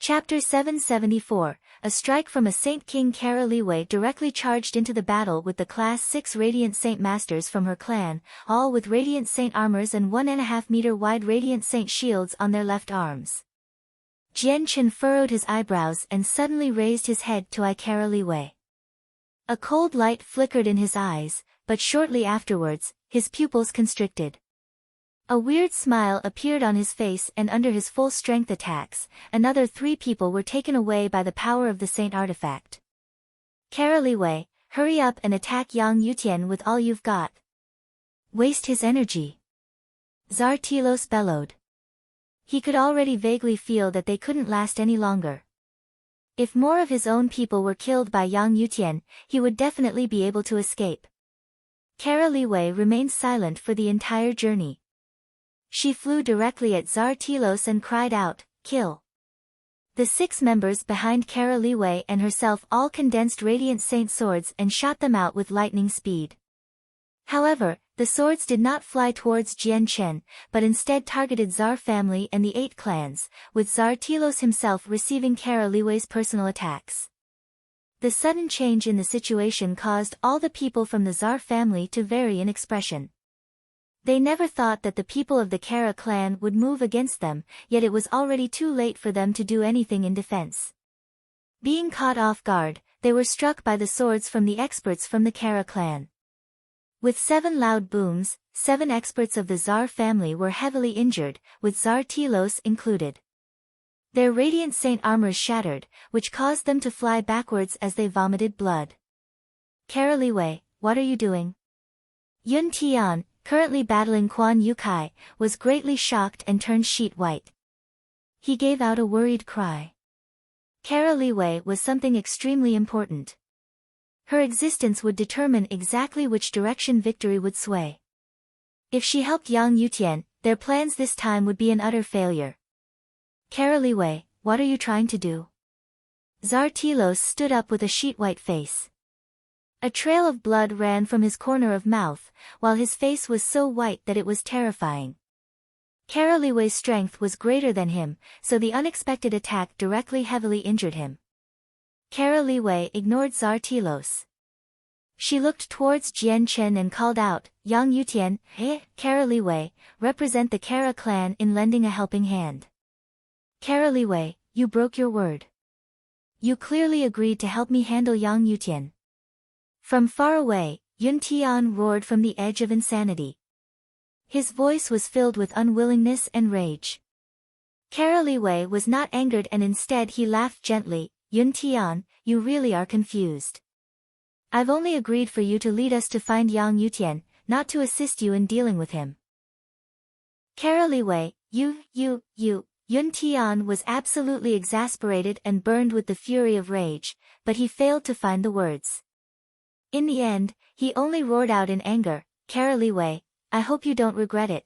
Chapter 774, A Strike from a Saint. King Kara Liyue directly charged into the battle with the Class 6 Radiant Saint Masters from her clan, all with Radiant Saint armors and 1.5-meter wide Radiant Saint shields on their left arms. Jian Chen furrowed his eyebrows and suddenly raised his head to eye Kara Liyue. A cold light flickered in his eyes, but shortly afterwards, his pupils constricted. A weird smile appeared on his face, and under his full-strength attacks, another 3 people were taken away by the power of the Saint artifact. Kara Liyue, hurry up and attack Yang Yutian with all you've got. Waste his energy. Zartilos bellowed. He could already vaguely feel that they couldn't last any longer. If more of his own people were killed by Yang Yutian, he would definitely be able to escape. Kara Liyue remained silent for the entire journey. She flew directly at Zartilos and cried out, "Kill!" The 6 members behind Kara Liyue and herself all condensed Radiant Saint swords and shot them out with lightning speed. However, the swords did not fly towards Jian Chen, but instead targeted Zar family and the 8 clans, with Zartilos himself receiving Kara Liyue's personal attacks. The sudden change in the situation caused all the people from the Zar family to vary in expression. They never thought that the people of the Kara clan would move against them, yet it was already too late for them to do anything in defense. Being caught off guard, they were struck by the swords from the experts from the Kara clan. With 7 loud booms, 7 experts of the Zar family were heavily injured, with Zartilos included. Their Radiant Saint armors shattered, which caused them to fly backwards as they vomited blood. Kara Liyue, what are you doing? Yun Tian, currently battling Quan Yukai, was greatly shocked and turned sheet white. He gave out a worried cry. Kara Liyue was something extremely important. Her existence would determine exactly which direction victory would sway. If she helped Yang Yutian, their plans this time would be an utter failure. Kara Liyue, what are you trying to do? Zartilos stood up with a sheet-white face. A trail of blood ran from his corner of mouth, while his face was so white that it was terrifying. Kara Liyue's strength was greater than him, so the unexpected attack directly heavily injured him. Kara Liyue ignored Zartilos. She looked towards Jian Chen and called out, "Yang Yutian, Kara Liyue, represent the Kara clan in lending a helping hand." Kara Liyue, you broke your word. You clearly agreed to help me handle Yang Yutian. From far away, Yun Tian roared from the edge of insanity. His voice was filled with unwillingness and rage. Kara Liyue was not angered, and instead he laughed gently. Yun Tian, you really are confused. I've only agreed for you to lead us to find Yang Yutian, not to assist you in dealing with him. Kara Liyue, Yun Tian was absolutely exasperated and burned with the fury of rage, but he failed to find the words. In the end, he only roared out in anger, Kara Liyue, I hope you don't regret it.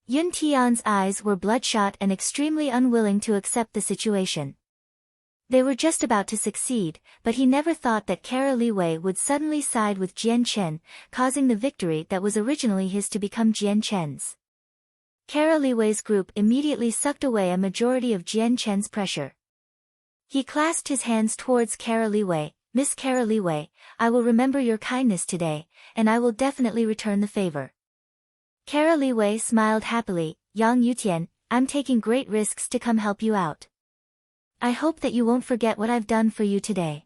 Yun Tian's eyes were bloodshot and extremely unwilling to accept the situation. They were just about to succeed, but he never thought that Kara Liyue would suddenly side with Jian Chen, causing the victory that was originally his to become Jian Chen's. Kara Liyue's group immediately sucked away a majority of Jian Chen's pressure. He clasped his hands towards Kara Liyue. Miss Kara Liyue, I will remember your kindness today, and I will definitely return the favor. Kara Liyue smiled happily, Yang Yutian, I'm taking great risks to come help you out. I hope that you won't forget what I've done for you today.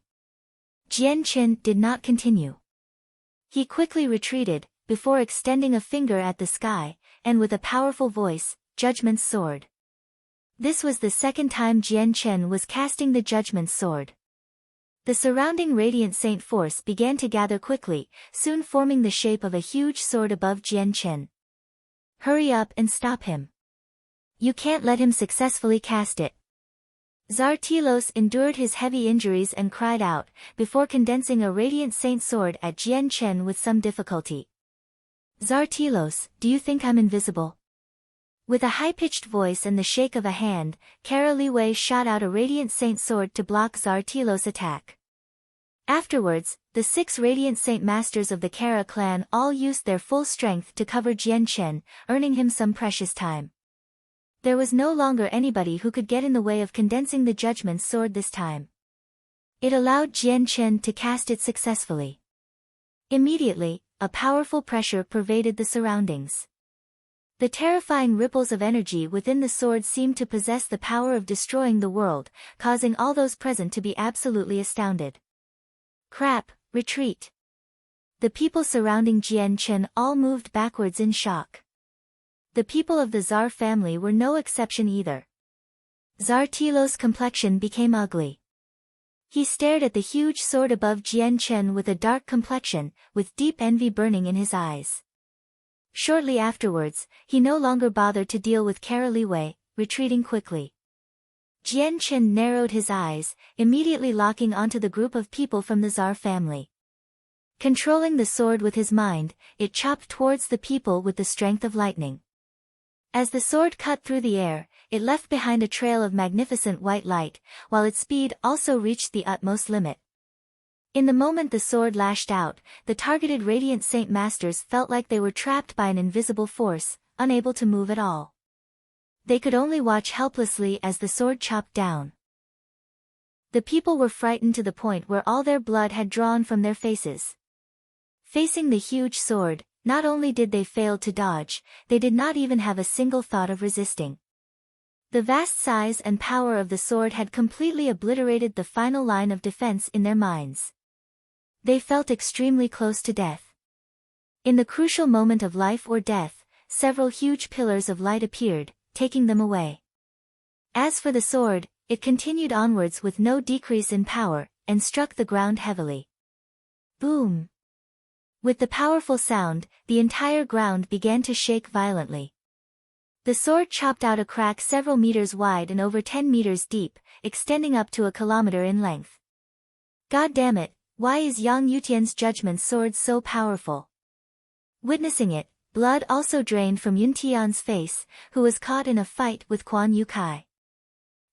Jian Chen did not continue. He quickly retreated, before extending a finger at the sky, and with a powerful voice, Judgment's Sword. This was the second time Jian Chen was casting the Judgment's Sword. The surrounding Radiant Saint force began to gather quickly, soon forming the shape of a huge sword above Jian Chen. Hurry up and stop him. You can't let him successfully cast it. Zartilos endured his heavy injuries and cried out, before condensing a Radiant Saint sword at Jian Chen with some difficulty. Zartilos, do you think I'm invisible? With a high-pitched voice and the shake of a hand, Kara Liyue shot out a Radiant Saint sword to block Zartilos' attack. Afterwards, the 6 Radiant Saint Masters of the Kara clan all used their full strength to cover Jian Chen, earning him some precious time. There was no longer anybody who could get in the way of condensing the Judgment Sword this time. It allowed Jian Chen to cast it successfully. Immediately, a powerful pressure pervaded the surroundings. The terrifying ripples of energy within the sword seemed to possess the power of destroying the world, causing all those present to be absolutely astounded. Crap, retreat. The people surrounding Jian Chen all moved backwards in shock. The people of the Tsar family were no exception either. Tsar Tilo's complexion became ugly. He stared at the huge sword above Jian Chen with a dark complexion, with deep envy burning in his eyes. Shortly afterwards, he no longer bothered to deal with Carolee Wei, retreating quickly. Jian Chen narrowed his eyes, immediately locking onto the group of people from the Tsar family. Controlling the sword with his mind, it chopped towards the people with the strength of lightning. As the sword cut through the air, it left behind a trail of magnificent white light, while its speed also reached the utmost limit. In the moment the sword lashed out, the targeted Radiant Saint Masters felt like they were trapped by an invisible force, unable to move at all. They could only watch helplessly as the sword chopped down. The people were frightened to the point where all their blood had drawn from their faces. Facing the huge sword, not only did they fail to dodge, they did not even have a single thought of resisting. The vast size and power of the sword had completely obliterated the final line of defense in their minds. They felt extremely close to death. In the crucial moment of life or death, several huge pillars of light appeared, taking them away. As for the sword, it continued onwards with no decrease in power, and struck the ground heavily. Boom! With the powerful sound, the entire ground began to shake violently. The sword chopped out a crack several meters wide and over 10 meters deep, extending up to a kilometer in length. God damn it, why is Yang Yutian's Judgment Sword so powerful? Witnessing it, blood also drained from Yun Tian's face, who was caught in a fight with Quan Yu Kai.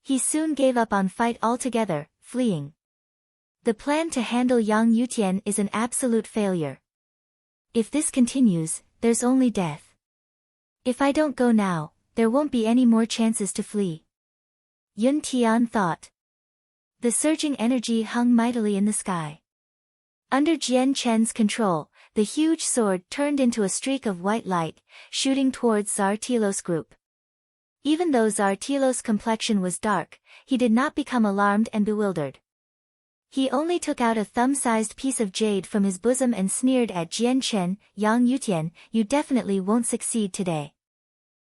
He soon gave up on fight altogether, fleeing. The plan to handle Yang Yutian is an absolute failure. If this continues, there's only death. If I don't go now, there won't be any more chances to flee. Yun Tian thought. The surging energy hung mightily in the sky. Under Jian Chen's control, the huge sword turned into a streak of white light, shooting towards Tsar Tilo's group. Even though Tsar Tilo's complexion was dark, he did not become alarmed and bewildered. He only took out a thumb-sized piece of jade from his bosom and sneered at Jian Chen, Yang Yutian, you definitely won't succeed today.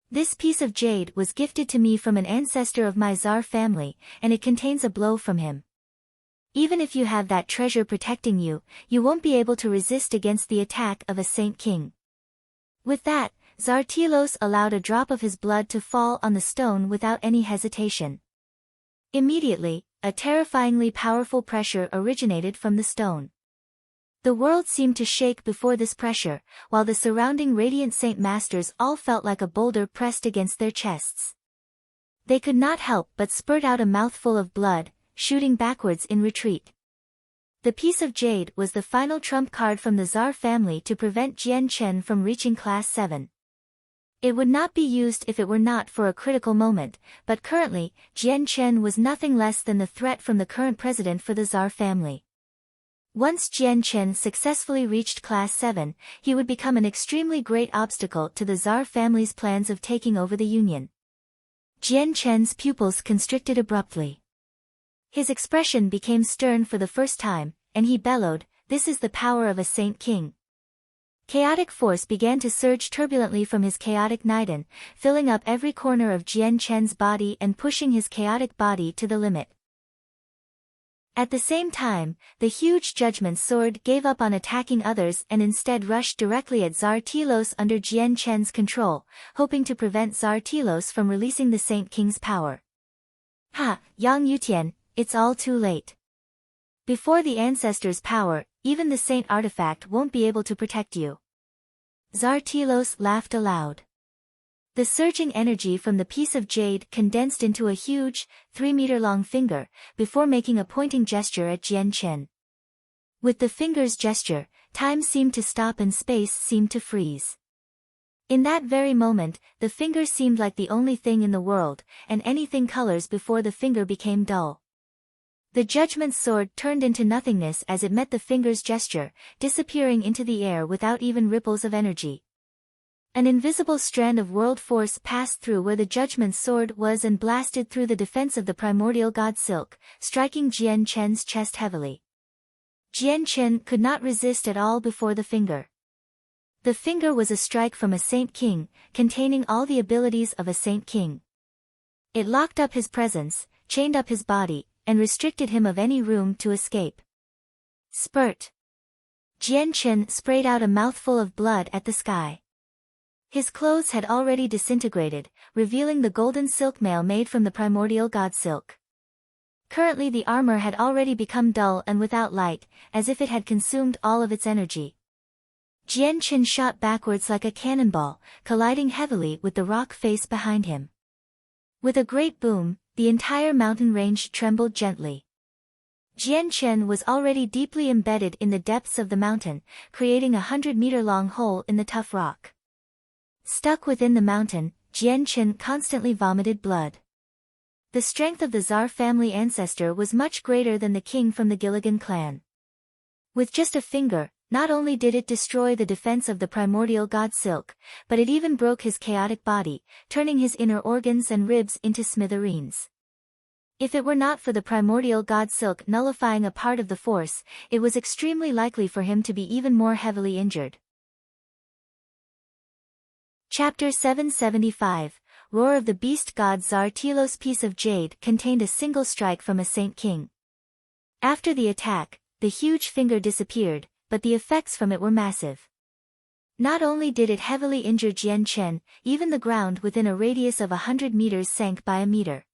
This piece of jade was gifted to me from an ancestor of my Tsar family, and it contains a blow from him. Even if you have that treasure protecting you, you won't be able to resist against the attack of a Saint King. With that, Tsar Tilos allowed a drop of his blood to fall on the stone without any hesitation. Immediately, a terrifyingly powerful pressure originated from the stone. The world seemed to shake before this pressure, while the surrounding Radiant Saint Masters all felt like a boulder pressed against their chests. They could not help but spurt out a mouthful of blood, shooting backwards in retreat. The piece of jade was the final trump card from the Tsar family to prevent Jian Chen from reaching Class 7. It would not be used if it were not for a critical moment, but currently, Jian Chen was nothing less than the threat from the current president for the Tsar family. Once Jian Chen successfully reached Class 7, he would become an extremely great obstacle to the Tsar family's plans of taking over the Union. Jian Chen's pupils constricted abruptly. His expression became stern for the first time, and he bellowed, "This is the power of a Saint King." Chaotic force began to surge turbulently from his chaotic Niden, filling up every corner of Jian Chen's body and pushing his chaotic body to the limit. At the same time, the huge Judgment Sword gave up on attacking others and instead rushed directly at Tsar Tilos under Jian Chen's control, hoping to prevent Tsar Tilos from releasing the Saint King's power. Ha, Yang Yutian, it's all too late. Before the ancestors' power, even the Saint artifact won't be able to protect you. Tsar Tilos laughed aloud. The surging energy from the piece of jade condensed into a huge, 3-meter-long finger, before making a pointing gesture at Jian Chen. With the finger's gesture, time seemed to stop and space seemed to freeze. In that very moment, the finger seemed like the only thing in the world, and anything colors before the finger became dull. The judgment sword turned into nothingness as it met the finger's gesture, disappearing into the air without even ripples of energy. An invisible strand of world force passed through where the judgment sword was and blasted through the defense of the primordial god Silk, striking Jian Chen's chest heavily. Jian Chen could not resist at all before the finger. The finger was a strike from a Saint King, containing all the abilities of a Saint King. It locked up his presence, chained up his body, and restricted him of any room to escape. Spurt. Jian Chen sprayed out a mouthful of blood at the sky. His clothes had already disintegrated, revealing the golden silk mail made from the primordial god Silk. Currently the armor had already become dull and without light, as if it had consumed all of its energy. Jian Chen shot backwards like a cannonball, colliding heavily with the rock face behind him. With a great boom, the entire mountain range trembled gently. Jian Chen was already deeply embedded in the depths of the mountain, creating a 100-meter-long hole in the tough rock. Stuck within the mountain, Jian Chen constantly vomited blood. The strength of the Tsar family ancestor was much greater than the king from the Gilligan clan. With just a finger, not only did it destroy the defense of the primordial god Silk, but it even broke his chaotic body, turning his inner organs and ribs into smithereens. If it were not for the primordial god Silk nullifying a part of the force, it was extremely likely for him to be even more heavily injured. Chapter 775, Roar of the Beast God. Tsar Telos' piece of jade contained a single strike from a Saint King. After the attack, the huge finger disappeared, but the effects from it were massive. Not only did it heavily injure Jian Chen, even the ground within a radius of 100 meters sank by a meter.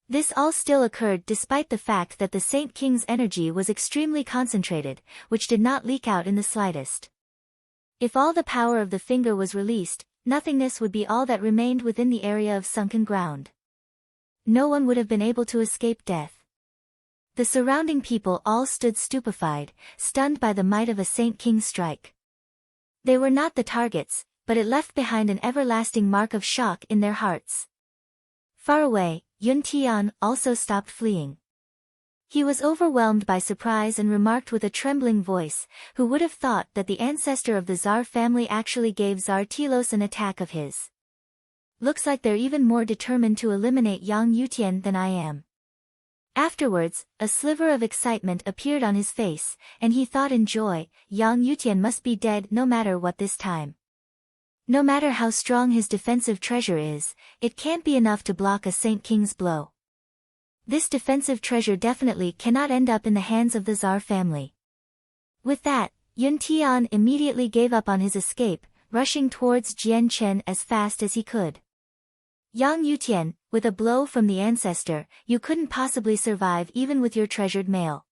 This all still occurred despite the fact that the Saint King's energy was extremely concentrated, which did not leak out in the slightest. If all the power of the finger was released, nothingness would be all that remained within the area of sunken ground. No one would have been able to escape death. The surrounding people all stood stupefied, stunned by the might of a Saint King's strike. They were not the targets, but it left behind an everlasting mark of shock in their hearts. Far away, Yun Tian also stopped fleeing. He was overwhelmed by surprise and remarked with a trembling voice, "Who would have thought that the ancestor of the Tsar family actually gave Tsar Telos an attack of his? Looks like they're even more determined to eliminate Yang Yutian than I am." Afterwards, a sliver of excitement appeared on his face, and he thought in joy, Yang Yutian must be dead no matter what this time. No matter how strong his defensive treasure is, it can't be enough to block a Saint King's blow. This defensive treasure definitely cannot end up in the hands of the Tsar family. With that, Yun Tian immediately gave up on his escape, rushing towards Jian Chen as fast as he could. Yang Yutian, with a blow from the ancestor, you couldn't possibly survive even with your treasured mail.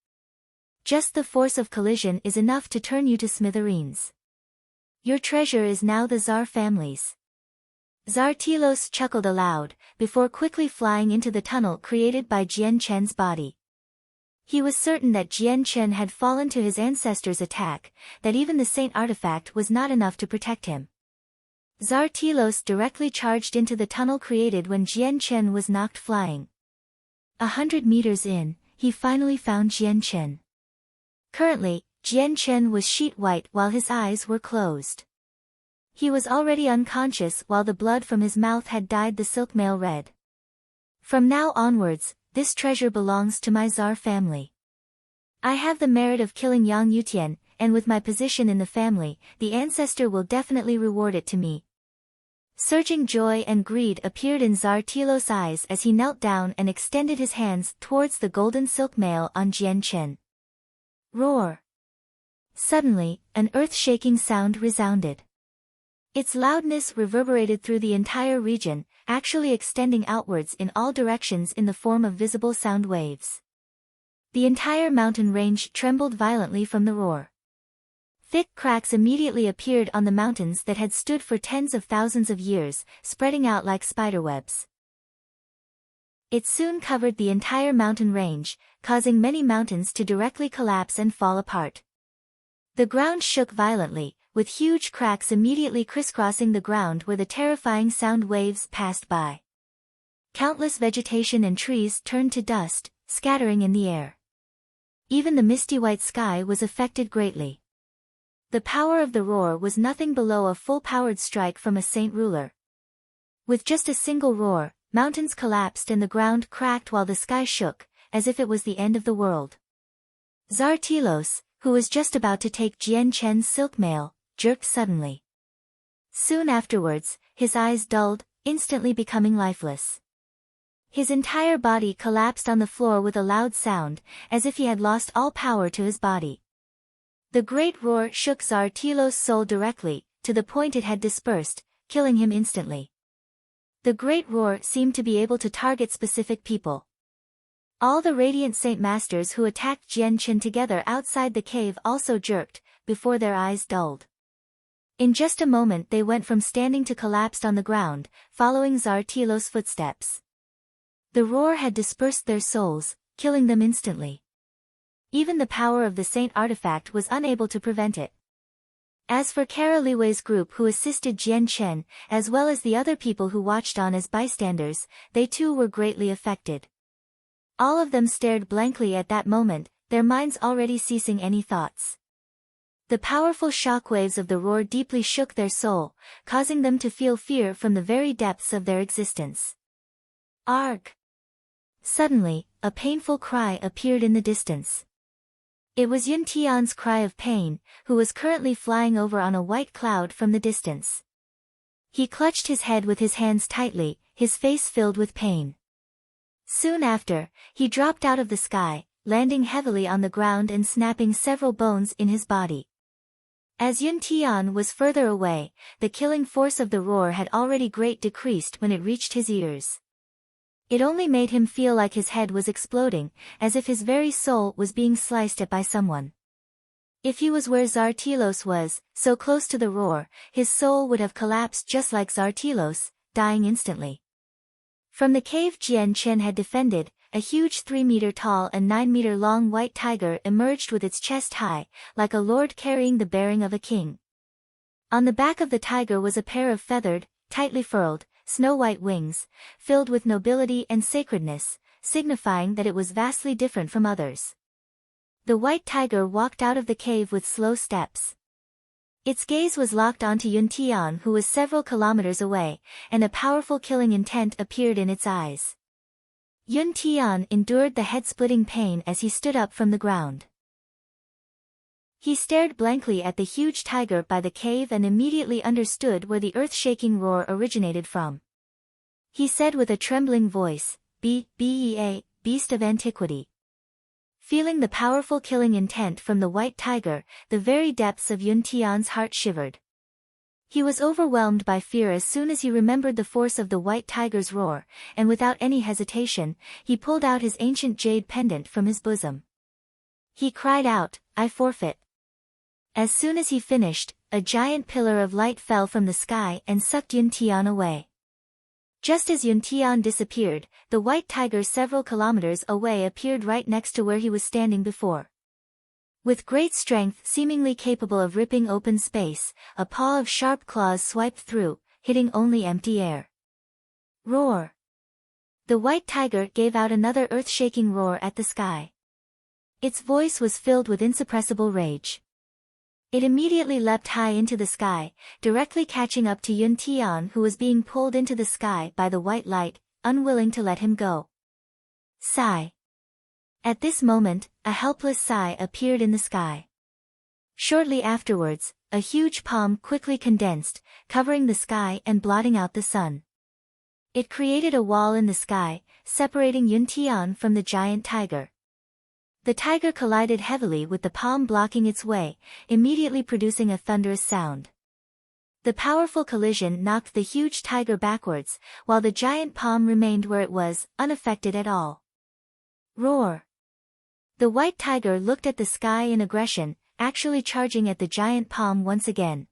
Just the force of collision is enough to turn you to smithereens. Your treasure is now the Tsar family's. Tsar Telos chuckled aloud, before quickly flying into the tunnel created by Jian Chen's body. He was certain that Jian Chen had fallen to his ancestor's attack, that even the saint artifact was not enough to protect him. Tsar Telos directly charged into the tunnel created when Jian Chen was knocked flying. 100 meters in, he finally found Jian Chen. Currently, Jian Chen was sheet white while his eyes were closed. He was already unconscious while the blood from his mouth had dyed the silk mail red. From now onwards, this treasure belongs to my Tsar family. I have the merit of killing Yang Yutian, and with my position in the family, the ancestor will definitely reward it to me. Surging joy and greed appeared in Tsar Telos' eyes as he knelt down and extended his hands towards the golden silk mail on Jian Chen. Roar! Suddenly, an earth-shaking sound resounded. Its loudness reverberated through the entire region, actually extending outwards in all directions in the form of visible sound waves. The entire mountain range trembled violently from the roar. Thick cracks immediately appeared on the mountains that had stood for tens of thousands of years, spreading out like spiderwebs. It soon covered the entire mountain range, causing many mountains to directly collapse and fall apart. The ground shook violently, with huge cracks immediately crisscrossing the ground where the terrifying sound waves passed by. Countless vegetation and trees turned to dust, scattering in the air. Even the misty white sky was affected greatly. The power of the roar was nothing below a full-powered strike from a saint ruler. With just a single roar, mountains collapsed and the ground cracked while the sky shook, as if it was the end of the world. Tsar Telos, who was just about to take Jian Chen's silk mail, jerked suddenly. Soon afterwards, his eyes dulled, instantly becoming lifeless. His entire body collapsed on the floor with a loud sound, as if he had lost all power to his body. The great roar shook Tsar Telos' soul directly, to the point it had dispersed, killing him instantly. The great roar seemed to be able to target specific people. All the Radiant Saint Masters who attacked Jian Chen together outside the cave also jerked, before their eyes dulled. In just a moment they went from standing to collapsed on the ground, following Tsar Telos' footsteps. The roar had dispersed their souls, killing them instantly. Even the power of the saint artifact was unable to prevent it. As for Kara Liwei's group who assisted Jian Chen, as well as the other people who watched on as bystanders, they too were greatly affected. All of them stared blankly at that moment, their minds already ceasing any thoughts. The powerful shockwaves of the roar deeply shook their soul, causing them to feel fear from the very depths of their existence. Arg! Suddenly, a painful cry appeared in the distance. It was Yun Tian's cry of pain, who was currently flying over on a white cloud from the distance. He clutched his head with his hands tightly, his face filled with pain. Soon after, he dropped out of the sky, landing heavily on the ground and snapping several bones in his body. As Yun Tian was further away, the killing force of the roar had already greatly decreased when it reached his ears. It only made him feel like his head was exploding, as if his very soul was being sliced at by someone. If he was where Tsar Telos was, so close to the roar, his soul would have collapsed just like Tsar Telos, dying instantly. From the cave Jian Chen had defended, a huge 3-meter tall and 9-meter long white tiger emerged with its chest high, like a lord carrying the bearing of a king. On the back of the tiger was a pair of feathered, tightly furled, snow-white wings, filled with nobility and sacredness, signifying that it was vastly different from others. The white tiger walked out of the cave with slow steps. Its gaze was locked onto Yun Tian who was several kilometers away, and a powerful killing intent appeared in its eyes. Yun Tian endured the head-splitting pain as he stood up from the ground. He stared blankly at the huge tiger by the cave and immediately understood where the earth-shaking roar originated from. He said with a trembling voice, "Bea, beast of antiquity." Feeling the powerful killing intent from the white tiger, the very depths of Yun Tian's heart shivered. He was overwhelmed by fear as soon as he remembered the force of the white tiger's roar, and without any hesitation, he pulled out his ancient jade pendant from his bosom. He cried out, "I forfeit." As soon as he finished, a giant pillar of light fell from the sky and sucked Yun Tian away. Just as Yun Tian disappeared, the white tiger several kilometers away appeared right next to where he was standing before. With great strength seemingly capable of ripping open space, a paw of sharp claws swiped through, hitting only empty air. Roar! The white tiger gave out another earth-shaking roar at the sky. Its voice was filled with insuppressible rage. It immediately leapt high into the sky, directly catching up to Yun Tian who was being pulled into the sky by the white light, unwilling to let him go. Sigh. At this moment, a helpless sigh appeared in the sky. Shortly afterwards, a huge palm quickly condensed, covering the sky and blotting out the sun. It created a wall in the sky, separating Yun Tian from the giant tiger. The tiger collided heavily with the palm blocking its way, immediately producing a thunderous sound. The powerful collision knocked the huge tiger backwards, while the giant palm remained where it was, unaffected at all. Roar! The white tiger looked at the sky in aggression, actually charging at the giant palm once again.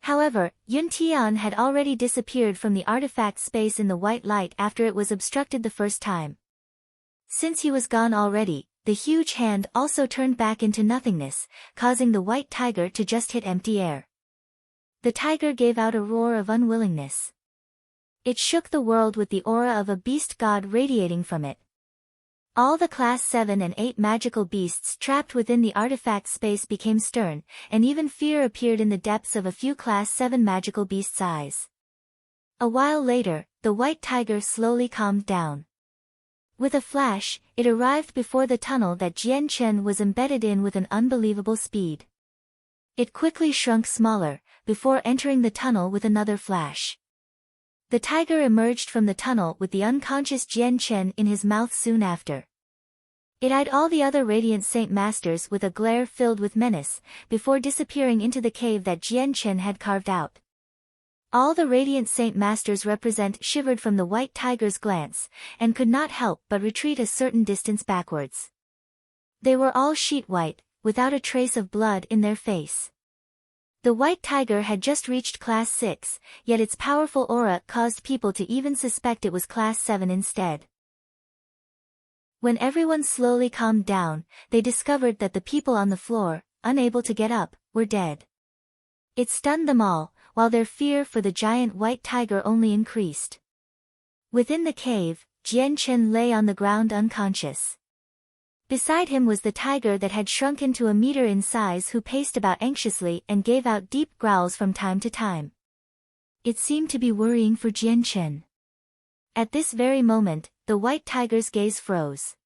However, Yun Tian had already disappeared from the artifact space in the white light after it was obstructed the first time. Since he was gone already, the huge hand also turned back into nothingness, causing the white tiger to just hit empty air. The tiger gave out a roar of unwillingness. It shook the world with the aura of a beast god radiating from it. All the Class 7 and 8 magical beasts trapped within the artifact space became stern, and even fear appeared in the depths of a few Class 7 magical beasts' eyes. A while later, the white tiger slowly calmed down. With a flash, it arrived before the tunnel that Jian Chen was embedded in with an unbelievable speed. It quickly shrunk smaller, before entering the tunnel with another flash. The tiger emerged from the tunnel with the unconscious Jian Chen in his mouth soon after. It eyed all the other Radiant Saint Masters with a glare filled with menace, before disappearing into the cave that Jian Chen had carved out. All the Radiant Saint Masters shivered from the white tiger's glance, and could not help but retreat a certain distance backwards. They were all sheet white, without a trace of blood in their face. The white tiger had just reached Class 6, yet its powerful aura caused people to even suspect it was Class 7 instead. When everyone slowly calmed down, they discovered that the people on the floor, unable to get up, were dead. It stunned them all, while their fear for the giant white tiger only increased. Within the cave, Jian Chen lay on the ground unconscious. Beside him was the tiger that had shrunken to a meter in size, who paced about anxiously and gave out deep growls from time to time. It seemed to be worrying for Jian Chen. At this very moment, the white tiger's gaze froze.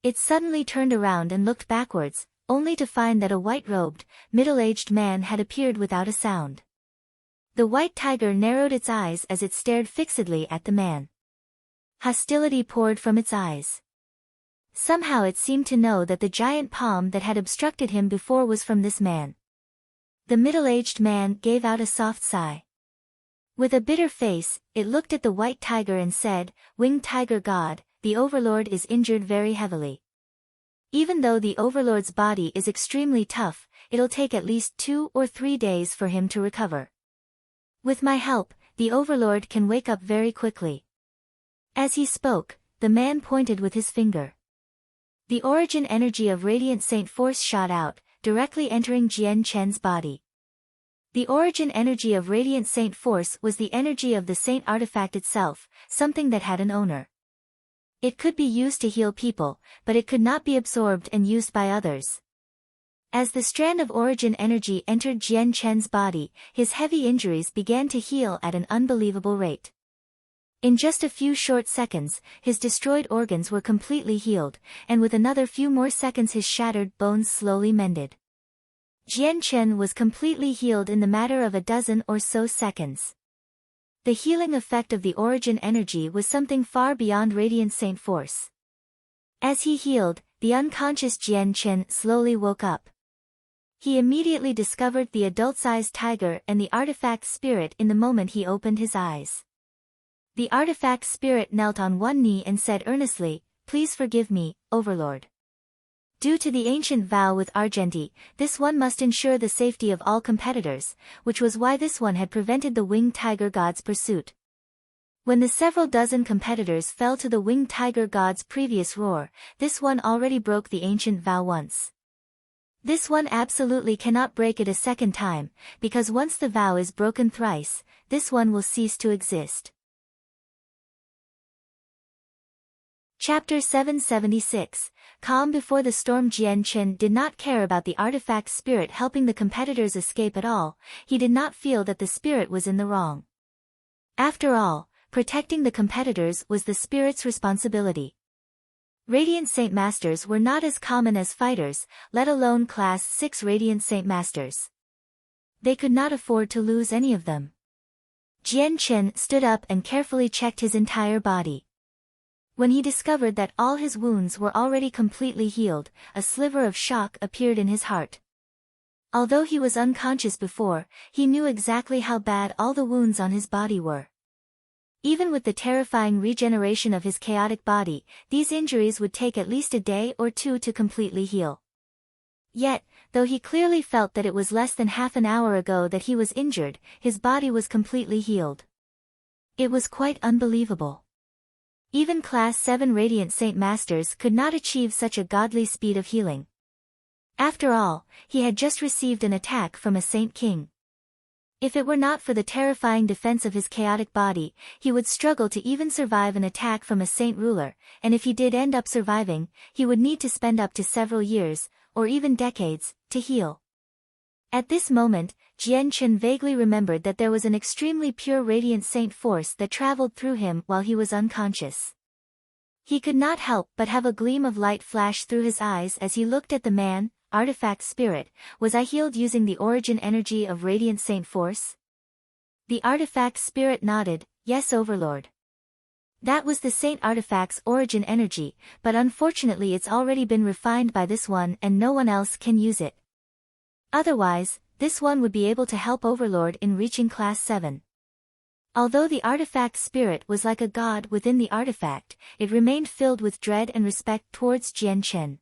It suddenly turned around and looked backwards, only to find that a white-robed, middle-aged man had appeared without a sound. The white tiger narrowed its eyes as it stared fixedly at the man. Hostility poured from its eyes. Somehow it seemed to know that the giant palm that had obstructed him before was from this man. The middle-aged man gave out a soft sigh. With a bitter face, it looked at the white tiger and said, "Winged Tiger God, the Overlord is injured very heavily. Even though the Overlord's body is extremely tough, it'll take at least 2 or 3 days for him to recover. With my help, the Overlord can wake up very quickly." As he spoke, the man pointed with his finger. The origin energy of Radiant Saint Force shot out, directly entering Jian Chen's body. The origin energy of Radiant Saint Force was the energy of the Saint Artifact itself, something that had an owner. It could be used to heal people, but it could not be absorbed and used by others. As the strand of origin energy entered Jian Chen's body, his heavy injuries began to heal at an unbelievable rate. In just a few short seconds, his destroyed organs were completely healed, and with another few more seconds his shattered bones slowly mended. Jian Chen was completely healed in the matter of a dozen or so seconds. The healing effect of the origin energy was something far beyond Radiant Saint Force. As he healed, the unconscious Jian Chen slowly woke up. He immediately discovered the adult-sized tiger and the artifact spirit in the moment he opened his eyes. The artifact spirit knelt on one knee and said earnestly, "Please forgive me, Overlord. Due to the ancient vow with Argenti, this one must ensure the safety of all competitors, which was why this one had prevented the winged tiger god's pursuit." When the several dozen competitors fell to the winged tiger god's previous roar, this one already broke the ancient vow once. This one absolutely cannot break it a second time, because once the vow is broken thrice, this one will cease to exist. Chapter 776, Calm Before the Storm. Jian Chen did not care about the artifact spirit helping the competitors escape at all. He did not feel that the spirit was in the wrong. After all, protecting the competitors was the spirit's responsibility. Radiant Saint Masters were not as common as fighters, let alone Class 6 Radiant Saint Masters. They could not afford to lose any of them. Jian Chen stood up and carefully checked his entire body. When he discovered that all his wounds were already completely healed, a sliver of shock appeared in his heart. Although he was unconscious before, he knew exactly how bad all the wounds on his body were. Even with the terrifying regeneration of his chaotic body, these injuries would take at least a day or two to completely heal. Yet, though he clearly felt that it was less than half an hour ago that he was injured, his body was completely healed. It was quite unbelievable. Even Class 7 Radiant Saint Masters could not achieve such a godly speed of healing. After all, he had just received an attack from a Saint King. If it were not for the terrifying defense of his chaotic body, he would struggle to even survive an attack from a saint ruler, and if he did end up surviving, he would need to spend up to several years, or even decades, to heal. At this moment, Jian Chen vaguely remembered that there was an extremely pure radiant saint force that traveled through him while he was unconscious. He could not help but have a gleam of light flash through his eyes as he looked at the man. Artifact spirit, was I healed using the origin energy of radiant saint force? The artifact spirit nodded, yes Overlord. That was the saint artifact's origin energy, but unfortunately it's already been refined by this one and no one else can use it. Otherwise, this one would be able to help Overlord in reaching class 7. Although the artifact spirit was like a god within the artifact, it remained filled with dread and respect towards Jian Chen.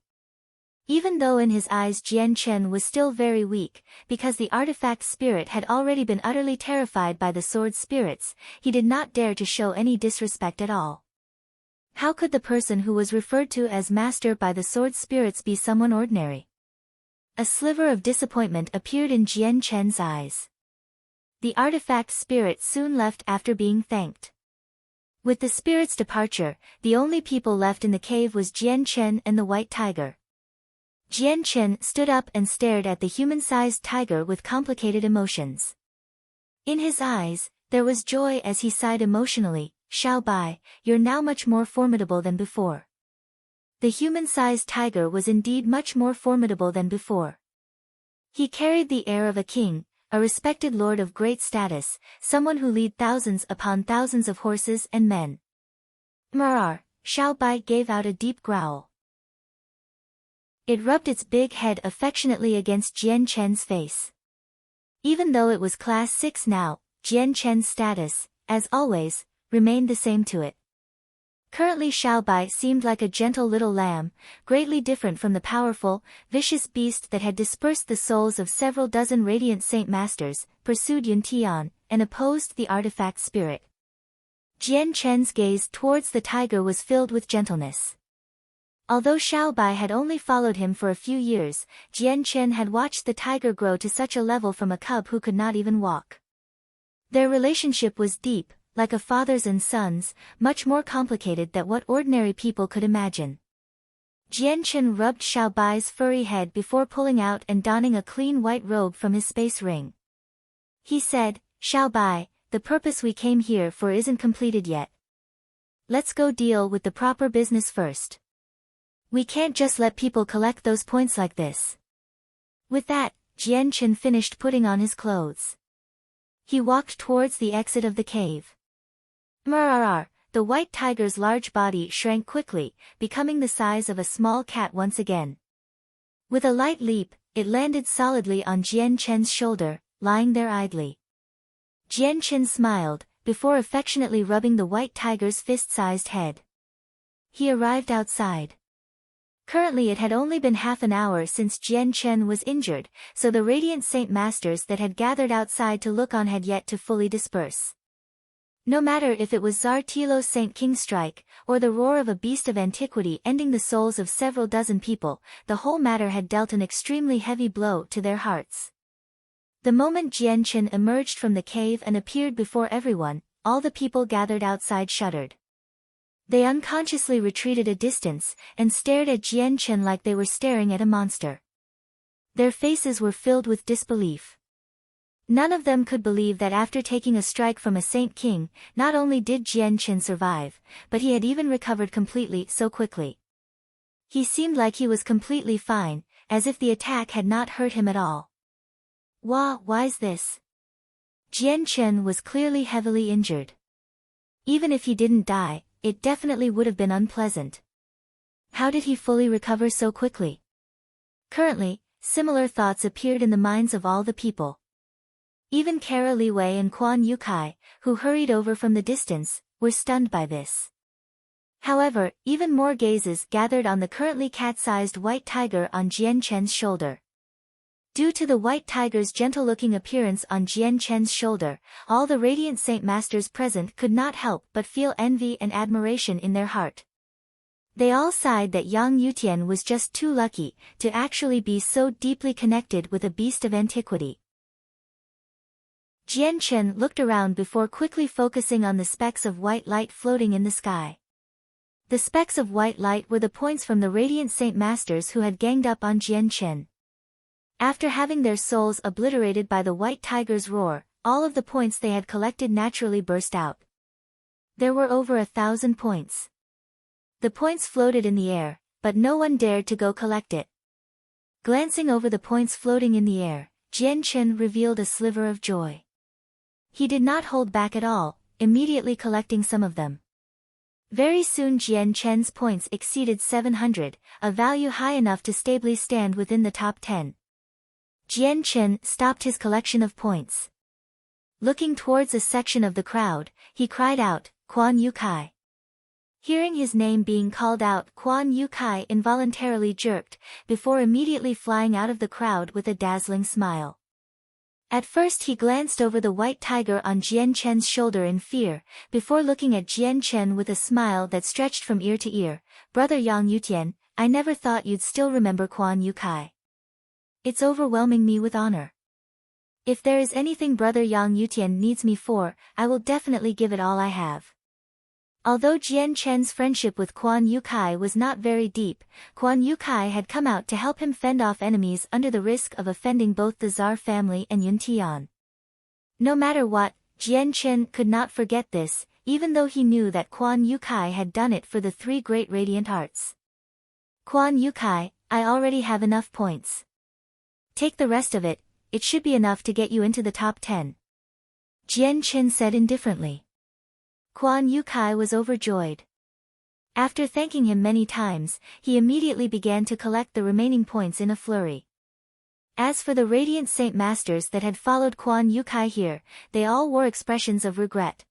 Even though in his eyes Jian Chen was still very weak, because the artifact spirit had already been utterly terrified by the sword spirits, he did not dare to show any disrespect at all. How could the person who was referred to as master by the sword spirits be someone ordinary? A sliver of disappointment appeared in Jian Chen's eyes. The artifact spirit soon left after being thanked. With the spirit's departure, the only people left in the cave was Jian Chen and the white tiger. Jian Chen stood up and stared at the human-sized tiger with complicated emotions. In his eyes, there was joy as he sighed emotionally, Xiao Bai, you're now much more formidable than before. The human-sized tiger was indeed much more formidable than before. He carried the air of a king, a respected lord of great status, someone who lead thousands upon thousands of horses and men. Marar, Xiao Bai gave out a deep growl. It rubbed its big head affectionately against Jian Chen's face. Even though it was class 6 now, Jian Chen's status, as always, remained the same to it. Currently Xiao Bai seemed like a gentle little lamb, greatly different from the powerful, vicious beast that had dispersed the souls of several dozen radiant saint masters, pursued Yun Tian, and opposed the artifact spirit. Jian Chen's gaze towards the tiger was filled with gentleness. Although Xiao Bai had only followed him for a few years, Jian Chen had watched the tiger grow to such a level from a cub who could not even walk. Their relationship was deep, like a father's and son's, much more complicated than what ordinary people could imagine. Jian Chen rubbed Xiao Bai's furry head before pulling out and donning a clean white robe from his space ring. He said, Xiao Bai, the purpose we came here for isn't completed yet. Let's go deal with the proper business first. We can't just let people collect those points like this. With that, Jian Chen finished putting on his clothes. He walked towards the exit of the cave. Mrrr, the white tiger's large body shrank quickly, becoming the size of a small cat once again. With a light leap, it landed solidly on Jian Chen's shoulder, lying there idly. Jian Chen smiled, before affectionately rubbing the white tiger's fist-sized head. He arrived outside. Currently it had only been half an hour since Jian Chen was injured, so the Radiant Saint Masters that had gathered outside to look on had yet to fully disperse. No matter if it was Tsar Tilo's Saint King strike, or the roar of a beast of antiquity ending the souls of several dozen people, the whole matter had dealt an extremely heavy blow to their hearts. The moment Jian Chen emerged from the cave and appeared before everyone, all the people gathered outside shuddered. They unconsciously retreated a distance, and stared at Jian Chen like they were staring at a monster. Their faces were filled with disbelief. None of them could believe that after taking a strike from a Saint King, not only did Jian Chen survive, but he had even recovered completely so quickly. He seemed like he was completely fine, as if the attack had not hurt him at all. Why's this? Jian Chen was clearly heavily injured. Even if he didn't die, it definitely would have been unpleasant. How did he fully recover so quickly? Currently, similar thoughts appeared in the minds of all the people. Even Kara Li Wei and Quan Yukai, who hurried over from the distance, were stunned by this. However, even more gazes gathered on the currently cat-sized white tiger on Jian Chen's shoulder. Due to the white tiger's gentle-looking appearance on Jian Chen's shoulder, all the Radiant Saint Masters present could not help but feel envy and admiration in their heart. They all sighed that Yang Yutian was just too lucky to actually be so deeply connected with a beast of antiquity. Jian Chen looked around before quickly focusing on the specks of white light floating in the sky. The specks of white light were the points from the Radiant Saint Masters who had ganged up on Jian Chen. After having their souls obliterated by the White Tiger's roar, all of the points they had collected naturally burst out. There were over 1,000 points. The points floated in the air, but no one dared to go collect it. Glancing over the points floating in the air, Jian Chen revealed a sliver of joy. He did not hold back at all, immediately collecting some of them. Very soon Jian Chen's points exceeded 700, a value high enough to stably stand within the top 10. Jian Chen stopped his collection of points. Looking towards a section of the crowd, he cried out, "Quan Yu Kai." Hearing his name being called out, Quan Yu Kai involuntarily jerked, before immediately flying out of the crowd with a dazzling smile. At first he glanced over the white tiger on Jian Chen's shoulder in fear, before looking at Jian Chen with a smile that stretched from ear to ear. "Brother Yang Yutian, I never thought you'd still remember Quan Yu Kai. It's overwhelming me with honor. If there is anything Brother Yang Yutian needs me for, I will definitely give it all I have." Although Jian Chen's friendship with Quan Yu Kai was not very deep, Quan Yu Kai had come out to help him fend off enemies under the risk of offending both the Tsar family and Yun Tian. No matter what, Jian Chen could not forget this, even though he knew that Quan Yu Kai had done it for the 3 great radiant arts. "Quan Yu Kai, I already have enough points. Take the rest of it, it should be enough to get you into the top 10. Jian Chen said indifferently. Quan Yu Kai was overjoyed. After thanking him many times, he immediately began to collect the remaining points in a flurry. As for the Radiant Saint Masters that had followed Quan Yu Kai here, they all wore expressions of regret.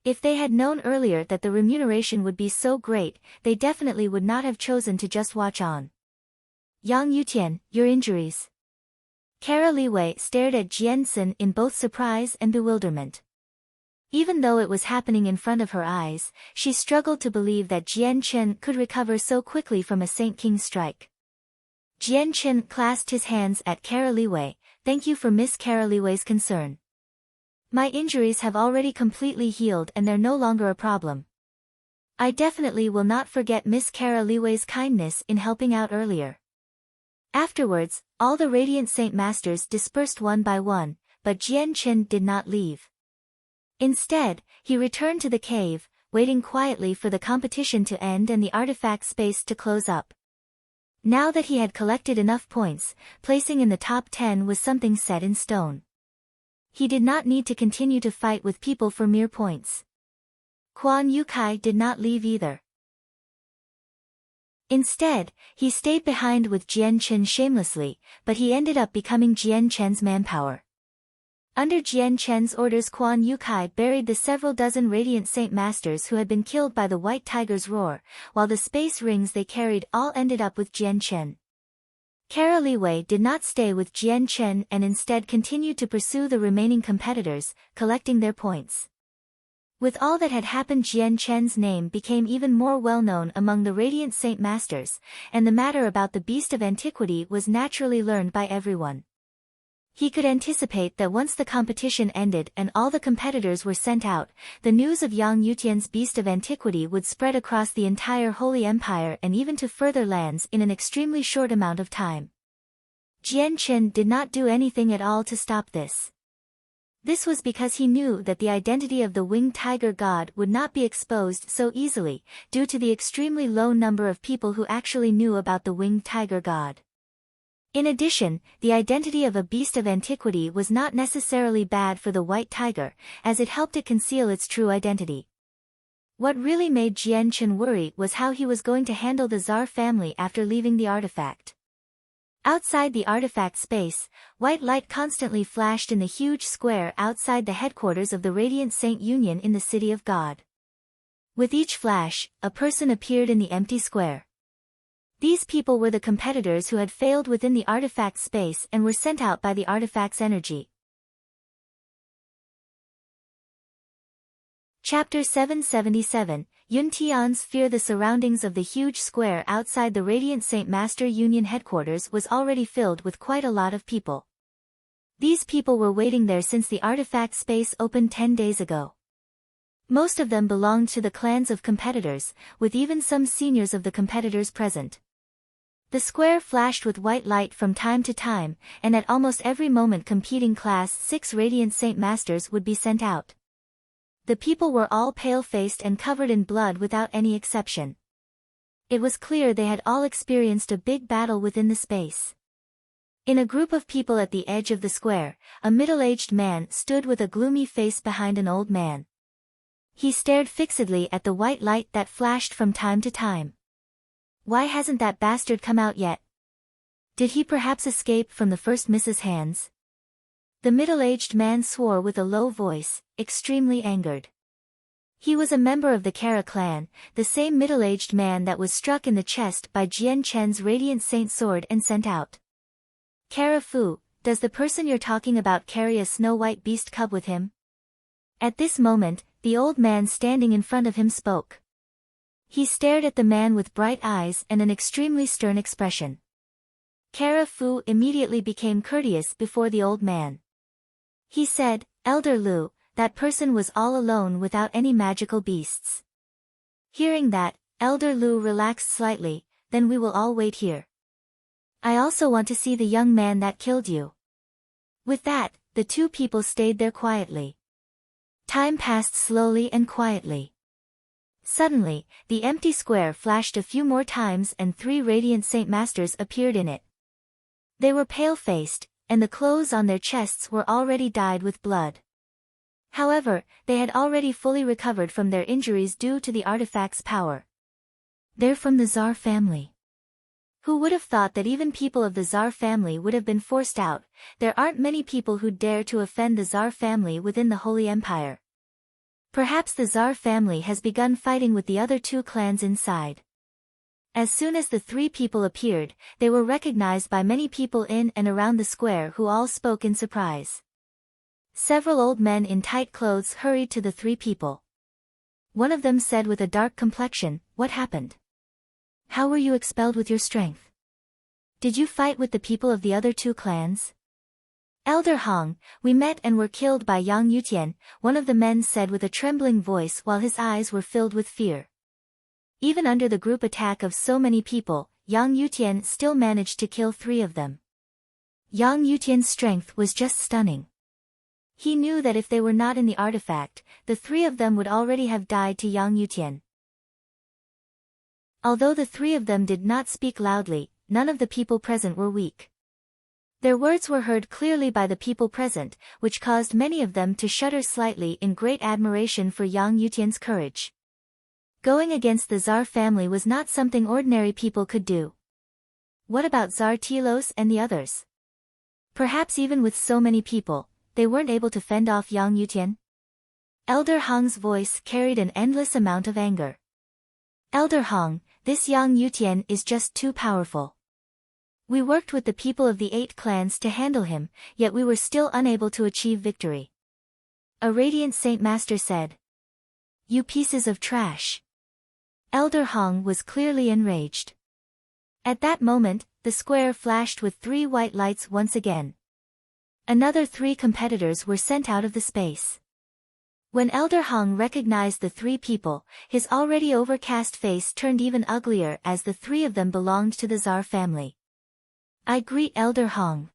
If they had known earlier that the remuneration would be so great, they definitely would not have chosen to just watch on. "Yang Yutian, your injuries." Kara Liwei stared at Jian Sen in both surprise and bewilderment. Even though it was happening in front of her eyes, she struggled to believe that Jian Chen could recover so quickly from a Saint King's strike. Jian Chen clasped his hands at Kara Liwei. "Thank you for Miss Kara Liwei's concern. My injuries have already completely healed and they're no longer a problem. I definitely will not forget Miss Kara Liwei's kindness in helping out earlier." Afterwards, all the Radiant Saint Masters dispersed one by one, but Jian Chen did not leave. Instead, he returned to the cave, waiting quietly for the competition to end and the artifact space to close up. Now that he had collected enough points, placing in the top 10 was something set in stone. He did not need to continue to fight with people for mere points. Quan Yu Kai did not leave either. Instead, he stayed behind with Jian Chen shamelessly, but he ended up becoming Jian Chen's manpower. Under Jian Chen's orders, Quan Yu Kai buried the several dozen Radiant Saint Masters who had been killed by the White Tiger's roar, while the space rings they carried all ended up with Jian Chen. Kara Liwei did not stay with Jian Chen and instead continued to pursue the remaining competitors, collecting their points. With all that had happened, Jian Chen's name became even more well-known among the Radiant Saint Masters, and the matter about the Beast of Antiquity was naturally learned by everyone. He could anticipate that once the competition ended and all the competitors were sent out, the news of Yang Yutian's Beast of Antiquity would spread across the entire Holy Empire and even to further lands in an extremely short amount of time. Jian Chen did not do anything at all to stop this. This was because he knew that the identity of the winged tiger god would not be exposed so easily, due to the extremely low number of people who actually knew about the winged tiger god. In addition, the identity of a beast of antiquity was not necessarily bad for the white tiger, as it helped it conceal its true identity. What really made Jian Chen worry was how he was going to handle the Tsar family after leaving the artifact. Outside the artifact space, white light constantly flashed in the huge square outside the headquarters of the Radiant Saint Union in the City of God. With each flash, a person appeared in the empty square. These people were the competitors who had failed within the artifact space and were sent out by the artifact's energy. Chapter 777, Yun Tian's fear. The surroundings of the huge square outside the Radiant Saint Master Union headquarters was already filled with quite a lot of people. These people were waiting there since the artifact space opened 10 days ago. Most of them belonged to the clans of competitors, with even some seniors of the competitors present. The square flashed with white light from time to time, and at almost every moment competing Class 6 Radiant Saint Masters would be sent out. The people were all pale-faced and covered in blood without any exception. It was clear they had all experienced a big battle within the space. In a group of people at the edge of the square, a middle-aged man stood with a gloomy face behind an old man. He stared fixedly at the white light that flashed from time to time. Why hasn't that bastard come out yet? Did he perhaps escape from the first Miss's hands? The middle-aged man swore with a low voice, extremely angered. He was a member of the Kara clan, the same middle-aged man that was struck in the chest by Jian Chen's Radiant Saint sword and sent out. Kara Fu, does the person you're talking about carry a snow-white beast cub with him? At this moment, the old man standing in front of him spoke. He stared at the man with bright eyes and an extremely stern expression. Kara Fu immediately became courteous before the old man. He said, "Elder Lu, that person was all alone without any magical beasts." Hearing that, Elder Lu relaxed slightly, "Then we will all wait here. I also want to see the young man that killed you." With that, the two people stayed there quietly. Time passed slowly and quietly. Suddenly, the empty square flashed a few more times and 3 Radiant Saint Masters appeared in it. They were pale-faced, and the clothes on their chests were already dyed with blood. However, they had already fully recovered from their injuries due to the artifact's power. They're from the Tsar family. Who would have thought that even people of the Tsar family would have been forced out? There aren't many people who dare to offend the Tsar family within the Holy Empire. Perhaps the Tsar family has begun fighting with the other 2 clans inside. As soon as the 3 people appeared, they were recognized by many people in and around the square who all spoke in surprise. Several old men in tight clothes hurried to the 3 people. One of them said with a dark complexion, "What happened? How were you expelled with your strength? Did you fight with the people of the other 2 clans?" "Elder Hong, we met and were killed by Yang Yutian," one of the men said with a trembling voice while his eyes were filled with fear. Even under the group attack of so many people, Yang Yutian still managed to kill 3 of them. Yang Yutian's strength was just stunning. He knew that if they were not in the artifact, the 3 of them would already have died to Yang Yutian. Although the 3 of them did not speak loudly, none of the people present were weak. Their words were heard clearly by the people present, which caused many of them to shudder slightly in great admiration for Yang Yutian's courage. Going against the Tsar family was not something ordinary people could do. What about Tsar Telos and the others? Perhaps even with so many people, they weren't able to fend off Yang Yutian? Elder Hong's voice carried an endless amount of anger. "Elder Hong, this Yang Yutian is just too powerful. We worked with the people of the 8 clans to handle him, yet we were still unable to achieve victory." A Radiant Saint Master said. "You pieces of trash." Elder Hong was clearly enraged. At that moment, the square flashed with 3 white lights once again. Another 3 competitors were sent out of the space. When Elder Hong recognized the 3 people, his already overcast face turned even uglier as the 3 of them belonged to the Tsar family. "I greet Elder Hong."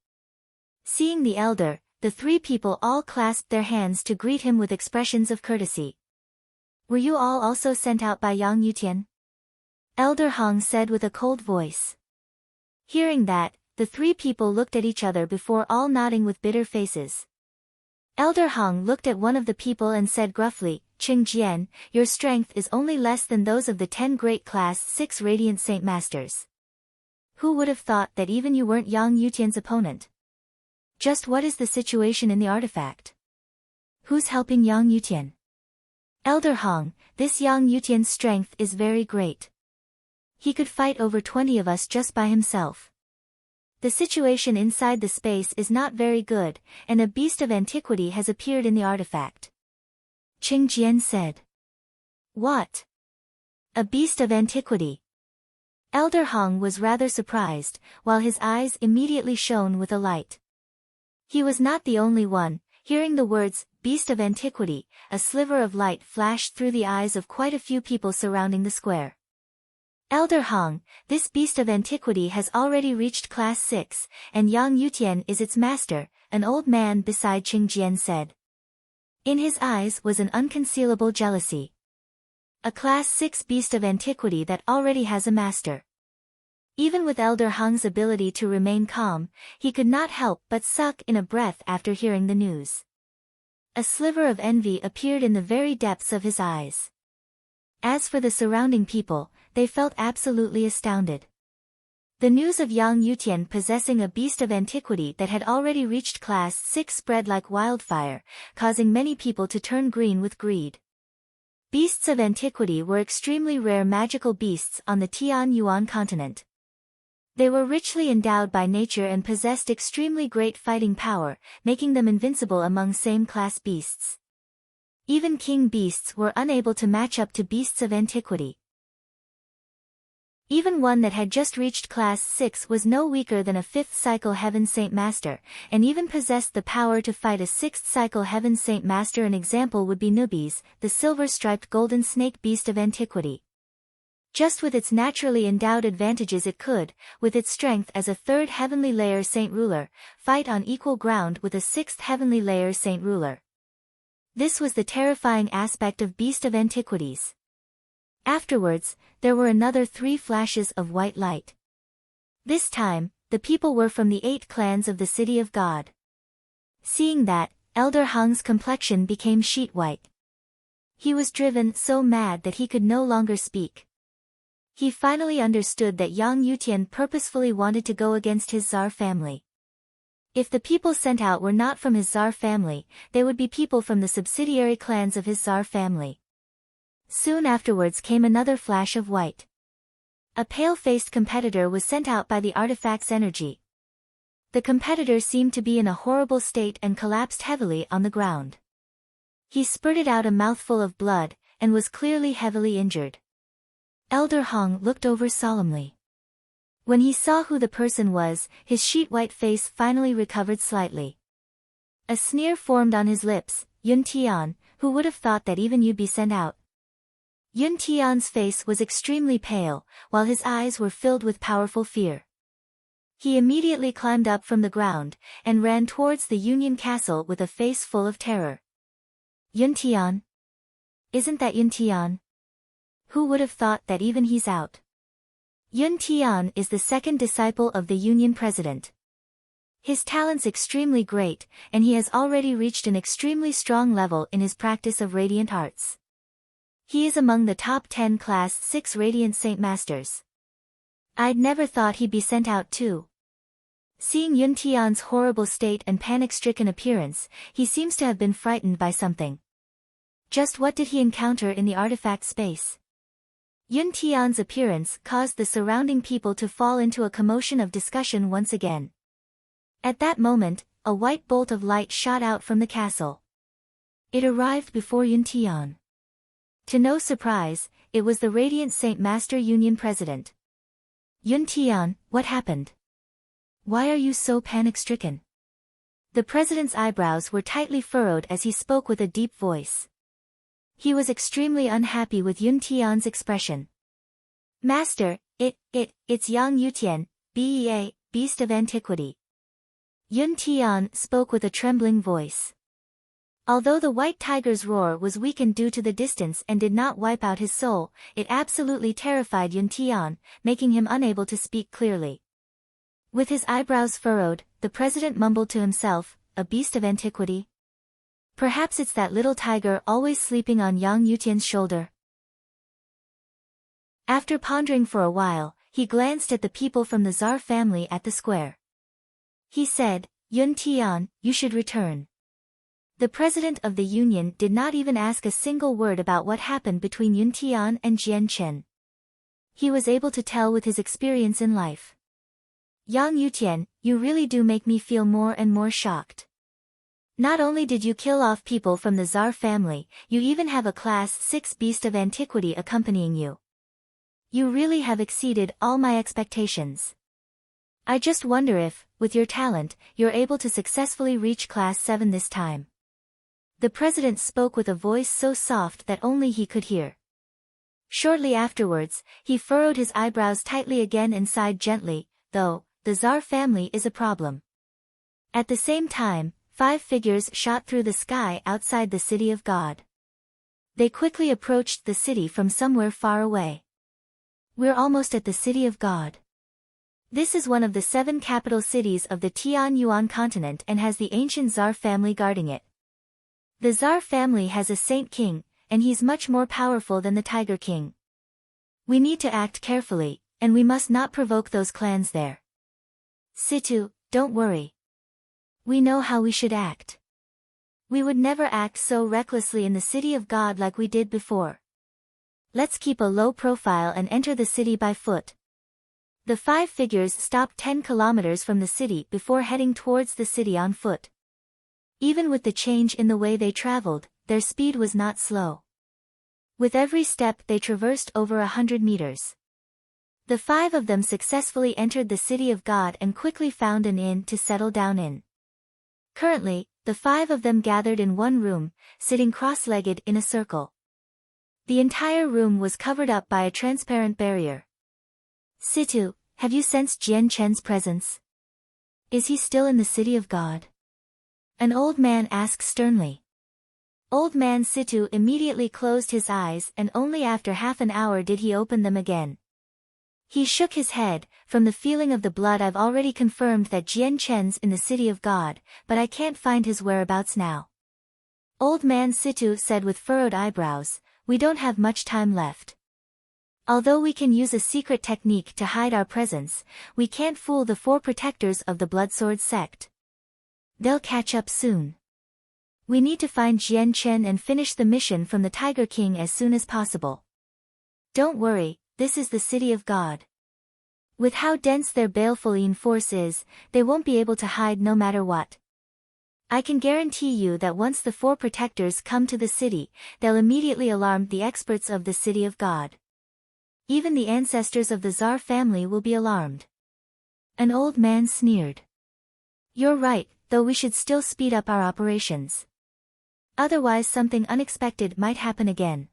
Seeing the elder, the 3 people all clasped their hands to greet him with expressions of courtesy. "Were you all also sent out by Yang Yutian?" Elder Hong said with a cold voice. Hearing that, the 3 people looked at each other before all nodding with bitter faces. Elder Hong looked at one of the people and said gruffly, "Qing Jian, your strength is only less than those of the 10 great Class 6 Radiant Saint Masters. Who would have thought that even you weren't Yang Yutian's opponent? Just what is the situation in the artifact? Who's helping Yang Yutian?" "Elder Hong, this Yang Yutian's strength is very great. He could fight over 20 of us just by himself. The situation inside the space is not very good, and a beast of antiquity has appeared in the artifact." Qing Jian said. "What? A beast of antiquity?" Elder Hong was rather surprised, while his eyes immediately shone with a light. He was not the only one. Hearing the words, "Beast of Antiquity," a sliver of light flashed through the eyes of quite a few people surrounding the square. "Elder Hong, this beast of antiquity has already reached class 6, and Yang Yutian is its master," an old man beside Qing Jian said. In his eyes was an unconcealable jealousy. A class 6 beast of antiquity that already has a master. Even with Elder Hong's ability to remain calm, he could not help but suck in a breath after hearing the news. A sliver of envy appeared in the very depths of his eyes. As for the surrounding people, they felt absolutely astounded. The news of Yang Yutian possessing a beast of antiquity that had already reached class 6 spread like wildfire, causing many people to turn green with greed. Beasts of antiquity were extremely rare magical beasts on the Tianyuan continent. They were richly endowed by nature and possessed extremely great fighting power, making them invincible among same-class beasts. Even king beasts were unable to match up to beasts of antiquity. Even one that had just reached class 6 was no weaker than a 5th cycle Heaven Saint Master, and even possessed the power to fight a 6th cycle Heaven Saint Master. An example would be Nubis, the silver-striped golden snake beast of antiquity. Just with its naturally endowed advantages it could, with its strength as a 3rd heavenly layer Saint Ruler, fight on equal ground with a 6th heavenly layer Saint Ruler. This was the terrifying aspect of Beast of Antiquities. Afterwards, there were another 3 flashes of white light. This time, the people were from the 8 clans of the City of God. Seeing that, Elder Hong's complexion became sheet white. He was driven so mad that he could no longer speak. He finally understood that Yang Yutian purposefully wanted to go against his Tsar family. If the people sent out were not from his Tsar family, they would be people from the subsidiary clans of his Tsar family. Soon afterwards came another flash of white. A pale-faced competitor was sent out by the artifact's energy. The competitor seemed to be in a horrible state and collapsed heavily on the ground. He spurted out a mouthful of blood, and was clearly heavily injured. Elder Hong looked over solemnly. When he saw who the person was, his sheet-white face finally recovered slightly. A sneer formed on his lips. "Yun Tian, who would have thought that even you'd be sent out?" Yun Tian's face was extremely pale, while his eyes were filled with powerful fear. He immediately climbed up from the ground, and ran towards the Union Castle with a face full of terror. "Yun Tian? Isn't that Yun Tian? Who would have thought that even he's out?" Yun Tian is the 2nd disciple of the Union President. His talent's extremely great, and he has already reached an extremely strong level in his practice of radiant arts. He is among the top 10 class 6 radiant Saint Masters. I'd never thought he'd be sent out too. Seeing Yun Tian's horrible state and panic-stricken appearance, he seems to have been frightened by something. Just what did he encounter in the artifact space? Yun Tian's appearance caused the surrounding people to fall into a commotion of discussion once again. At that moment, a white bolt of light shot out from the castle. It arrived before Yun Tian. To no surprise, it was the Radiant Saint Master Union President. "Yun Tian, what happened? Why are you so panic-stricken?" The president's eyebrows were tightly furrowed as he spoke with a deep voice. He was extremely unhappy with Yun Tian's expression. "Master, it's Yang Yutian, Beast of Antiquity." Yun Tian spoke with a trembling voice. Although the white tiger's roar was weakened due to the distance and did not wipe out his soul, it absolutely terrified Yun Tian, making him unable to speak clearly. With his eyebrows furrowed, the president mumbled to himself, "A beast of antiquity? Perhaps it's that little tiger always sleeping on Yang Yutian's shoulder." After pondering for a while, he glanced at the people from the Tsar family at the square. He said, "Yun Tian, you should return." The president of the union did not even ask a single word about what happened between Yun Tian and Jian Chen. He was able to tell with his experience in life. "Yang Yutian, you really do make me feel more and more shocked. Not only did you kill off people from the Tsar family, you even have a class 6 beast of antiquity accompanying you. You really have exceeded all my expectations." I just wonder if, with your talent, you're able to successfully reach Class 7 this time. The president spoke with a voice so soft that only he could hear. Shortly afterwards, he furrowed his eyebrows tightly again and sighed gently, though, the Tsar family is a problem. At the same time, 5 figures shot through the sky outside the city of God. They quickly approached the city from somewhere far away. We're almost at the city of God. This is one of the 7 capital cities of the Tianyuan continent and has the ancient Tsar family guarding it. The Tsar family has a Saint King, and he's much more powerful than the Tiger King. We need to act carefully, and we must not provoke those clans there. Situ, don't worry. We know how we should act. We would never act so recklessly in the city of God like we did before. Let's keep a low profile and enter the city by foot. The 5 figures stopped 10 kilometers from the city before heading towards the city on foot. Even with the change in the way they traveled, their speed was not slow. With every step they traversed over 100 meters. The 5 of them successfully entered the city of God and quickly found an inn to settle down in. Currently, the 5 of them gathered in one room, sitting cross-legged in a circle. The entire room was covered up by a transparent barrier. Situ, have you sensed Jian Chen's presence? Is he still in the city of God? An old man asked sternly. Old man Situ immediately closed his eyes and only after half an hour did he open them again. He shook his head, from the feeling of the blood I've already confirmed that Jian Chen's in the city of God, but I can't find his whereabouts now. Old man Situ said with furrowed eyebrows, we don't have much time left. Although we can use a secret technique to hide our presence, we can't fool the 4 protectors of the Bloodsword sect. They'll catch up soon. We need to find Jian Chen and finish the mission from the Tiger King as soon as possible. Don't worry, this is the city of God. With how dense their baleful force is, they won't be able to hide no matter what. I can guarantee you that once the 4 protectors come to the city, they'll immediately alarm the experts of the city of God. Even the ancestors of the Tsar family will be alarmed. An old man sneered. You're right, though we should still speed up our operations. Otherwise something unexpected might happen again.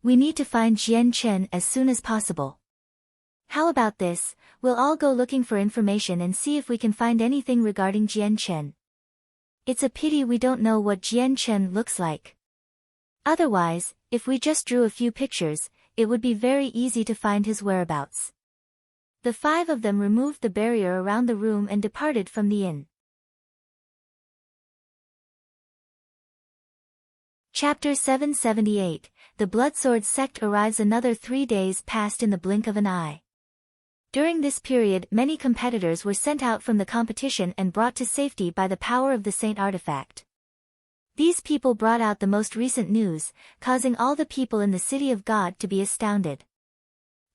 We need to find Jian Chen as soon as possible. How about this, we'll all go looking for information and see if we can find anything regarding Jian Chen. It's a pity we don't know what Jian Chen looks like. Otherwise, if we just drew a few pictures, it would be very easy to find his whereabouts. The 5 of them removed the barrier around the room and departed from the inn. Chapter 778, The Bloodsword Sect arrives. Another 3 days passed in the blink of an eye. During this period many competitors were sent out from the competition and brought to safety by the power of the Saint Artifact. These people brought out the most recent news, causing all the people in the city of God to be astounded.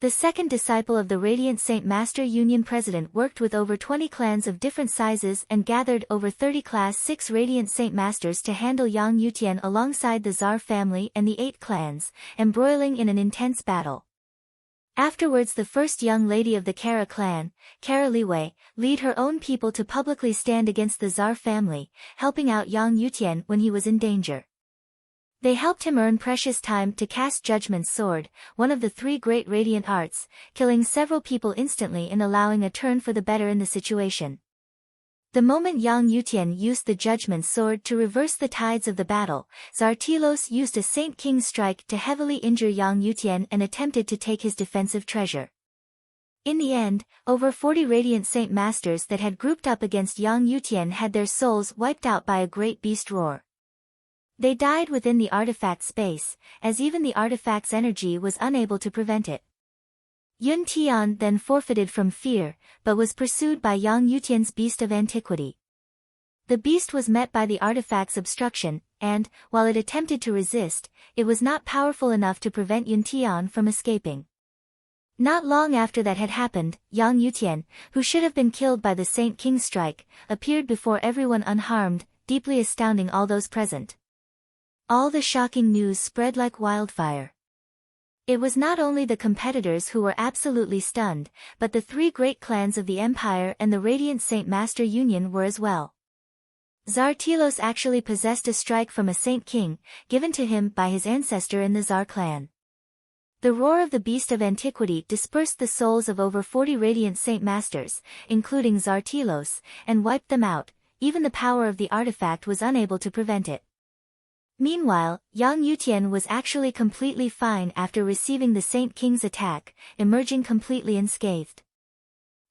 The second disciple of the Radiant Saint Master Union President worked with over 20 clans of different sizes and gathered over 30 Class 6 Radiant Saint Masters to handle Yang Yutian alongside the Tsar family and the 8 clans, embroiling in an intense battle. Afterwards the first young lady of the Kara clan, Kara Liwei, lead her own people to publicly stand against the Tsar family, helping out Yang Yutian when he was in danger. They helped him earn precious time to cast Judgment's Sword, one of the 3 great radiant arts, killing several people instantly and allowing a turn for the better in the situation. The moment Yang Yutian used the Judgment's Sword to reverse the tides of the battle, Zartilos used a Saint King strike to heavily injure Yang Yutian and attempted to take his defensive treasure. In the end, over 40 Radiant Saint Masters that had grouped up against Yang Yutian had their souls wiped out by a great beast roar. They died within the artifact space, as even the artifact's energy was unable to prevent it. Yun Tian then forfeited from fear, but was pursued by Yang Yutian's beast of antiquity. The beast was met by the artifact's obstruction, and, while it attempted to resist, it was not powerful enough to prevent Yun Tian from escaping. Not long after that had happened, Yang Yutian, who should have been killed by the Saint King's strike, appeared before everyone unharmed, deeply astounding all those present. All the shocking news spread like wildfire. It was not only the competitors who were absolutely stunned, but the three great clans of the Empire and the Radiant Saint Master Union were as well. Tsar Telos actually possessed a strike from a Saint King, given to him by his ancestor in the Tsar clan. The roar of the beast of antiquity dispersed the souls of over 40 Radiant Saint Masters, including Tsar Telos, and wiped them out. Even the power of the artifact was unable to prevent it. Meanwhile, Yang Yutian was actually completely fine after receiving the Saint King's attack, emerging completely unscathed.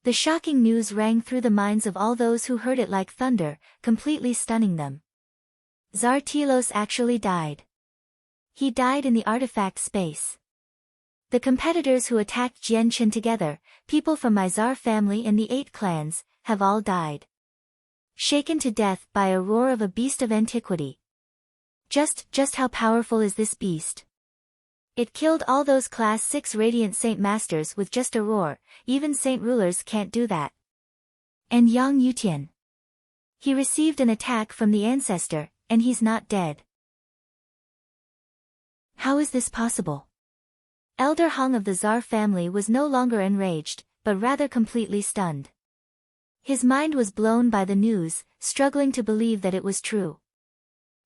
The shocking news rang through the minds of all those who heard it like thunder, completely stunning them. Tsar Telos actually died. He died in the artifact space. The competitors who attacked Jianchen together, people from my Tsar family and the 8 clans, have all died. Shaken to death by a roar of a beast of antiquity. Just how powerful is this beast? It killed all those Class 6 Radiant Saint Masters with just a roar, even Saint Rulers can't do that. And Yang Yutian. He received an attack from the ancestor, and he's not dead. How is this possible? Elder Hong of the Tsar family was no longer enraged, but rather completely stunned. His mind was blown by the news, struggling to believe that it was true.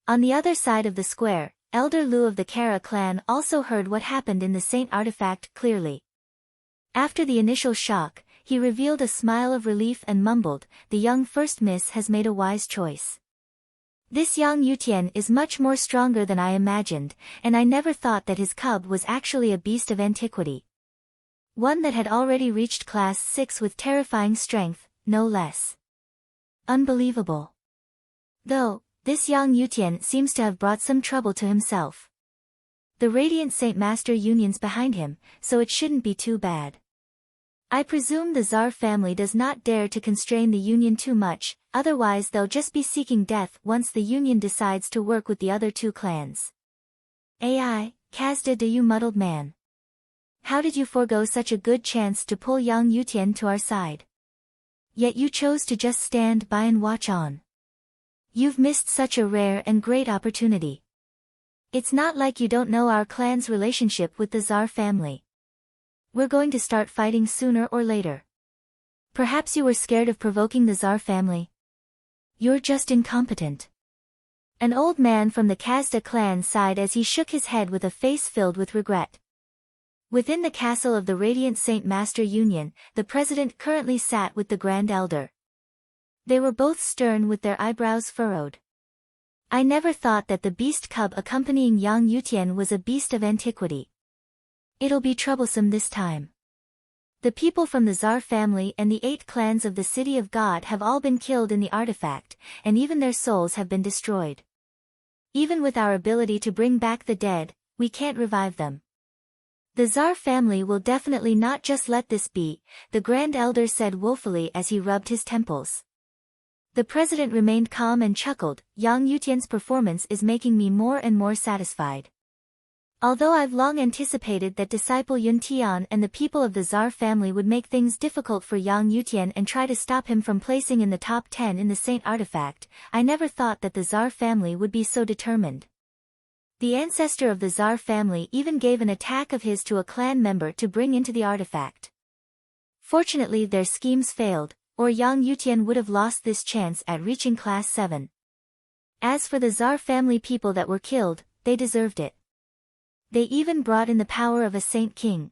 On the other side of the square, Elder Lu of the Kara clan also heard what happened in the Saint artifact clearly. After the initial shock, he revealed a smile of relief and mumbled, "The young First Miss has made a wise choice. This Yang Yutian is much more stronger than I imagined, and I never thought that his cub was actually a beast of antiquity. One that had already reached Class 6 with terrifying strength, no less. Unbelievable. Though, this Yang Yutian seems to have brought some trouble to himself. The Radiant Saint Master Union's behind him, so it shouldn't be too bad. I presume the Tsar family does not dare to constrain the Union too much, otherwise they'll just be seeking death once the Union decides to work with the other 2 clans. AI, Kazda de you muddled man. How did you forego such a good chance to pull Yang Yutian to our side? Yet you chose to just stand by and watch on. You've missed such a rare and great opportunity. It's not like you don't know our clan's relationship with the Tsar family. We're going to start fighting sooner or later. Perhaps you were scared of provoking the Tsar family? You're just incompetent." An old man from the Kazda clan sighed as he shook his head with a face filled with regret. Within the castle of the Radiant Saint Master Union, the president currently sat with the Grand Elder. They were both stern with their eyebrows furrowed. I never thought that the beast cub accompanying Yang Yutian was a beast of antiquity. It'll be troublesome this time. The people from the Tsar family and the 8 clans of the City of God have all been killed in the artifact, and even their souls have been destroyed. Even with our ability to bring back the dead, we can't revive them. The Tsar family will definitely not just let this be, the Grand Elder said woefully as he rubbed his temples. The president remained calm and chuckled, "Yang Yutian's performance is making me more and more satisfied. Although I've long anticipated that disciple Yun Tian and the people of the Tsar family would make things difficult for Yang Yutian and try to stop him from placing in the top 10 in the Saint artifact, I never thought that the Tsar family would be so determined." The ancestor of the Tsar family even gave an attack of his to a clan member to bring into the artifact. Fortunately their schemes failed, or Yang Yutian would have lost this chance at reaching Class 7. As for the Tsar family people that were killed, they deserved it. They even brought in the power of a Saint King.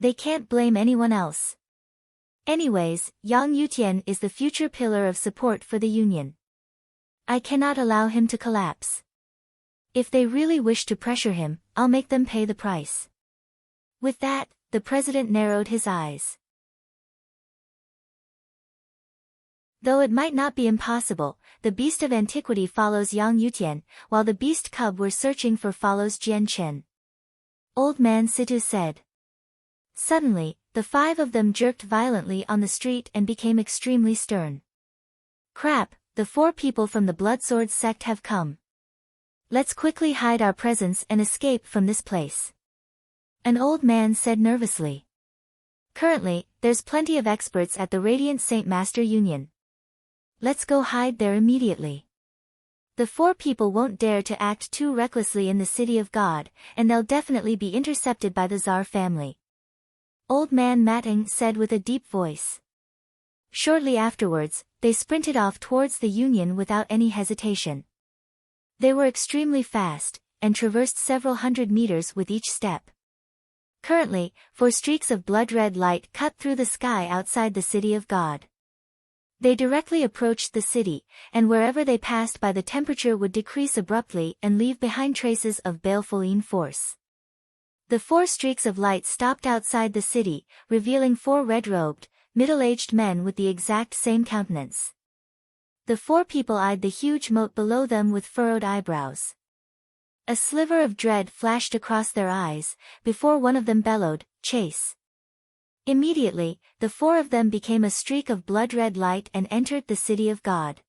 They can't blame anyone else. Anyways, Yang Yutian is the future pillar of support for the Union. I cannot allow him to collapse. If they really wish to pressure him, I'll make them pay the price. With that, the president narrowed his eyes. Though it might not be impossible, the beast of antiquity follows Yang Yutian, while the beast cub we're searching for follows Jian Chen. Old Man Situ said. Suddenly, the 5 of them jerked violently on the street and became extremely stern. Crap, the 4 people from the Bloodsword sect have come. Let's quickly hide our presence and escape from this place. An old man said nervously. Currently, there's plenty of experts at the Radiant Saint Master Union. Let's go hide there immediately. The four people won't dare to act too recklessly in the city of God, and they'll definitely be intercepted by the Tsar family. Old man Matang said with a deep voice. Shortly afterwards, they sprinted off towards the Union without any hesitation. They were extremely fast, and traversed several hundred meters with each step. Currently, 4 streaks of blood-red light cut through the sky outside the city of God. They directly approached the city, and wherever they passed by the temperature would decrease abruptly and leave behind traces of baleful force. The 4 streaks of light stopped outside the city, revealing 4 red-robed, middle-aged men with the exact same countenance. The 4 people eyed the huge moat below them with furrowed eyebrows. A sliver of dread flashed across their eyes, before one of them bellowed, "Chase!" Immediately, the 4 of them became a streak of blood-red light and entered the city of God.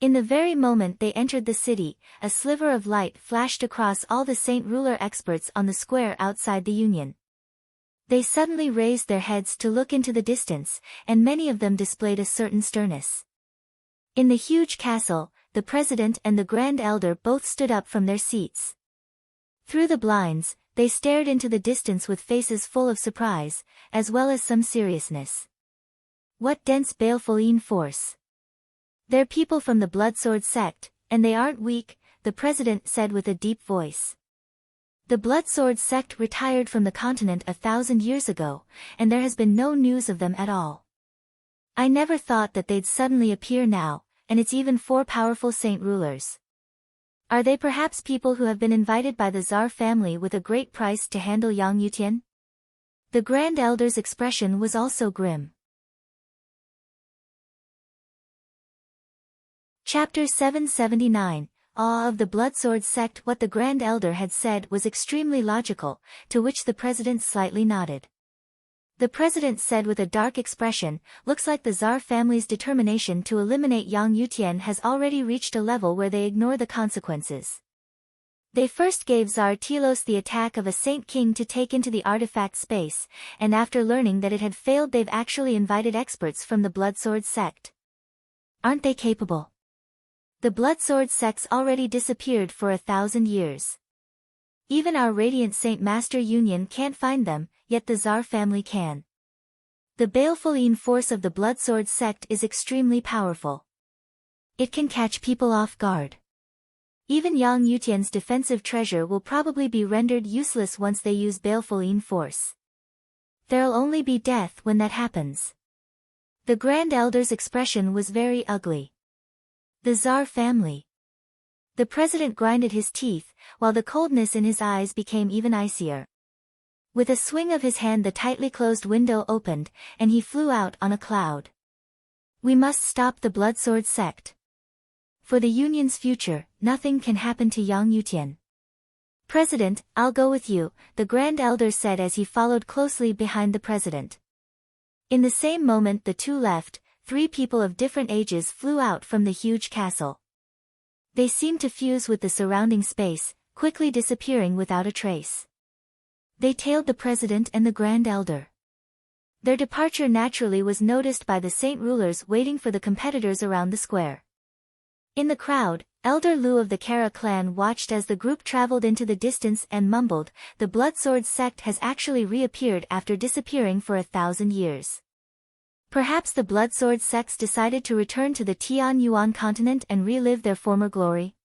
In the very moment they entered the city, a sliver of light flashed across all the Saint Ruler experts on the square outside the Union. They suddenly raised their heads to look into the distance, and many of them displayed a certain sternness. In the huge castle, the president and the Grand Elder both stood up from their seats. Through the blinds, they stared into the distance with faces full of surprise, as well as some seriousness. What dense baleful force! They're people from the Bloodsword sect, and they aren't weak, the president said with a deep voice. The Bloodsword sect retired from the continent 1,000 years ago, and there has been no news of them at all. I never thought that they'd suddenly appear now, and it's even 4 powerful saint rulers. Are they perhaps people who have been invited by the Tsar family with a great price to handle Yang Yutian? The Grand Elder's expression was also grim. Chapter 779, Awe of the Bloodsword sect. What the Grand Elder had said was extremely logical, to which the president slightly nodded. The president said with a dark expression, "Looks like the Tsar family's determination to eliminate Yang Yutian has already reached a level where they ignore the consequences. They first gave Tsar Telos the attack of a Saint King to take into the artifact space, and after learning that it had failed they've actually invited experts from the Bloodsword sect. Aren't they capable? The Bloodsword sect's already disappeared for 1,000 years. Even our Radiant Saint Master Union can't find them, yet the Tsar family can. The baleful force of the Bloodsword sect is extremely powerful. It can catch people off guard. Even Yang Yutian's defensive treasure will probably be rendered useless once they use baleful force. There'll only be death when that happens." The Grand Elder's expression was very ugly. The Tsar family. The president grinded his teeth, while the coldness in his eyes became even icier. With a swing of his hand the tightly closed window opened, and he flew out on a cloud. "We must stop the Bloodsword sect. For the Union's future, nothing can happen to Yang Yutian." "President, I'll go with you," the Grand Elder said as he followed closely behind the president. In the same moment the two left, 3 people of different ages flew out from the huge castle. They seemed to fuse with the surrounding space, quickly disappearing without a trace. They tailed the president and the Grand Elder. Their departure naturally was noticed by the saint rulers waiting for the competitors around the square. In the crowd, Elder Lu of the Kara clan watched as the group traveled into the distance and mumbled, "The Bloodsword sect has actually reappeared after disappearing for 1,000 years. Perhaps the Bloodsword sects decided to return to the Tian Yuan continent and relive their former glory.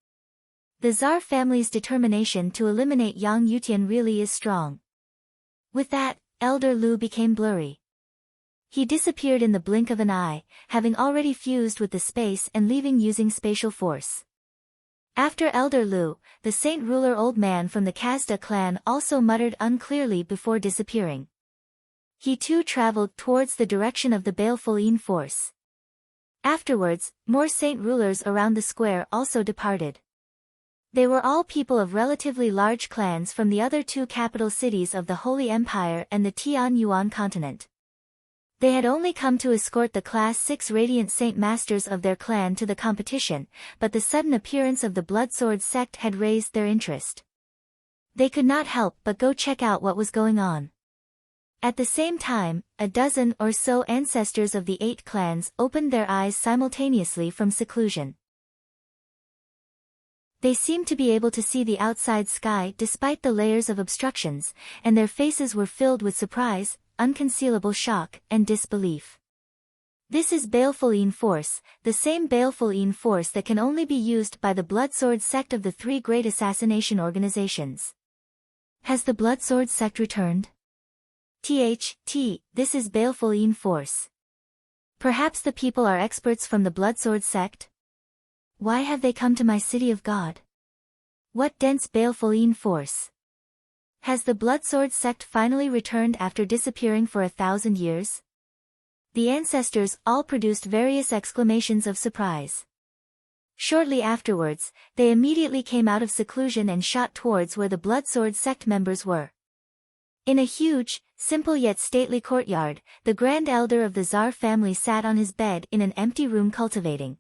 The Tsar family's determination to eliminate Yang Yutian really is strong." With that, Elder Lu became blurry. He disappeared in the blink of an eye, having already fused with the space and leaving using spatial force. After Elder Lu, the saint ruler old man from the Kazda clan also muttered unclearly before disappearing. He too traveled towards the direction of the baleful force. Afterwards, more saint rulers around the square also departed. They were all people of relatively large clans from the other 2 capital cities of the Holy Empire and the Tian Yuan continent. They had only come to escort the Class 6 Radiant Saint Masters of their clan to the competition, but the sudden appearance of the Bloodsword sect had raised their interest. They could not help but go check out what was going on. At the same time, a dozen or so ancestors of the 8 clans opened their eyes simultaneously from seclusion. They seemed to be able to see the outside sky despite the layers of obstructions, and their faces were filled with surprise, unconcealable shock, and disbelief. This is baleful force, the same baleful force that can only be used by the Bloodsword sect of the three great assassination organizations. Has the Bloodsword sect returned? This is baleful force. Perhaps the people are experts from the Bloodsword sect? Why have they come to my city of God? What dense baleful force? Has the Bloodsword sect finally returned after disappearing for 1,000 years? The ancestors all produced various exclamations of surprise. Shortly afterwards, they immediately came out of seclusion and shot towards where the Bloodsword sect members were. In a huge, simple yet stately courtyard, the Grand Elder of the Tsar family sat on his bed in an empty room cultivating.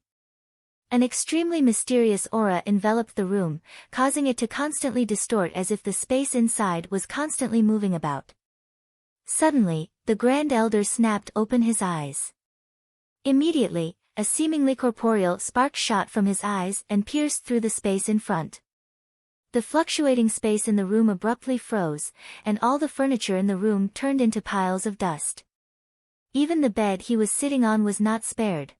An extremely mysterious aura enveloped the room, causing it to constantly distort as if the space inside was constantly moving about. Suddenly, the Grand Elder snapped open his eyes. Immediately, a seemingly corporeal spark shot from his eyes and pierced through the space in front. The fluctuating space in the room abruptly froze, and all the furniture in the room turned into piles of dust. Even the bed he was sitting on was not spared.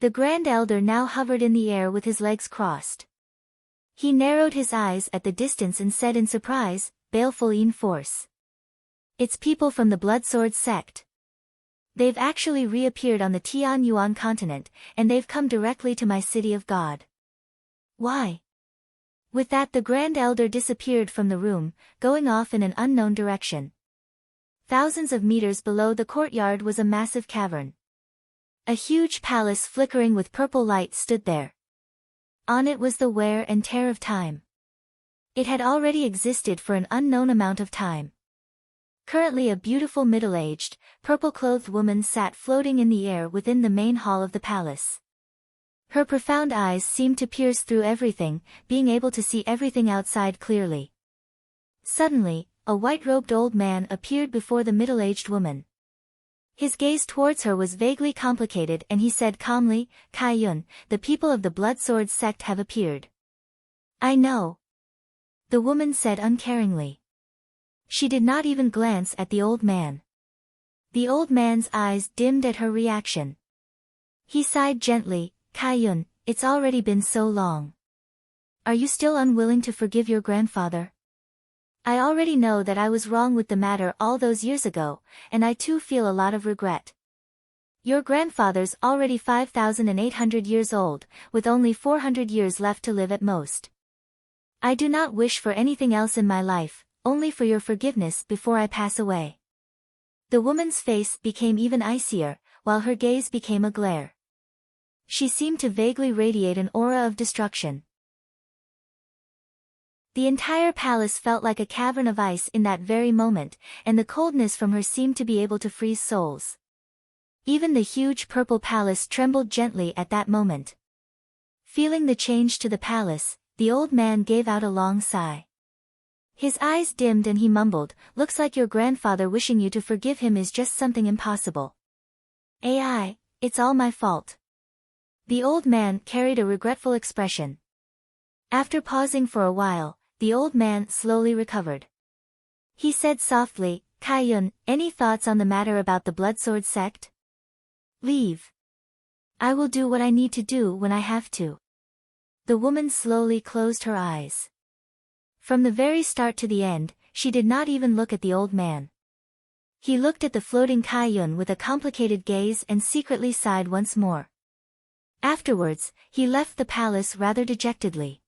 The Grand Elder now hovered in the air with his legs crossed. He narrowed his eyes at the distance and said in surprise, "Baleful force. It's people from the Bloodsword sect. They've actually reappeared on the Tianyuan continent, and they've come directly to my city of God." Why? With that the Grand Elder disappeared from the room, going off in an unknown direction. Thousands of meters below the courtyard was a massive cavern. A huge palace flickering with purple light stood there. On it was the wear and tear of time. It had already existed for an unknown amount of time. Currently a beautiful middle-aged, purple-clothed woman sat floating in the air within the main hall of the palace. Her profound eyes seemed to pierce through everything, being able to see everything outside clearly. Suddenly, a white-robed old man appeared before the middle-aged woman. His gaze towards her was vaguely complicated and he said calmly, "Kaiyun, the people of the Bloodsword sect have appeared." "I know," the woman said uncaringly. She did not even glance at the old man. The old man's eyes dimmed at her reaction. He sighed gently, "Kaiyun, it's already been so long. Are you still unwilling to forgive your grandfather? I already know that I was wrong with the matter all those years ago, and I too feel a lot of regret. Your grandfather's already 5,800 years old, with only 400 years left to live at most. I do not wish for anything else in my life, only for your forgiveness before I pass away." The woman's face became even icier, while her gaze became a glare. She seemed to vaguely radiate an aura of destruction. The entire palace felt like a cavern of ice in that very moment, and the coldness from her seemed to be able to freeze souls. Even the huge purple palace trembled gently at that moment. Feeling the change to the palace, the old man gave out a long sigh. His eyes dimmed and he mumbled, "Looks like your grandfather wishing you to forgive him is just something impossible. It's all my fault." The old man carried a regretful expression. After pausing for a while, the old man slowly recovered. He said softly, "Kaiyun, any thoughts on the matter about the Bloodsword sect?" "Leave. I will do what I need to do when I have to." The woman slowly closed her eyes. From the very start to the end, she did not even look at the old man. He looked at the floating Kaiyun with a complicated gaze and secretly sighed once more. Afterwards, he left the palace rather dejectedly.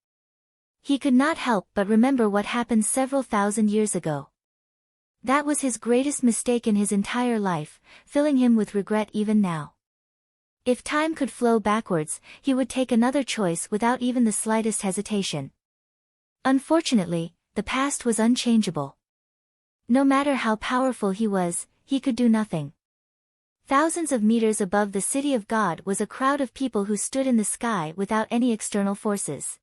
He could not help but remember what happened several thousand years ago. That was his greatest mistake in his entire life, filling him with regret even now. If time could flow backwards, he would take another choice without even the slightest hesitation. Unfortunately, the past was unchangeable. No matter how powerful he was, he could do nothing. Thousands of meters above the city of God was a crowd of people who stood in the sky without any external forces.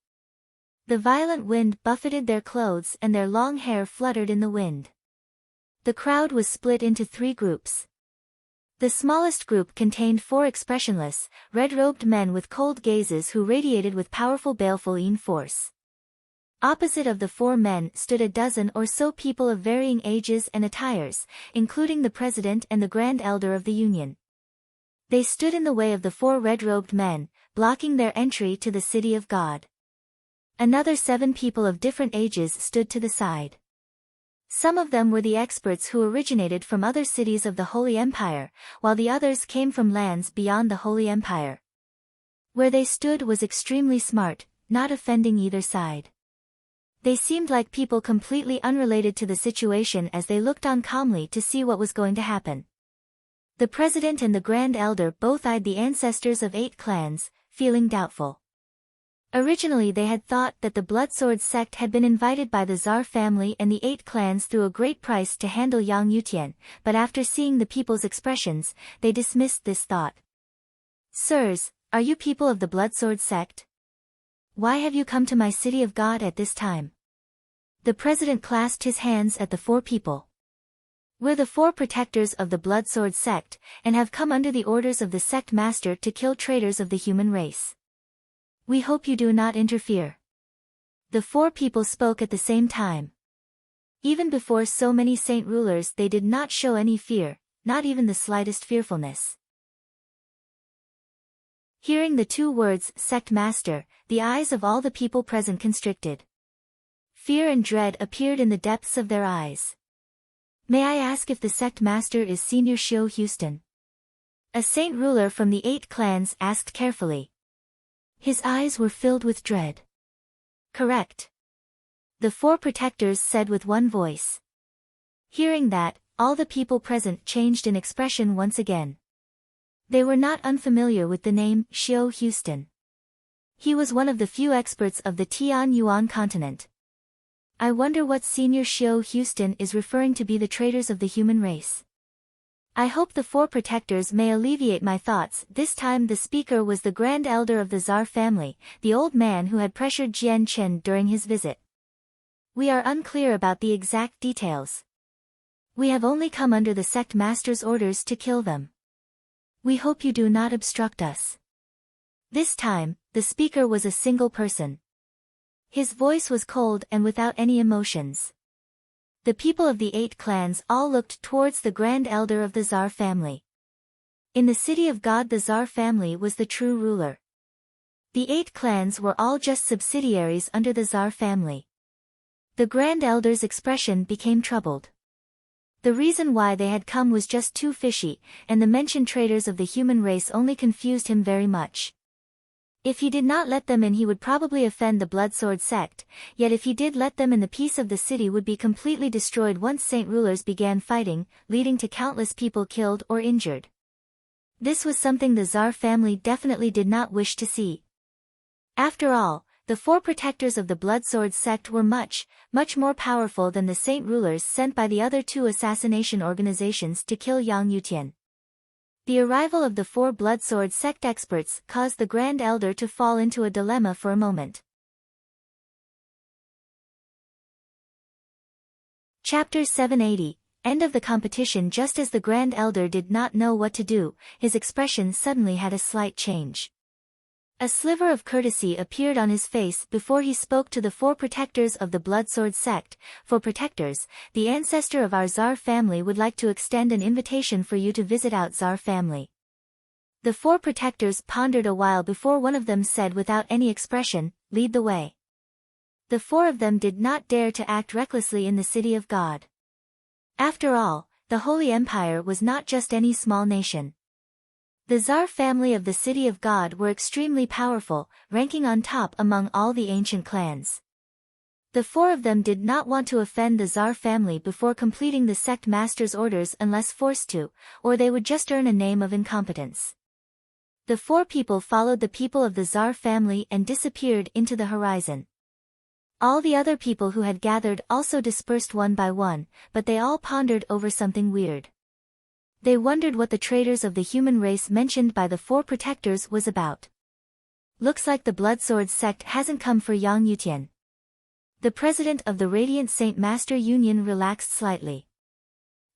The violent wind buffeted their clothes and their long hair fluttered in the wind. The crowd was split into three groups. The smallest group contained 4 expressionless, red-robed men with cold gazes who radiated with powerful baleful force. Opposite of the 4 men stood a dozen or so people of varying ages and attires, including the president and the grand elder of the union. They stood in the way of the 4 red-robed men, blocking their entry to the city of God. Another 7 people of different ages stood to the side. Some of them were the experts who originated from other cities of the Holy Empire, while the others came from lands beyond the Holy Empire. Where they stood was extremely smart, not offending either side. They seemed like people completely unrelated to the situation as they looked on calmly to see what was going to happen. The president and the grand elder both eyed the ancestors of 8 clans, feeling doubtful. Originally they had thought that the Bloodsword sect had been invited by the Tsar family and the 8 clans through a great price to handle Yang Yutian, but after seeing the people's expressions, they dismissed this thought. Sirs, are you people of the Bloodsword sect? Why have you come to my city of God at this time? The president clasped his hands at the 4 people. We're the 4 protectors of the Bloodsword sect, and have come under the orders of the sect master to kill traitors of the human race. We hope you do not interfere. The 4 people spoke at the same time. Even before so many saint rulers they did not show any fear, not even the slightest fearfulness. Hearing the 2 words, sect master, the eyes of all the people present constricted. Fear and dread appeared in the depths of their eyes. May I ask if the sect master is Senior Shio Houston? A saint ruler from the 8 clans asked carefully. His eyes were filled with dread. Correct. The 4 protectors said with one voice. Hearing that, all the people present changed in expression once again. They were not unfamiliar with the name Shio Houston. He was one of the few experts of the Tian Yuan continent. I wonder what Senior Shio Houston is referring to be the traitors of the human race. I hope the 4 protectors may alleviate my thoughts. This time the speaker was the grand elder of the Tsar family, the old man who had pressured Jian Chen during his visit. We are unclear about the exact details. We have only come under the sect master's orders to kill them. We hope you do not obstruct us. This time, the speaker was a single person. His voice was cold and without any emotions. The people of the 8 clans all looked towards the grand elder of the Tsar family. In the city of God the Tsar family was the true ruler. The 8 clans were all just subsidiaries under the Tsar family. The grand elder's expression became troubled. The reason why they had come was just too fishy, and the mentioned traitors of the human race only confused him very much. If he did not let them in he would probably offend the Bloodsword sect, yet if he did let them in the peace of the city would be completely destroyed once saint rulers began fighting, leading to countless people killed or injured. This was something the Tsar family definitely did not wish to see. After all, the 4 protectors of the Bloodsword sect were much more powerful than the saint rulers sent by the other 2 assassination organizations to kill Yang Yutian. The arrival of the 4 Bloodsword sect experts caused the Grand Elder to fall into a dilemma for a moment. Chapter 780, End of the competition. Just as the Grand Elder did not know what to do, his expression suddenly had a slight change. A sliver of courtesy appeared on his face before he spoke to the 4 protectors of the Bloodsword sect. For protectors, the ancestor of our Tsar family would like to extend an invitation for you to visit our Tsar family. The 4 protectors pondered a while before one of them said without any expression, "Lead the way." The 4 of them did not dare to act recklessly in the city of God. After all, the Holy Empire was not just any small nation. The Tsar family of the City of God were extremely powerful, ranking on top among all the ancient clans. The 4 of them did not want to offend the Tsar family before completing the sect master's orders unless forced to, or they would just earn a name of incompetence. The 4 people followed the people of the Tsar family and disappeared into the horizon. All the other people who had gathered also dispersed one by one, but they all pondered over something weird. They wondered what the traitors of the human race mentioned by the 4 protectors was about. Looks like the Bloodsword sect hasn't come for Yang Yutian. The president of the Radiant Saint Master Union relaxed slightly.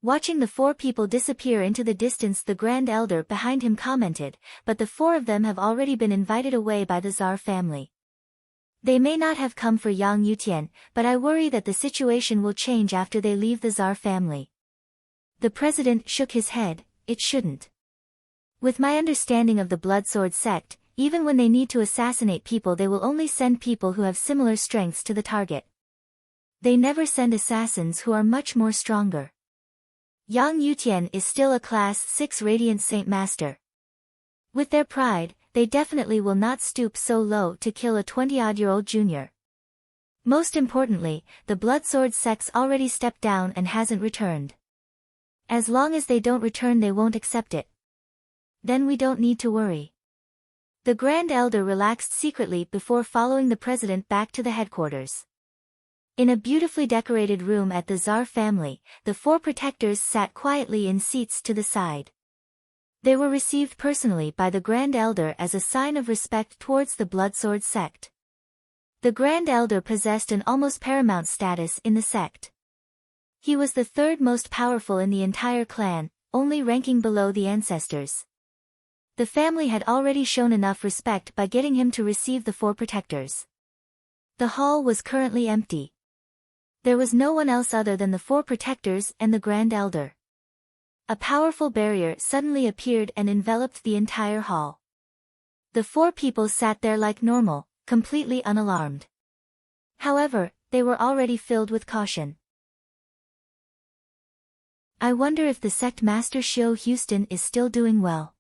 Watching the four people disappear into the distance, the Grand Elder behind him commented, but the four of them have already been invited away by the Tsar family. They may not have come for Yang Yutian, but I worry that the situation will change after they leave the Tsar family. The president shook his head. It shouldn't. With my understanding of the Bloodsword sect, even when they need to assassinate people, they will only send people who have similar strengths to the target. They never send assassins who are much more stronger. Yang Yutian is still a Class 6 Radiant Saint Master. With their pride, they definitely will not stoop so low to kill a 20-odd-year-old junior. Most importantly, the Bloodsword sect's already stepped down and hasn't returned. As long as they don't return, they won't accept it. Then we don't need to worry. The Grand Elder relaxed secretly before following the president back to the headquarters. In a beautifully decorated room at the Tsar family, the four protectors sat quietly in seats to the side. They were received personally by the Grand Elder as a sign of respect towards the Bloodsword sect. The Grand Elder possessed an almost paramount status in the sect. He was the third most powerful in the entire clan, only ranking below the ancestors. The family had already shown enough respect by getting him to receive the four protectors. The hall was currently empty. There was no one else other than the four protectors and the Grand Elder. A powerful barrier suddenly appeared and enveloped the entire hall. The four people sat there like normal, completely unalarmed. However, they were already filled with caution. I wonder if the sect master Shio Houston is still doing well.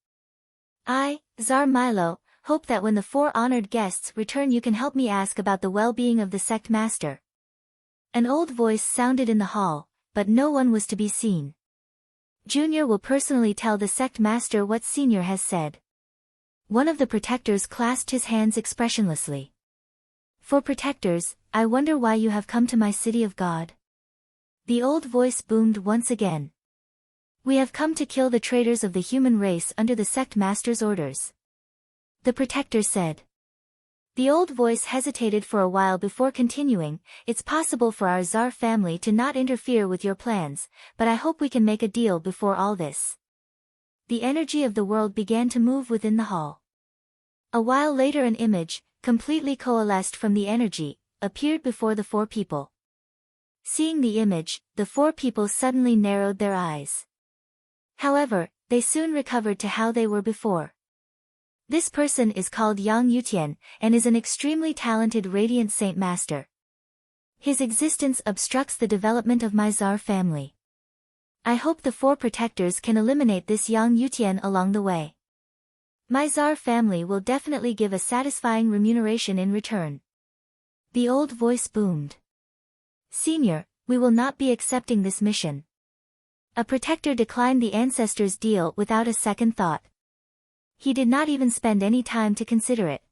I, Tsar Milo, hope that when the four honored guests return you can help me ask about the well-being of the sect master. An old voice sounded in the hall, but no one was to be seen. Junior will personally tell the sect master what Senior has said. One of the protectors clasped his hands expressionlessly. For protectors, I wonder why you have come to my city of God. The old voice boomed once again. We have come to kill the traitors of the human race under the sect master's orders. The protector said. The old voice hesitated for a while before continuing, it's possible for our Tsar family to not interfere with your plans, but I hope we can make a deal before all this. The energy of the world began to move within the hall. A while later an image, completely coalesced from the energy, appeared before the four people. Seeing the image, the four people suddenly narrowed their eyes. However, they soon recovered to how they were before. This person is called Yang Yutian, and is an extremely talented Radiant Saint Master. His existence obstructs the development of my Tsar family. I hope the four protectors can eliminate this Yang Yutian along the way. My Tsar family will definitely give a satisfying remuneration in return. The old voice boomed. Senior, we will not be accepting this mission. A protector declined the ancestors' deal without a second thought. He did not even spend any time to consider it.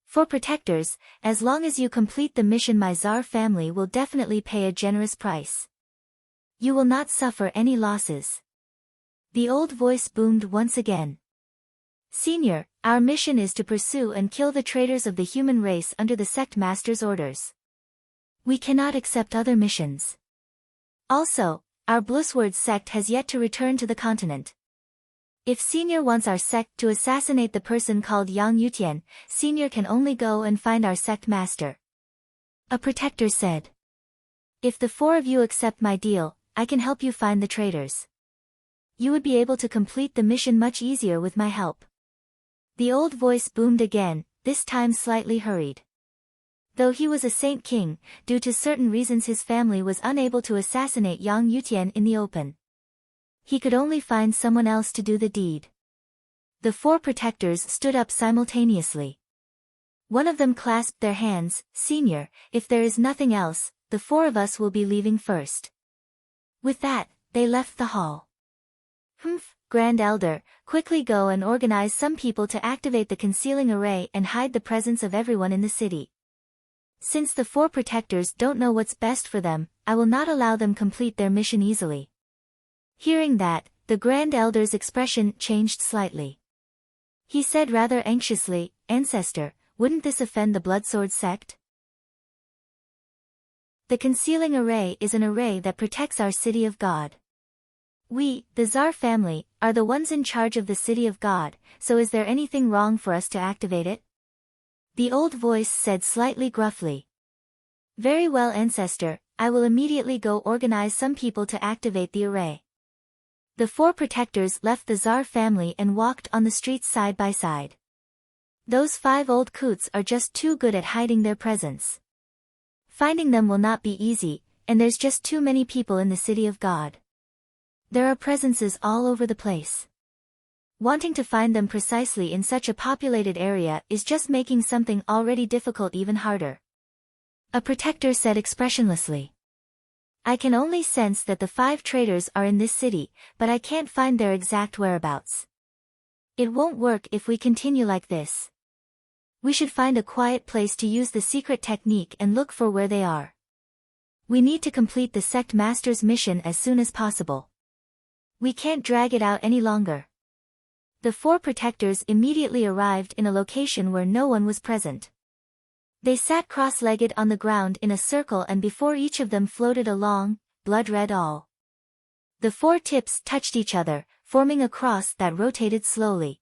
For protectors, as long as you complete the mission, my Tsar family will definitely pay a generous price. You will not suffer any losses. The old voice boomed once again. Senior, our mission is to pursue and kill the traitors of the human race under the sect master's orders. We cannot accept other missions. Also, our Blissword sect has yet to return to the continent. If Senior wants our sect to assassinate the person called Yang Yutian, Senior can only go and find our sect master. A protector said. If the four of you accept my deal, I can help you find the traitors. You would be able to complete the mission much easier with my help. The old voice boomed again, this time slightly hurried. Though he was a Saint King, due to certain reasons his family was unable to assassinate Yang Yutian in the open. He could only find someone else to do the deed. The four protectors stood up simultaneously. One of them clasped their hands. Senior, if there is nothing else, the four of us will be leaving first. With that, they left the hall. Grand Elder, quickly go and organize some people to activate the concealing array and hide the presence of everyone in the city. Since the four protectors don't know what's best for them, I will not allow them complete their mission easily. Hearing that, the Grand Elder's expression changed slightly. He said rather anxiously, Ancestor, wouldn't this offend the Bloodsword sect? The concealing array is an array that protects our city of God. We, the Tsar family, are the ones in charge of the city of God, so is there anything wrong for us to activate it? The old voice said slightly gruffly. Very well, ancestor, I will immediately go organize some people to activate the array. The 4 protectors left the Tsar family and walked on the streets side by side. Those 5 old coots are just too good at hiding their presence. Finding them will not be easy, and there's just too many people in the city of God. There are presences all over the place. Wanting to find them precisely in such a populated area is just making something already difficult even harder. A protector said expressionlessly. I can only sense that the 5 traitors are in this city, but I can't find their exact whereabouts. It won't work if we continue like this. We should find a quiet place to use the secret technique and look for where they are. We need to complete the sect master's mission as soon as possible. We can't drag it out any longer. The 4 protectors immediately arrived in a location where no one was present. They sat cross-legged on the ground in a circle, and before each of them floated a long, blood-red awl. The 4 tips touched each other, forming a cross that rotated slowly.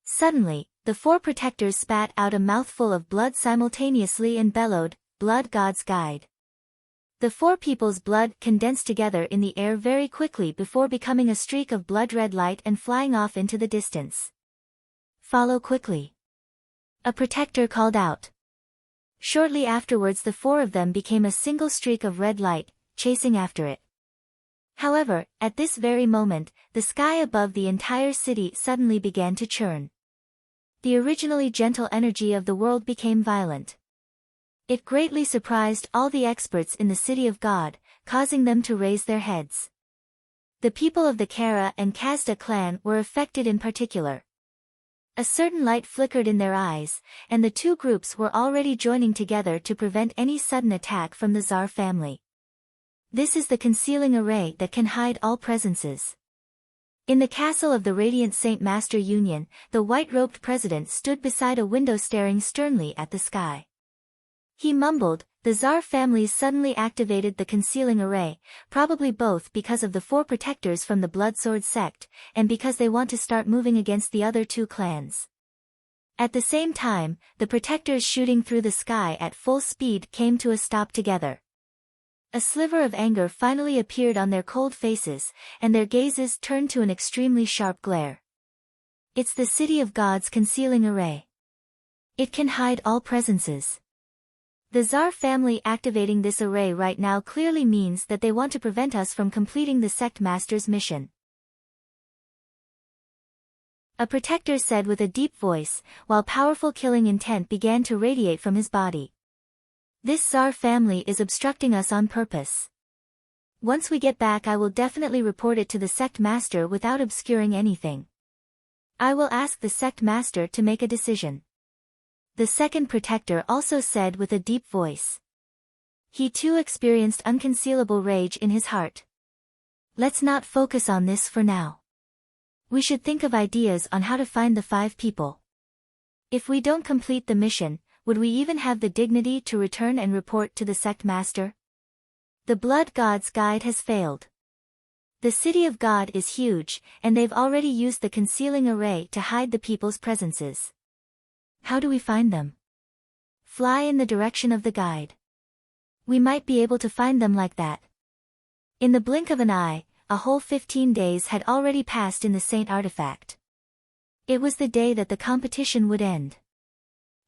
Suddenly, the 4 protectors spat out a mouthful of blood simultaneously and bellowed, "Blood God's Guide." The 4 people's blood condensed together in the air very quickly before becoming a streak of blood-red light and flying off into the distance. Follow quickly. A protector called out. Shortly afterwards the 4 of them became a single streak of red light, chasing after it. However, at this very moment, the sky above the entire city suddenly began to churn. The originally gentle energy of the world became violent. It greatly surprised all the experts in the city of God, causing them to raise their heads. The people of the Kara and Kazda clan were affected in particular. A certain light flickered in their eyes, and the 2 groups were already joining together to prevent any sudden attack from the Tsar family. This is the concealing array that can hide all presences. In the castle of the Radiant Saint Master Union, the white-robed president stood beside a window staring sternly at the sky. He mumbled, "The Tsar family suddenly activated the concealing array, probably both because of the 4 protectors from the Bloodsword sect, and because they want to start moving against the other 2 clans." At the same time, the protectors shooting through the sky at full speed came to a stop together. A sliver of anger finally appeared on their cold faces, and their gazes turned to an extremely sharp glare. It's the City of God's concealing array. It can hide all presences. The Tsar family activating this array right now clearly means that they want to prevent us from completing the sect master's mission. A protector said with a deep voice, while powerful killing intent began to radiate from his body. This Tsar family is obstructing us on purpose. Once we get back I will definitely report it to the sect master without obscuring anything. I will ask the sect master to make a decision. The second protector also said with a deep voice. He too experienced unconcealable rage in his heart. Let's not focus on this for now. We should think of ideas on how to find the 5 people. If we don't complete the mission, would we even have the dignity to return and report to the sect master? The Blood God's Guide has failed. The City of God is huge, and they've already used the concealing array to hide the people's presences. How do we find them? Fly in the direction of the guide. We might be able to find them like that. In the blink of an eye, a whole 15 days had already passed in the Saint artifact. It was the day that the competition would end.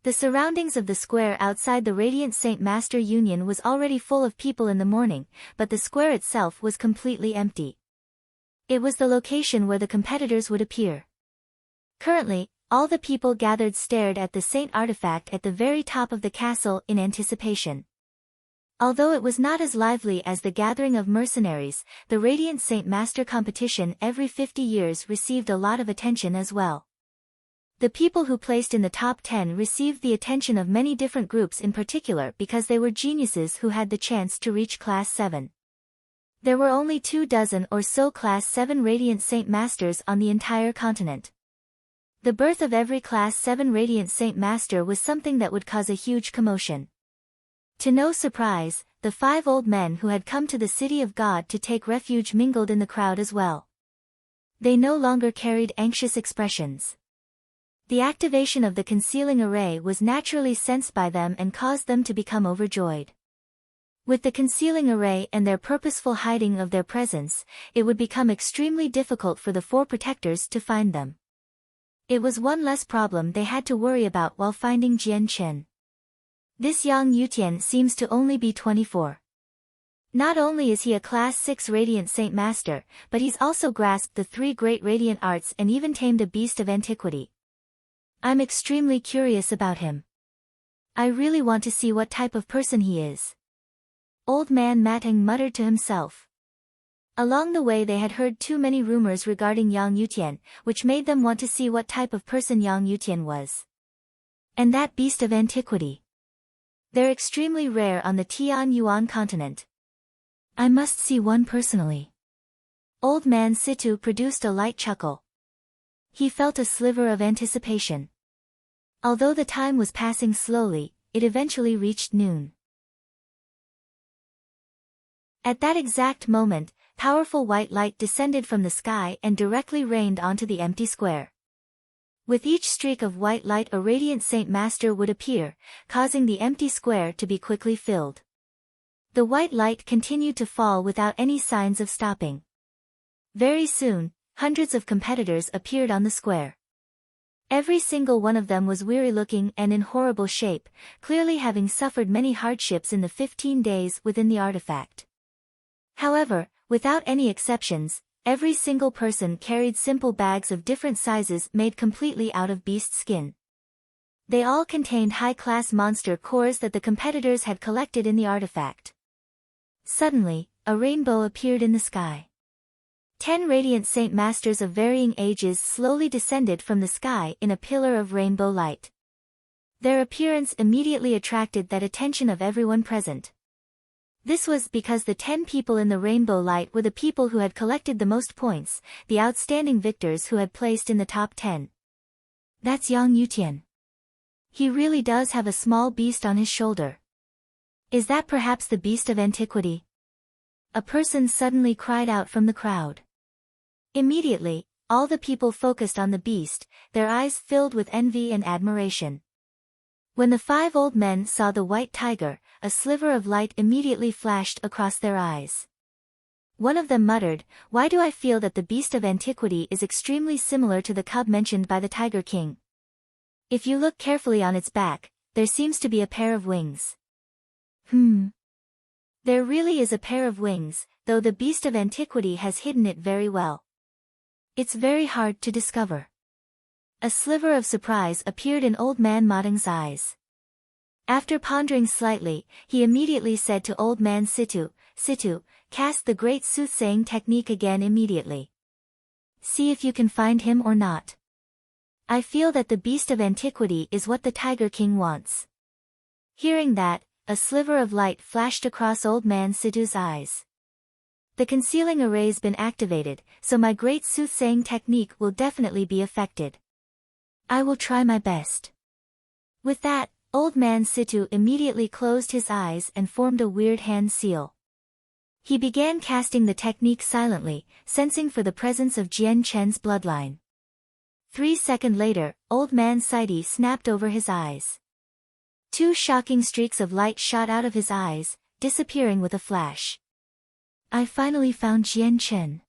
The surroundings of the square outside the Radiant Saint Master Union was already full of people in the morning, but the square itself was completely empty. It was the location where the competitors would appear. Currently, all the people gathered stared at the Saint artifact at the very top of the castle in anticipation. Although it was not as lively as the gathering of mercenaries, the Radiant Saint Master competition every 50 years received a lot of attention as well. The people who placed in the top 10 received the attention of many different groups in particular because they were geniuses who had the chance to reach Class 7. There were only 24 or so Class 7 Radiant Saint Masters on the entire continent. The birth of every Class 7 Radiant Saint Master was something that would cause a huge commotion. To no surprise, the 5 old men who had come to the city of God to take refuge mingled in the crowd as well. They no longer carried anxious expressions. The activation of the concealing array was naturally sensed by them and caused them to become overjoyed. With the concealing array and their purposeful hiding of their presence, it would become extremely difficult for the 4 protectors to find them. It was one less problem they had to worry about while finding Jian Chen. This Yang Yutian seems to only be 24. Not only is he a Class 6 Radiant Saint Master, but he's also grasped the 3 great radiant arts and even tamed a beast of antiquity. I'm extremely curious about him. I really want to see what type of person he is. Old man Matang muttered to himself. Along the way they had heard too many rumors regarding Yang Yutian, which made them want to see what type of person Yang Yutian was. And that beast of antiquity. They're extremely rare on the Tian Yuan continent. I must see one personally. Old man Situ produced a light chuckle. He felt a sliver of anticipation. Although the time was passing slowly, it eventually reached noon. At that exact moment, powerful white light descended from the sky and directly rained onto the empty square. With each streak of white light a radiant Saint Master would appear, causing the empty square to be quickly filled. The white light continued to fall without any signs of stopping. Very soon, hundreds of competitors appeared on the square. Every single one of them was weary-looking and in horrible shape, clearly having suffered many hardships in the 15 days within the artifact. However, without any exceptions, every single person carried simple bags of different sizes made completely out of beast skin. They all contained high-class monster cores that the competitors had collected in the artifact. Suddenly, a rainbow appeared in the sky. 10 radiant Saint Masters of varying ages slowly descended from the sky in a pillar of rainbow light. Their appearance immediately attracted the attention of everyone present. This was because the 10 people in the rainbow light were the people who had collected the most points, the outstanding victors who had placed in the top 10. That's Yang Yutian. He really does have a small beast on his shoulder. Is that perhaps the beast of antiquity? A person suddenly cried out from the crowd. Immediately, all the people focused on the beast, their eyes filled with envy and admiration. When the 5 old men saw the white tiger, a sliver of light immediately flashed across their eyes. One of them muttered, "Why do I feel that the beast of antiquity is extremely similar to the cub mentioned by the Tiger King? If you look carefully on its back, there seems to be a pair of wings." There really is a pair of wings, though the beast of antiquity has hidden it very well. It's very hard to discover. A sliver of surprise appeared in Old Man Matang's eyes. After pondering slightly, he immediately said to Old Man Situ, "Situ, cast the great soothsaying technique again immediately. See if you can find him or not. I feel that the beast of antiquity is what the Tiger King wants." Hearing that, a sliver of light flashed across Old Man Situ's eyes. The concealing array's been activated, so my great soothsaying technique will definitely be affected. I will try my best. With that, Old Man Situ immediately closed his eyes and formed a weird hand seal. He began casting the technique silently, sensing for the presence of Jian Chen's bloodline. 3 seconds later, Old Man Situ snapped over his eyes. 2 shocking streaks of light shot out of his eyes, disappearing with a flash. I finally found Jian Chen.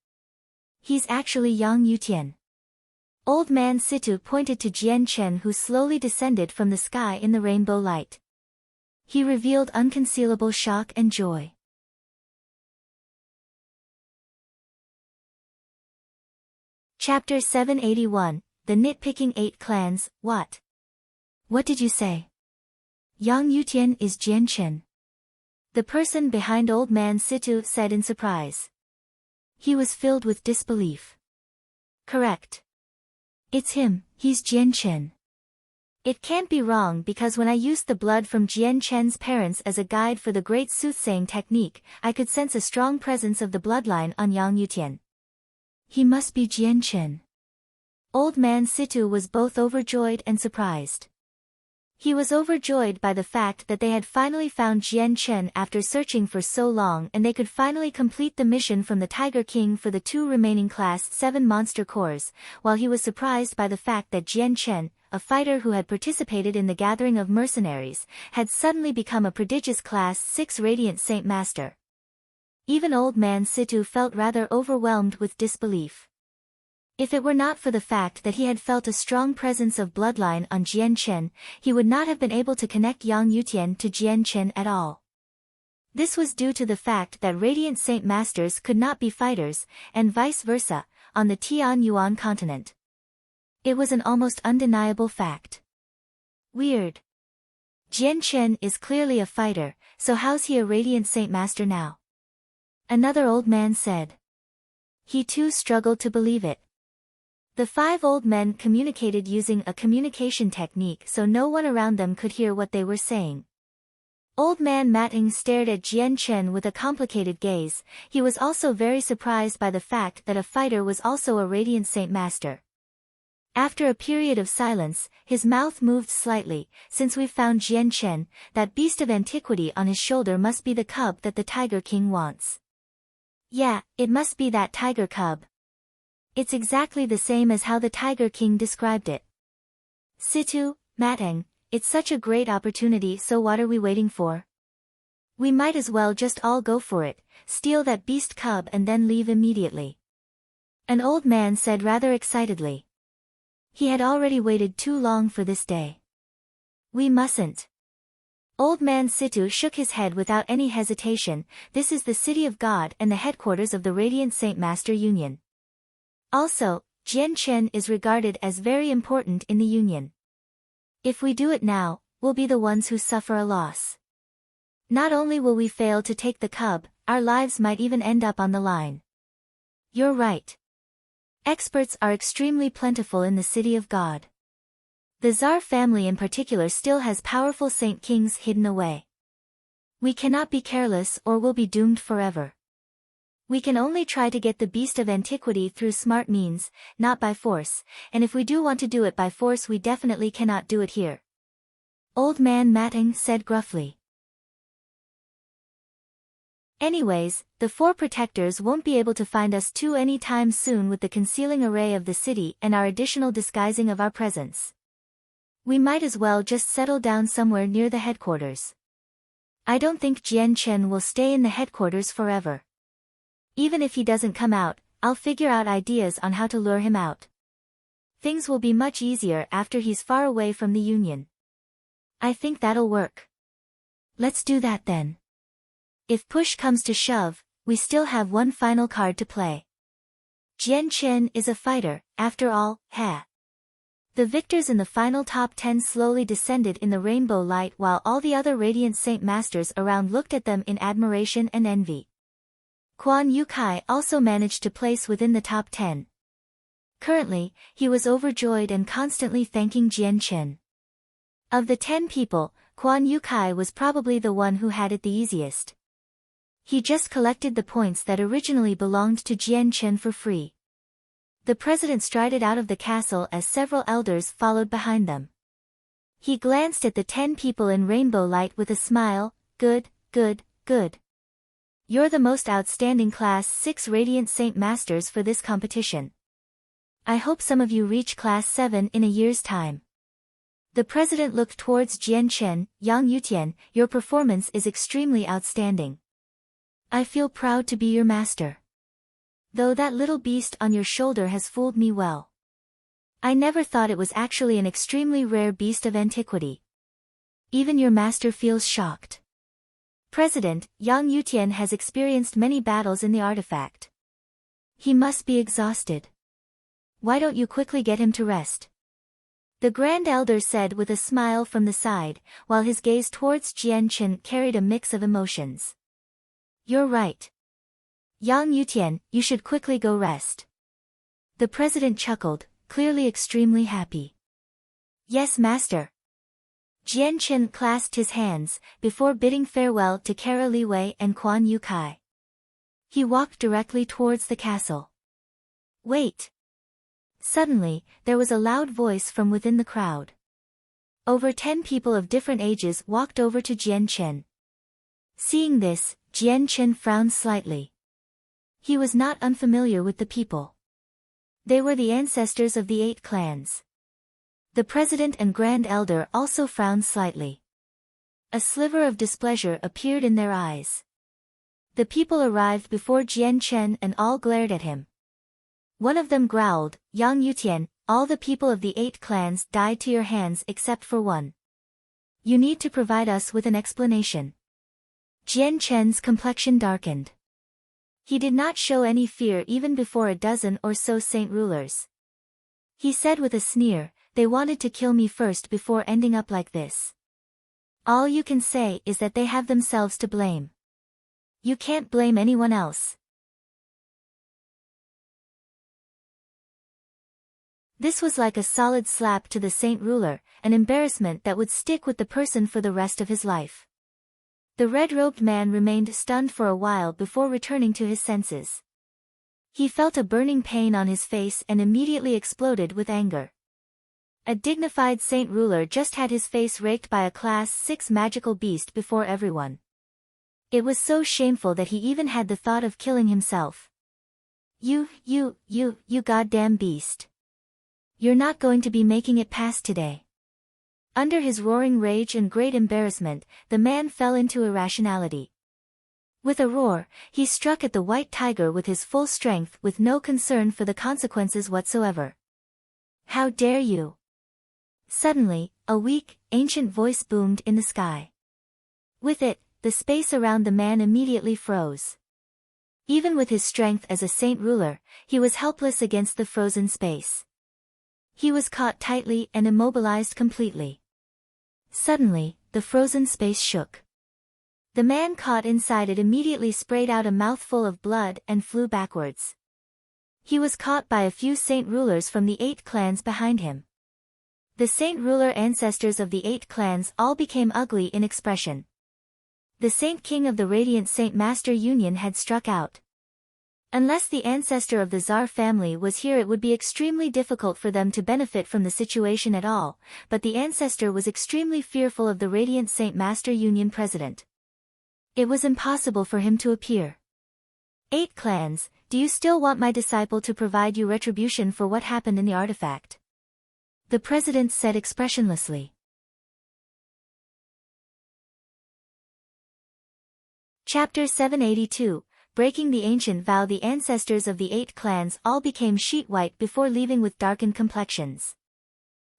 He's actually Yang Yutian. Old Man Situ pointed to Jian Chen, who slowly descended from the sky in the rainbow light. He revealed unconcealable shock and joy. Chapter 781, The Nitpicking 8 Clans, What? What did you say? Yang Yutian is Jian Chen. The person behind Old Man Situ said in surprise. He was filled with disbelief. Correct. It's him, he's Jian Chen. It can't be wrong because when I used the blood from Jian Chen's parents as a guide for the great soothsaying technique, I could sense a strong presence of the bloodline on Yang Yutian. He must be Jian Chen. Old Man Situ was both overjoyed and surprised. He was overjoyed by the fact that they had finally found Jian Chen after searching for so long, and they could finally complete the mission from the Tiger King for the 2 remaining Class 7 monster cores, while he was surprised by the fact that Jian Chen, a fighter who had participated in the gathering of mercenaries, had suddenly become a prodigious Class 6 Radiant Saint Master. Even Old Man Situ felt rather overwhelmed with disbelief. If it were not for the fact that he had felt a strong presence of bloodline on Jian Chen, he would not have been able to connect Yang Yutian to Jian Chen at all. This was due to the fact that Radiant Saint Masters could not be fighters, and vice versa, on the Tian Yuan continent. It was an almost undeniable fact. Weird. Jian Chen is clearly a fighter, so how's he a Radiant Saint Master now? Another old man said. He too struggled to believe it. The 5 old men communicated using a communication technique so no one around them could hear what they were saying. Old man Matting stared at Jian Chen with a complicated gaze. He was also very surprised by the fact that a fighter was also a Radiant Saint Master. After a period of silence, his mouth moved slightly. Since we've found Jian Chen, that beast of antiquity on his shoulder must be the cub that the Tiger King wants. Yeah, it must be that tiger cub. It's exactly the same as how the Tiger King described it. Situ, Matang, it's such a great opportunity, so what are we waiting for? We might as well just all go for it, steal that beast cub and then leave immediately. An old man said rather excitedly. He had already waited too long for this day. We mustn't. Old man Situ shook his head without any hesitation. This is the city of God and the headquarters of the Radiant Saint Master Union. Also, Jian Chen is regarded as very important in the Union. If we do it now, we'll be the ones who suffer a loss. Not only will we fail to take the cub, our lives might even end up on the line. You're right. Experts are extremely plentiful in the city of God. The Tsar family in particular still has powerful saint kings hidden away. We cannot be careless or we'll be doomed forever. We can only try to get the beast of antiquity through smart means, not by force, and if we do want to do it by force we definitely cannot do it here. Old man Matting said gruffly. Anyways, the 4 protectors won't be able to find us too any time soon with the concealing array of the city and our additional disguising of our presence. We might as well just settle down somewhere near the headquarters. I don't think Jian Chen will stay in the headquarters forever. Even if he doesn't come out, I'll figure out ideas on how to lure him out. Things will be much easier after he's far away from the Union. I think that'll work. Let's do that then. If push comes to shove, we still have one final card to play. Jian Chen is a fighter, after all, The victors in the final top 10 slowly descended in the rainbow light while all the other Radiant Saint Masters around looked at them in admiration and envy. Quan Yukai also managed to place within the top 10. Currently, he was overjoyed and constantly thanking Jian Chen. Of the 10 people, Quan Yukai was probably the one who had it the easiest. He just collected the points that originally belonged to Jian Chen for free. The president strided out of the castle as several elders followed behind them. He glanced at the 10 people in rainbow light with a smile. Good, good, good. You're the most outstanding Class 6 Radiant Saint Masters for this competition. I hope some of you reach Class 7 in a year's time. The president looked towards Jian Chen. Yang Yutian, your performance is extremely outstanding. I feel proud to be your master. Though that little beast on your shoulder has fooled me well. I never thought it was actually an extremely rare beast of antiquity. Even your master feels shocked. President, Yang Yutian has experienced many battles in the artifact. He must be exhausted. Why don't you quickly get him to rest? The Grand Elder said with a smile from the side, while his gaze towards Jian Chen carried a mix of emotions. You're right. Yang Yutian, you should quickly go rest. The president chuckled, clearly extremely happy. Yes, master. Jian Chen clasped his hands, before bidding farewell to Kara Liwei and Quan Yukai. He walked directly towards the castle. Wait! Suddenly, there was a loud voice from within the crowd. Over 10 people of different ages walked over to Jian Chen. Seeing this, Jian Chen frowned slightly. He was not unfamiliar with the people. They were the ancestors of the 8 clans. The president and grand elder also frowned slightly. A sliver of displeasure appeared in their eyes. The people arrived before Jian Chen and all glared at him. One of them growled, "Yang Yutian, all the people of the 8 clans died to your hands except for one. You need to provide us with an explanation." Jian Chen's complexion darkened. He did not show any fear even before a dozen or so saint rulers. He said with a sneer, "They wanted to kill me first before ending up like this. All you can say is that they have themselves to blame. You can't blame anyone else." This was like a solid slap to the saint ruler, an embarrassment that would stick with the person for the rest of his life. The red-robed man remained stunned for a while before returning to his senses. He felt a burning pain on his face and immediately exploded with anger. A dignified saint ruler just had his face raked by a Class 6 magical beast before everyone. It was so shameful that he even had the thought of killing himself. You goddamn beast. You're not going to be making it past today." Under his roaring rage and great embarrassment, the man fell into irrationality. With a roar, he struck at the white tiger with his full strength with no concern for the consequences whatsoever. "How dare you!" Suddenly, a weak, ancient voice boomed in the sky. With it, the space around the man immediately froze. Even with his strength as a saint ruler, he was helpless against the frozen space. He was caught tightly and immobilized completely. Suddenly, the frozen space shook. The man caught inside it immediately sprayed out a mouthful of blood and flew backwards. He was caught by a few saint rulers from the 8 clans behind him. The saint ruler ancestors of the 8 clans all became ugly in expression. The Saint King of the Radiant Saint Master Union had struck out. Unless the ancestor of the Tsar family was here, it would be extremely difficult for them to benefit from the situation at all, but the ancestor was extremely fearful of the Radiant Saint Master Union president. It was impossible for him to appear. 8 clans, do you still want my disciple to provide you retribution for what happened in the artifact? The president said expressionlessly. Chapter 782, Breaking the Ancient Vow. The ancestors of the 8 clans all became sheet white before leaving with darkened complexions.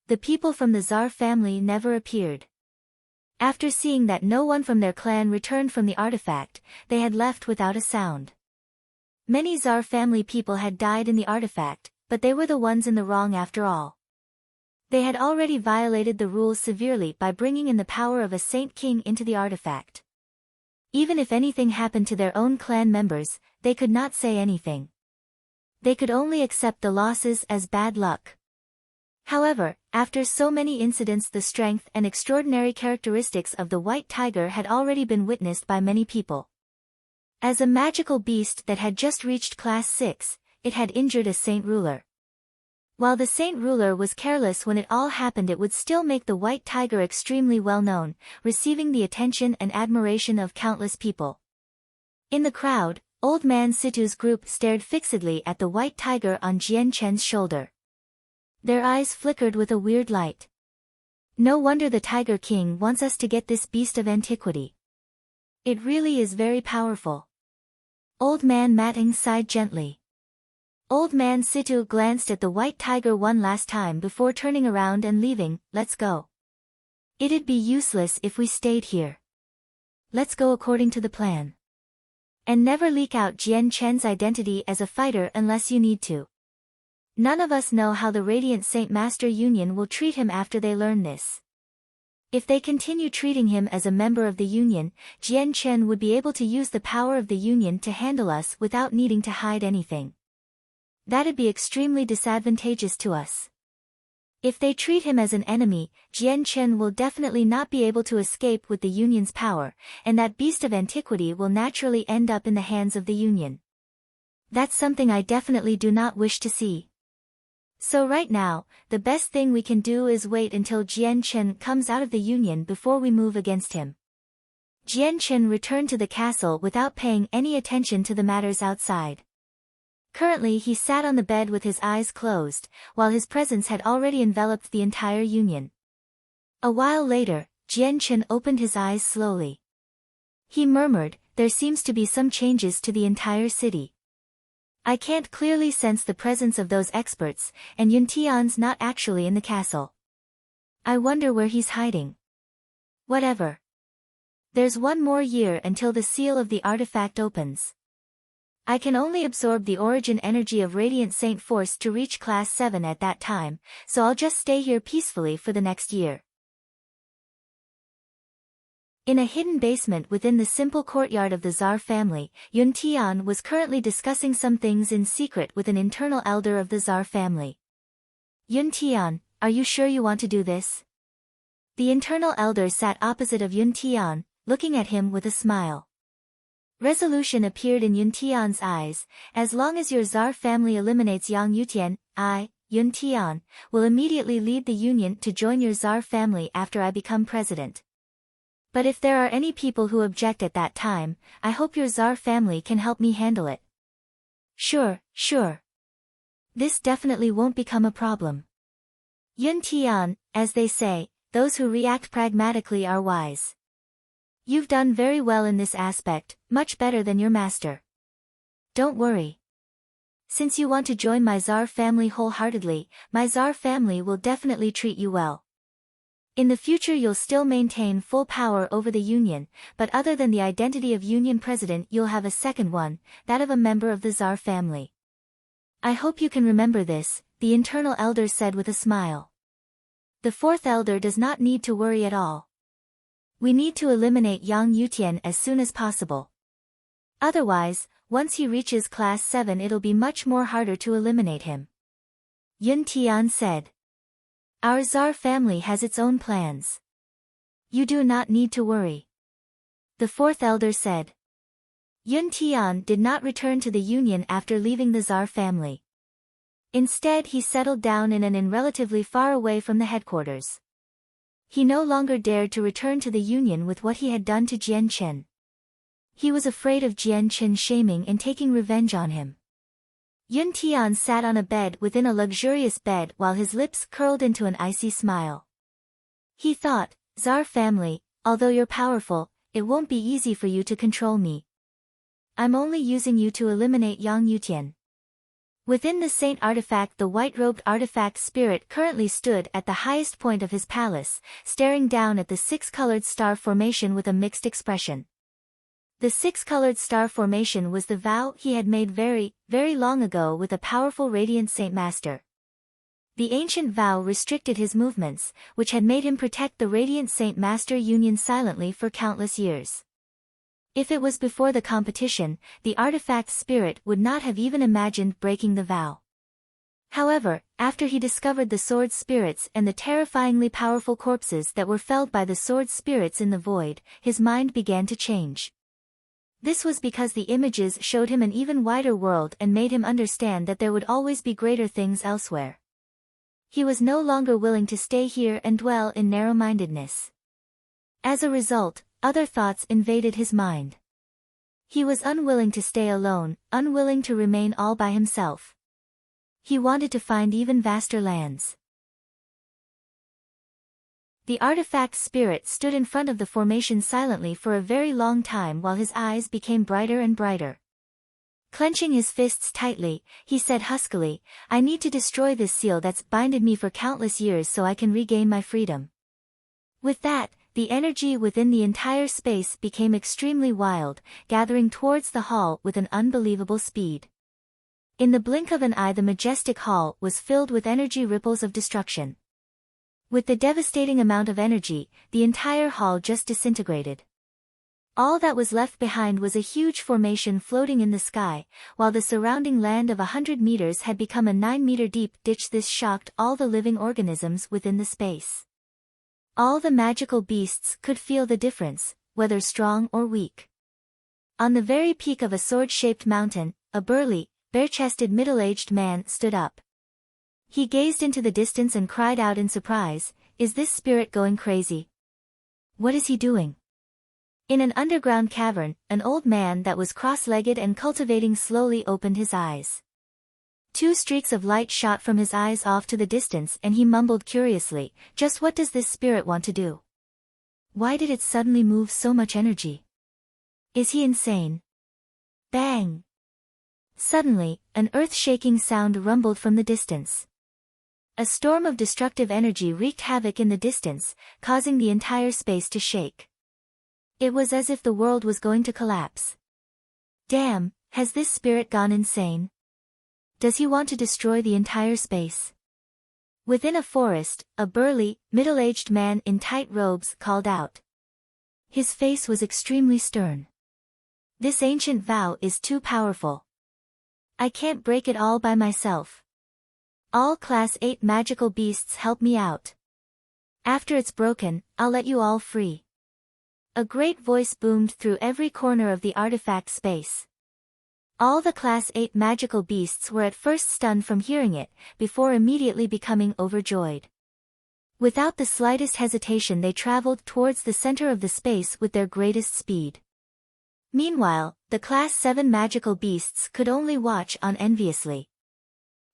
The people from the Tsar family never appeared. After seeing that no one from their clan returned from the artifact, they had left without a sound. Many Tsar family people had died in the artifact, but they were the ones in the wrong after all. They had already violated the rules severely by bringing in the power of a Saint King into the artifact. Even if anything happened to their own clan members, they could not say anything. They could only accept the losses as bad luck. However, after so many incidents, the strength and extraordinary characteristics of the white tiger had already been witnessed by many people. As a magical beast that had just reached Class 6, it had injured a saint ruler. While the saint ruler was careless when it all happened, it would still make the white tiger extremely well known, receiving the attention and admiration of countless people. In the crowd, Old Man Situ's group stared fixedly at the white tiger on Jian Chen's shoulder. Their eyes flickered with a weird light. No wonder the Tiger King wants us to get this beast of antiquity. It really is very powerful. Old Man Matting sighed gently. Old Man Situ glanced at the white tiger one last time before turning around and leaving. Let's go. It'd be useless if we stayed here. Let's go according to the plan. And never leak out Jian Chen's identity as a fighter unless you need to. None of us know how the Radiant Saint Master Union will treat him after they learn this. If they continue treating him as a member of the Union, Jian Chen would be able to use the power of the Union to handle us without needing to hide anything. That'd be extremely disadvantageous to us. If they treat him as an enemy, Jian Chen will definitely not be able to escape with the Union's power, and that beast of antiquity will naturally end up in the hands of the Union. That's something I definitely do not wish to see. So right now, the best thing we can do is wait until Jian Chen comes out of the Union before we move against him. Jian Chen returned to the castle without paying any attention to the matters outside. Currently he sat on the bed with his eyes closed, while his presence had already enveloped the entire Union. A while later, Jian Chen opened his eyes slowly. He murmured, "There seems to be some changes to the entire city. I can't clearly sense the presence of those experts, and Yun Tian's not actually in the castle. I wonder where he's hiding. Whatever. There's one more year until the seal of the artifact opens. I can only absorb the origin energy of Radiant Saint Force to reach Class 7 at that time, so I'll just stay here peacefully for the next year." In a hidden basement within the simple courtyard of the Tsar family, Yun Tian was currently discussing some things in secret with an internal elder of the Tsar family. "Yun Tian, are you sure you want to do this?" The internal elder sat opposite of Yun Tian, looking at him with a smile. Resolution appeared in Yun Tian's eyes. "As long as your Tsar family eliminates Yang Yutian, I, Yun Tian, will immediately lead the Union to join your Tsar family after I become president. But if there are any people who object at that time, I hope your Tsar family can help me handle it." Sure. This definitely won't become a problem. Yun Tian, as they say, those who react pragmatically are wise. You've done very well in this aspect, much better than your master. Don't worry. Since you want to join my Tsar family wholeheartedly, my Tsar family will definitely treat you well. In the future you'll still maintain full power over the Union, but other than the identity of Union President you'll have a second one, that of a member of the Tsar family. I hope you can remember this, the internal elder said with a smile. The fourth elder does not need to worry at all. We need to eliminate Yang Yutian as soon as possible. Otherwise, once he reaches Class 7 it'll be much more harder to eliminate him. Yun Tian said. Our Tsar family has its own plans. You do not need to worry. The fourth elder said. Yun Tian did not return to the Union after leaving the Tsar family. Instead he settled down in an inn relatively far away from the headquarters. He no longer dared to return to the Union with what he had done to Jian Chen. He was afraid of Jian Chen shaming and taking revenge on him. Yun Tian sat on a bed within a luxurious bed while his lips curled into an icy smile. He thought, Tsar family, although you're powerful, it won't be easy for you to control me. I'm only using you to eliminate Yang Yutian. Within the saint artifact the white-robed artifact spirit currently stood at the highest point of his palace, staring down at the six-colored star formation with a mixed expression. The six-colored star formation was the vow he had made very, very long ago with a powerful Radiant Saint Master. The ancient vow restricted his movements, which had made him protect the Radiant Saint Master Union silently for countless years. If it was before the competition, the artifact spirit would not have even imagined breaking the vow. However, after he discovered the sword spirits and the terrifyingly powerful corpses that were felled by the sword spirits in the void, his mind began to change. This was because the images showed him an even wider world and made him understand that there would always be greater things elsewhere. He was no longer willing to stay here and dwell in narrow-mindedness. As a result, other thoughts invaded his mind. He was unwilling to stay alone, unwilling to remain all by himself. He wanted to find even vaster lands. The artifact spirit stood in front of the formation silently for a very long time while his eyes became brighter and brighter. Clenching his fists tightly, he said huskily, I need to destroy this seal that's binded me for countless years so I can regain my freedom. With that, the energy within the entire space became extremely wild, gathering towards the hall with an unbelievable speed. In the blink of an eye the majestic hall was filled with energy ripples of destruction. With the devastating amount of energy, the entire hall just disintegrated. All that was left behind was a huge formation floating in the sky, while the surrounding land of 100 meters had become a 9-meter deep ditch. This shocked all the living organisms within the space. All the magical beasts could feel the difference, whether strong or weak. On the very peak of a sword-shaped mountain, a burly, bare-chested middle-aged man stood up. He gazed into the distance and cried out in surprise, "Is this spirit going crazy? What is he doing?" In an underground cavern, an old man that was cross-legged and cultivating slowly opened his eyes. Two streaks of light shot from his eyes off to the distance and he mumbled curiously, "Just what does this spirit want to do? Why did it suddenly move so much energy? Is he insane?" Bang! Suddenly, an earth-shaking sound rumbled from the distance. A storm of destructive energy wreaked havoc in the distance, causing the entire space to shake. It was as if the world was going to collapse. Damn, has this spirit gone insane? Does he want to destroy the entire space? Within a forest, a burly, middle-aged man in tight robes called out. His face was extremely stern. "This ancient vow is too powerful. I can't break it all by myself. All Class 8 magical beasts help me out. After it's broken, I'll let you all free." A great voice boomed through every corner of the artifact space. All the Class 8 magical beasts were at first stunned from hearing it, before immediately becoming overjoyed. Without the slightest hesitation they traveled towards the center of the space with their greatest speed. Meanwhile, the Class 7 magical beasts could only watch on enviously.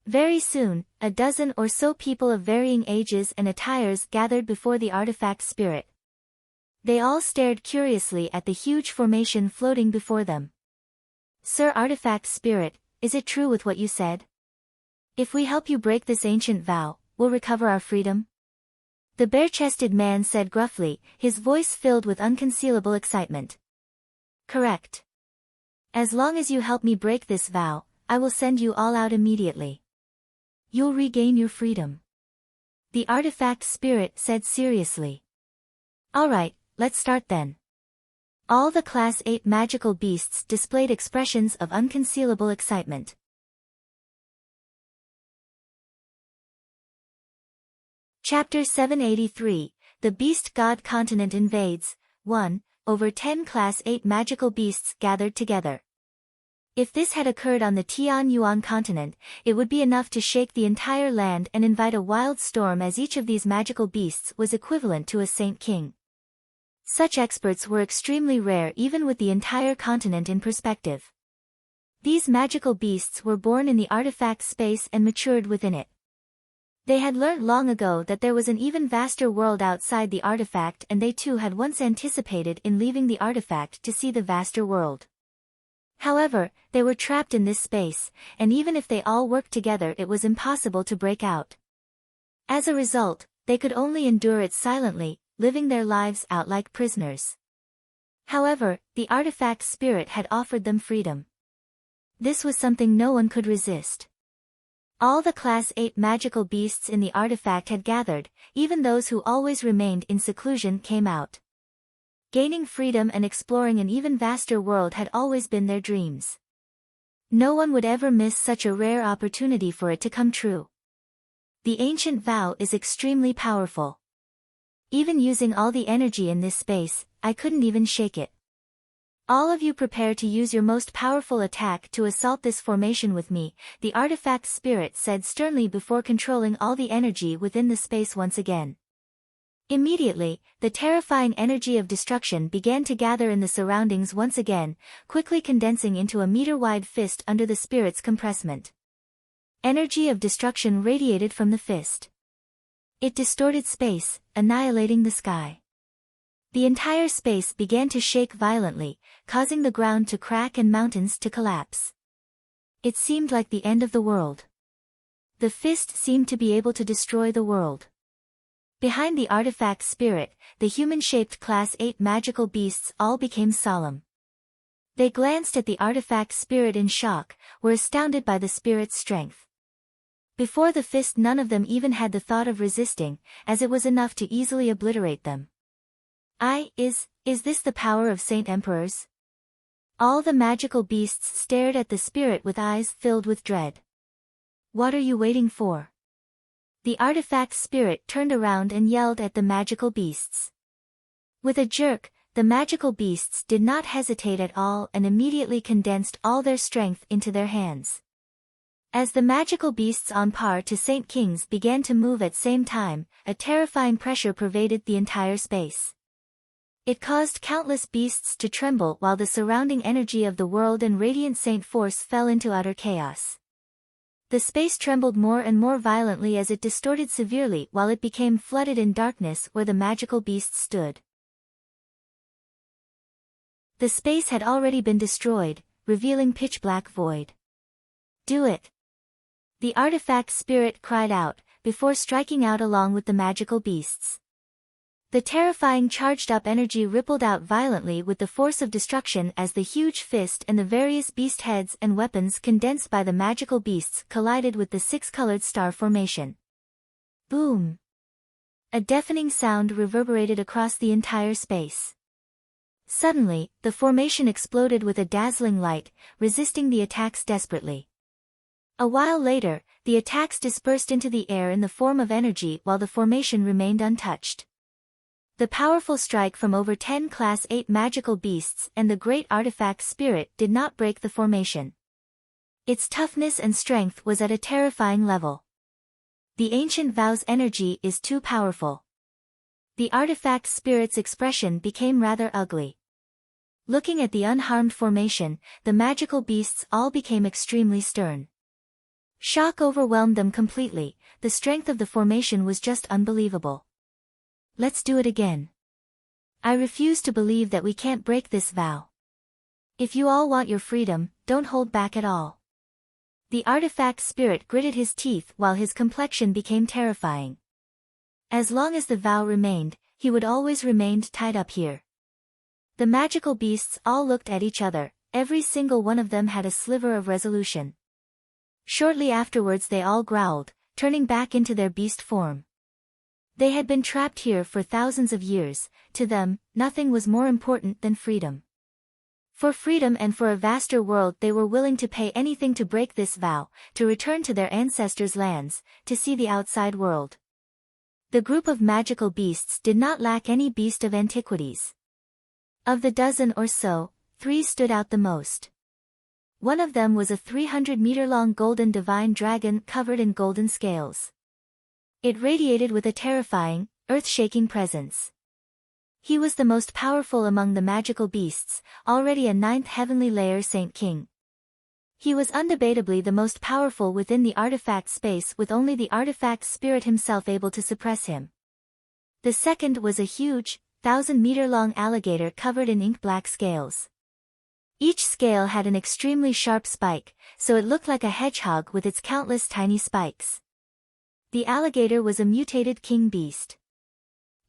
Very soon, a dozen or so people of varying ages and attires gathered before the artifact spirit. They all stared curiously at the huge formation floating before them. "Sir Artifact Spirit, is it true with what you said? If we help you break this ancient vow, we'll recover our freedom?" The bare-chested man said gruffly, his voice filled with unconcealable excitement. "Correct. As long as you help me break this vow, I will send you all out immediately. You'll regain your freedom," the artifact spirit said seriously. "All right, let's start then." All the Class 8 magical beasts displayed expressions of unconcealable excitement. Chapter 783, The Beast God Continent Invades. 1. Over 10 Class 8 magical beasts gathered together. If this had occurred on the Tianyuan continent, it would be enough to shake the entire land and invite a wild storm, as each of these magical beasts was equivalent to a Saint King. Such experts were extremely rare even with the entire continent in perspective. These magical beasts were born in the artifact space and matured within it. They had learnt long ago that there was an even vaster world outside the artifact, and they too had once anticipated in leaving the artifact to see the vaster world. However, they were trapped in this space, and even if they all worked together it was impossible to break out. As a result, they could only endure it silently, living their lives out like prisoners. However, the artifact spirit had offered them freedom. This was something no one could resist. All the Class 8 magical beasts in the artifact had gathered, even those who always remained in seclusion came out. Gaining freedom and exploring an even vaster world had always been their dreams. No one would ever miss such a rare opportunity for it to come true. The ancient vow is extremely powerful. Even using all the energy in this space, I couldn't even shake it. All of you prepare to use your most powerful attack to assault this formation with me, the artifact spirit said sternly before controlling all the energy within the space once again. Immediately, the terrifying energy of destruction began to gather in the surroundings once again, quickly condensing into a meter-wide fist under the spirit's compressment. Energy of destruction radiated from the fist. It distorted space, annihilating the sky. The entire space began to shake violently, causing the ground to crack and mountains to collapse. It seemed like the end of the world. The fist seemed to be able to destroy the world. Behind the artifact spirit, the human-shaped Class 8 magical beasts all became solemn. They glanced at the artifact spirit in shock, were astounded by the spirit's strength. Before the fist none of them even had the thought of resisting, as it was enough to easily obliterate them. Is this the power of Saint Emperors? All the magical beasts stared at the spirit with eyes filled with dread. What are you waiting for? The artifact spirit turned around and yelled at the magical beasts. With a jerk, the magical beasts did not hesitate at all and immediately condensed all their strength into their hands. As the magical beasts on par to Saint Kings began to move at same time, a terrifying pressure pervaded the entire space. It caused countless beasts to tremble while the surrounding energy of the world and radiant saint force fell into utter chaos. The space trembled more and more violently as it distorted severely while it became flooded in darkness where the magical beasts stood. The space had already been destroyed, revealing pitch-black void. "Do it!" The artifact spirit cried out, before striking out along with the magical beasts. The terrifying charged-up energy rippled out violently with the force of destruction as the huge fist and the various beast heads and weapons condensed by the magical beasts collided with the six-colored star formation. Boom! A deafening sound reverberated across the entire space. Suddenly, the formation exploded with a dazzling light, resisting the attacks desperately. A while later, the attacks dispersed into the air in the form of energy while the formation remained untouched. The powerful strike from over 10 Class 8 magical beasts and the great artifact spirit did not break the formation. Its toughness and strength was at a terrifying level. The ancient vow's energy is too powerful. The artifact spirit's expression became rather ugly. Looking at the unharmed formation, the magical beasts all became extremely stern. Shock overwhelmed them completely, the strength of the formation was just unbelievable. "Let's do it again. I refuse to believe that we can't break this vow. If you all want your freedom, don't hold back at all." The artifact spirit gritted his teeth while his complexion became terrifying. As long as the vow remained, he would always remain tied up here. The magical beasts all looked at each other, every single one of them had a sliver of resolution. Shortly afterwards they all growled, turning back into their beast form. They had been trapped here for thousands of years. To them, nothing was more important than freedom. For freedom and for a vaster world they were willing to pay anything to break this vow, to return to their ancestors' lands, to see the outside world. The group of magical beasts did not lack any beast of antiquities. Of the dozen or so, 3 stood out the most. One of them was a 300-meter-long golden divine dragon covered in golden scales. It radiated with a terrifying, earth-shaking presence. He was the most powerful among the magical beasts, already a 9th heavenly layer Saint King. He was undebatably the most powerful within the artifact space, with only the artifact spirit himself able to suppress him. The second was a huge, 1,000-meter-long alligator covered in ink-black scales. Each scale had an extremely sharp spike, so it looked like a hedgehog with its countless tiny spikes. The alligator was a mutated king beast.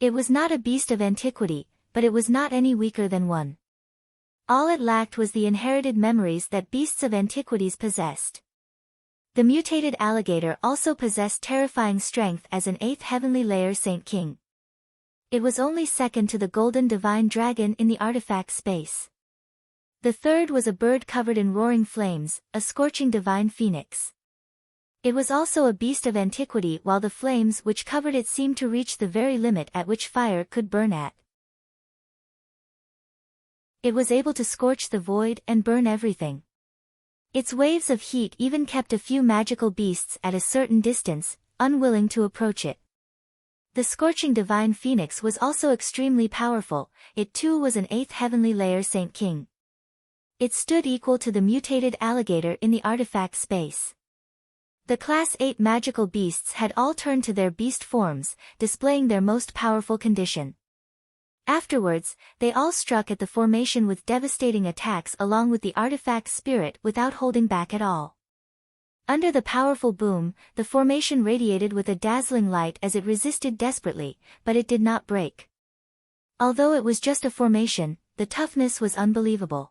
It was not a beast of antiquity, but it was not any weaker than one. All it lacked was the inherited memories that beasts of antiquities possessed. The mutated alligator also possessed terrifying strength as an 8th heavenly layer Saint King. It was only second to the golden divine dragon in the artifact space. The third was a bird covered in roaring flames, a scorching divine phoenix. It was also a beast of antiquity, while the flames which covered it seemed to reach the very limit at which fire could burn at. It was able to scorch the void and burn everything. Its waves of heat even kept a few magical beasts at a certain distance, unwilling to approach it. The scorching divine phoenix was also extremely powerful. It too was an 8th heavenly layer Saint King. It stood equal to the mutated alligator in the artifact space. The Class 8 magical beasts had all turned to their beast forms, displaying their most powerful condition. Afterwards, they all struck at the formation with devastating attacks along with the artifact spirit without holding back at all. Under the powerful boom, the formation radiated with a dazzling light as it resisted desperately, but it did not break. Although it was just a formation, the toughness was unbelievable.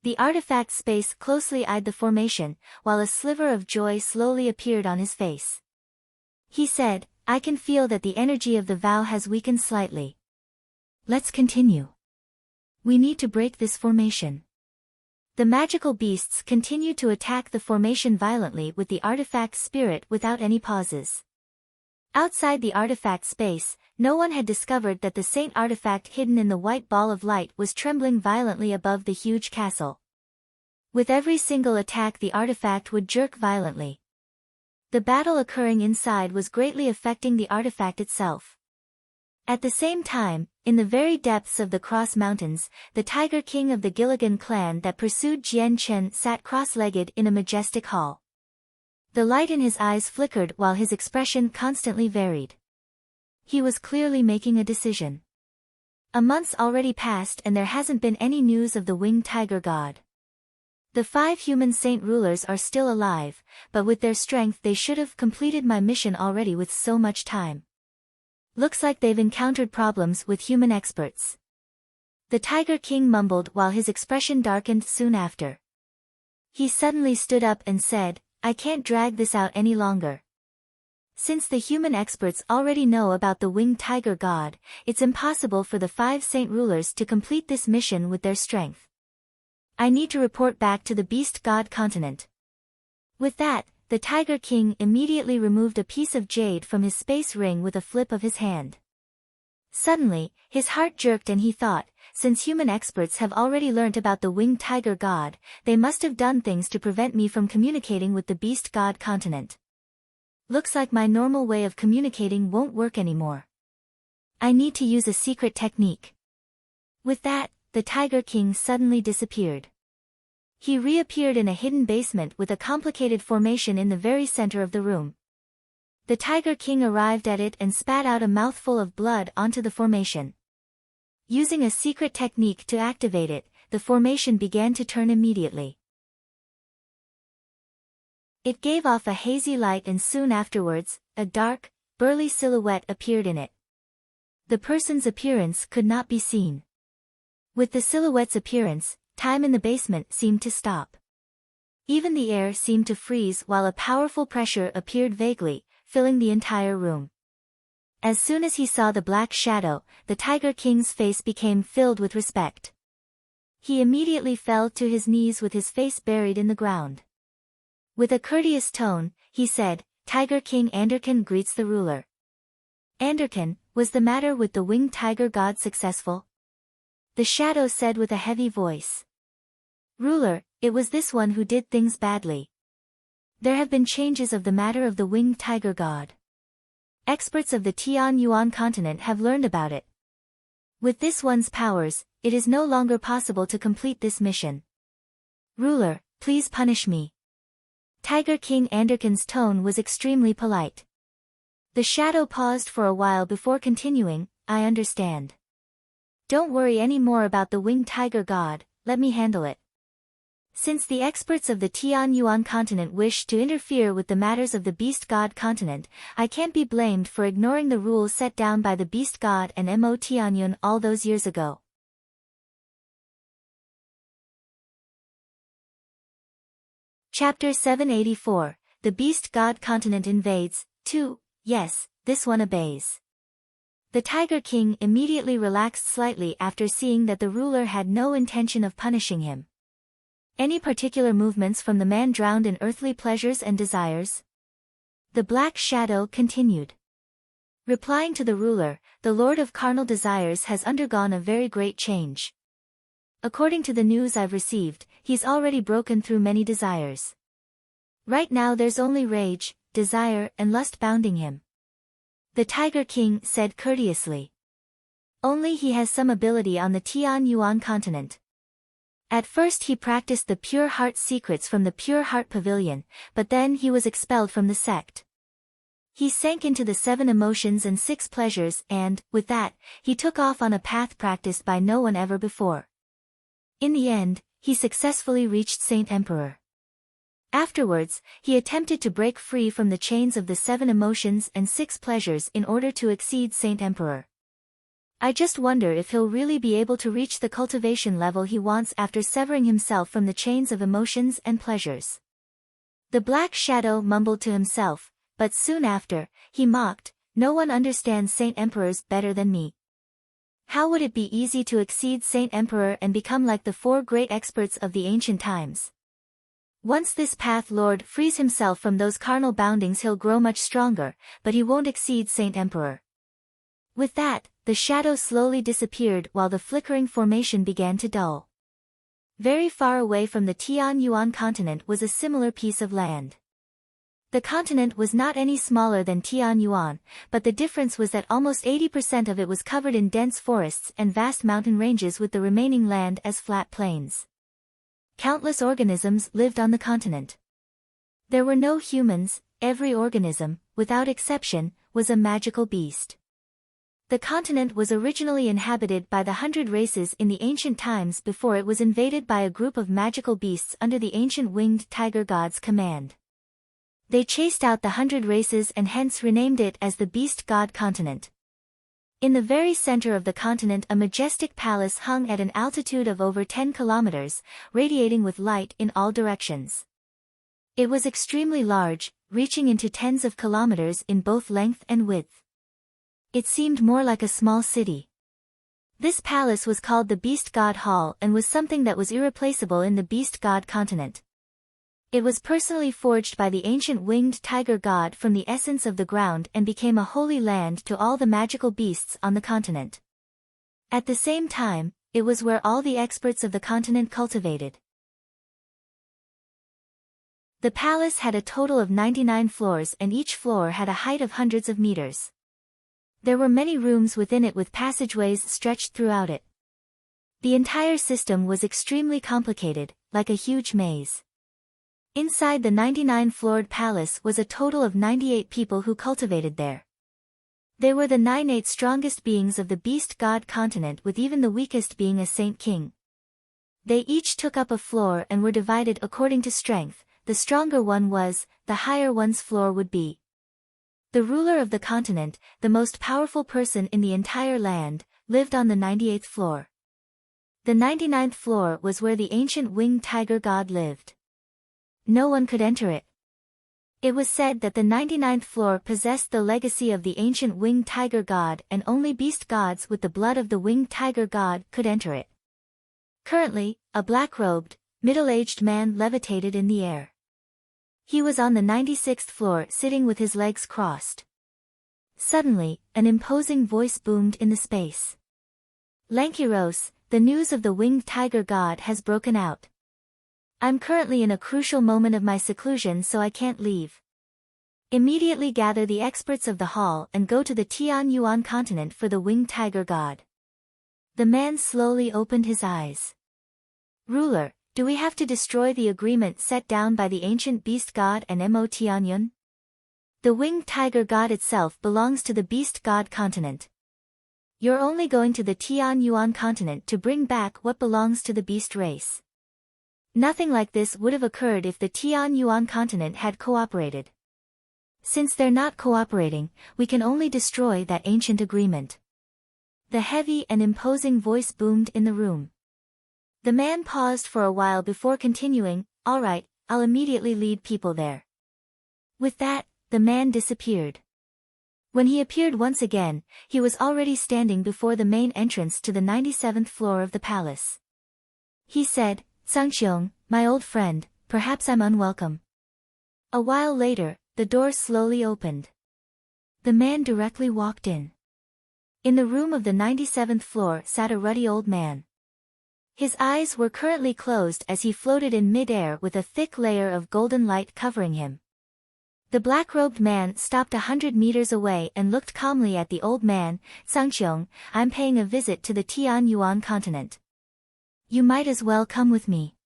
The artifact space closely eyed the formation, while a sliver of joy slowly appeared on his face. He said, "I can feel that the energy of the vow has weakened slightly. Let's continue. We need to break this formation." The magical beasts continued to attack the formation violently with the artifact spirit without any pauses. Outside the artifact space, no one had discovered that the saint artifact hidden in the white ball of light was trembling violently above the huge castle. With every single attack the artifact would jerk violently. The battle occurring inside was greatly affecting the artifact itself. At the same time, in the very depths of the Cross Mountains, the Tiger King of the Gilligan clan that pursued Jian Chen sat cross-legged in a majestic hall. The light in his eyes flickered while his expression constantly varied. He was clearly making a decision. A month's already passed and there hasn't been any news of the winged tiger god. The 5 human saint rulers are still alive, but with their strength they should have completed my mission already with so much time. Looks like they've encountered problems with human experts. The Tiger King mumbled while his expression darkened soon after. He suddenly stood up and said, "I can't drag this out any longer. Since the human experts already know about the winged tiger god, it's impossible for the 5 saint rulers to complete this mission with their strength. I need to report back to the beast god continent." With that, the Tiger King immediately removed a piece of jade from his space ring with a flip of his hand. Suddenly, his heart jerked and he thought, since human experts have already learnt about the winged tiger god, they must have done things to prevent me from communicating with the beast god continent. Looks like my normal way of communicating won't work anymore. I need to use a secret technique. With that, the Tiger King suddenly disappeared. He reappeared in a hidden basement with a complicated formation in the very center of the room. The Tiger King arrived at it and spat out a mouthful of blood onto the formation. Using a secret technique to activate it, the formation began to turn immediately. It gave off a hazy light and soon afterwards, a dark, burly silhouette appeared in it. The person's appearance could not be seen. With the silhouette's appearance, time in the basement seemed to stop. Even the air seemed to freeze while a powerful pressure appeared vaguely, filling the entire room. As soon as he saw the black shadow, the Tiger King's face became filled with respect. He immediately fell to his knees with his face buried in the ground. With a courteous tone, he said, "Tiger King Anderkin greets the ruler." "Anderkin, was the matter with the winged tiger god successful?" The shadow said with a heavy voice. "Ruler, it was this one who did things badly. There have been changes of the matter of the winged tiger god. Experts of the Tian Yuan continent have learned about it. With this one's powers, it is no longer possible to complete this mission. Ruler, please punish me." Tiger King Anderkin's tone was extremely polite. The shadow paused for a while before continuing, "I understand. Don't worry any more about the winged tiger god, let me handle it. Since the experts of the Tian Yuan continent wish to interfere with the matters of the beast god continent, I can't be blamed for ignoring the rules set down by the beast god and Mo Tianyun all those years ago." Chapter 784, The Beast God Continent Invades, 2, Yes, this one obeys. The Tiger King immediately relaxed slightly after seeing that the ruler had no intention of punishing him. "Any particular movements from the man drowned in earthly pleasures and desires?" The black shadow continued. Replying to the ruler, "The Lord of Carnal Desires has undergone a very great change. According to the news I've received, he's already broken through many desires. Right now there's only rage, desire, and lust bounding him." The Tiger King said courteously. "Only he has some ability on the Tian Yuan continent. At first he practiced the Pure Heart secrets from the Pure Heart Pavilion, but then he was expelled from the sect. He sank into the 7 emotions and 6 pleasures and, with that, he took off on a path practiced by no one ever before. In the end, he successfully reached Saint Emperor. Afterwards, he attempted to break free from the chains of the 7 emotions and 6 pleasures in order to exceed Saint Emperor. I just wonder if he'll really be able to reach the cultivation level he wants after severing himself from the chains of emotions and pleasures." The black shadow mumbled to himself, but soon after, he mocked, "No one understands Saint Emperors better than me. How would it be easy to exceed Saint Emperor and become like the 4 great experts of the ancient times? Once this path lord frees himself from those carnal boundings he'll grow much stronger, but he won't exceed Saint Emperor." With that, the shadow slowly disappeared while the flickering formation began to dull. Very far away from the Tianyuan continent was a similar piece of land. The continent was not any smaller than Tianyuan, but the difference was that almost 80% of it was covered in dense forests and vast mountain ranges, with the remaining land as flat plains. Countless organisms lived on the continent. There were no humans. Every organism, without exception, was a magical beast. The continent was originally inhabited by the 100 races in the ancient times before it was invaded by a group of magical beasts under the ancient winged tiger god's command. They chased out the 100 races and hence renamed it as the Beast God Continent. In the very center of the continent a majestic palace hung at an altitude of over 10 kilometers, radiating with light in all directions. It was extremely large, reaching into tens of kilometers in both length and width. It seemed more like a small city. This palace was called the Beast God Hall and was something that was irreplaceable in the Beast God Continent. It was personally forged by the ancient winged tiger god from the essence of the ground and became a holy land to all the magical beasts on the continent. At the same time, it was where all the experts of the continent cultivated. The palace had a total of 99 floors and each floor had a height of hundreds of meters. There were many rooms within it with passageways stretched throughout it. The entire system was extremely complicated, like a huge maze. Inside the 99-floored palace was a total of 98 people who cultivated there. They were the 98 strongest beings of the Beast God Continent, with even the weakest being a Saint King. They each took up a floor and were divided according to strength. The stronger one was, the higher one's floor would be. The ruler of the continent, the most powerful person in the entire land, lived on the 98th floor. The 99th floor was where the ancient winged tiger god lived. No one could enter it. It was said that the 99th floor possessed the legacy of the ancient winged tiger god and only beast gods with the blood of the winged tiger god could enter it. Currently, a black-robed, middle-aged man levitated in the air. He was on the 96th floor sitting with his legs crossed. Suddenly, an imposing voice boomed in the space. Lankiros, the news of the winged tiger god has broken out. I'm currently in a crucial moment of my seclusion, so I can't leave. Immediately gather the experts of the hall and go to the Tianyuan continent for the winged tiger god. The man slowly opened his eyes. Ruler, do we have to destroy the agreement set down by the ancient beast god and Mo Tianyun? The winged tiger god itself belongs to the beast god continent. You're only going to the Tianyuan continent to bring back what belongs to the beast race. Nothing like this would have occurred if the Tianyuan continent had cooperated. Since they're not cooperating, we can only destroy that ancient agreement. The heavy and imposing voice boomed in the room. The man paused for a while before continuing, "All right, I'll immediately lead people there." With that, the man disappeared. When he appeared once again, he was already standing before the main entrance to the 97th floor of the palace. He said, "Sangxiong, my old friend, perhaps I'm unwelcome." A while later, the door slowly opened. The man directly walked in. In the room of the 97th floor sat a ruddy old man. His eyes were currently closed as he floated in mid-air with a thick layer of golden light covering him. The black-robed man stopped 100 meters away and looked calmly at the old man. "Sangxiong, I'm paying a visit to the Tianyuan continent. You might as well come with me.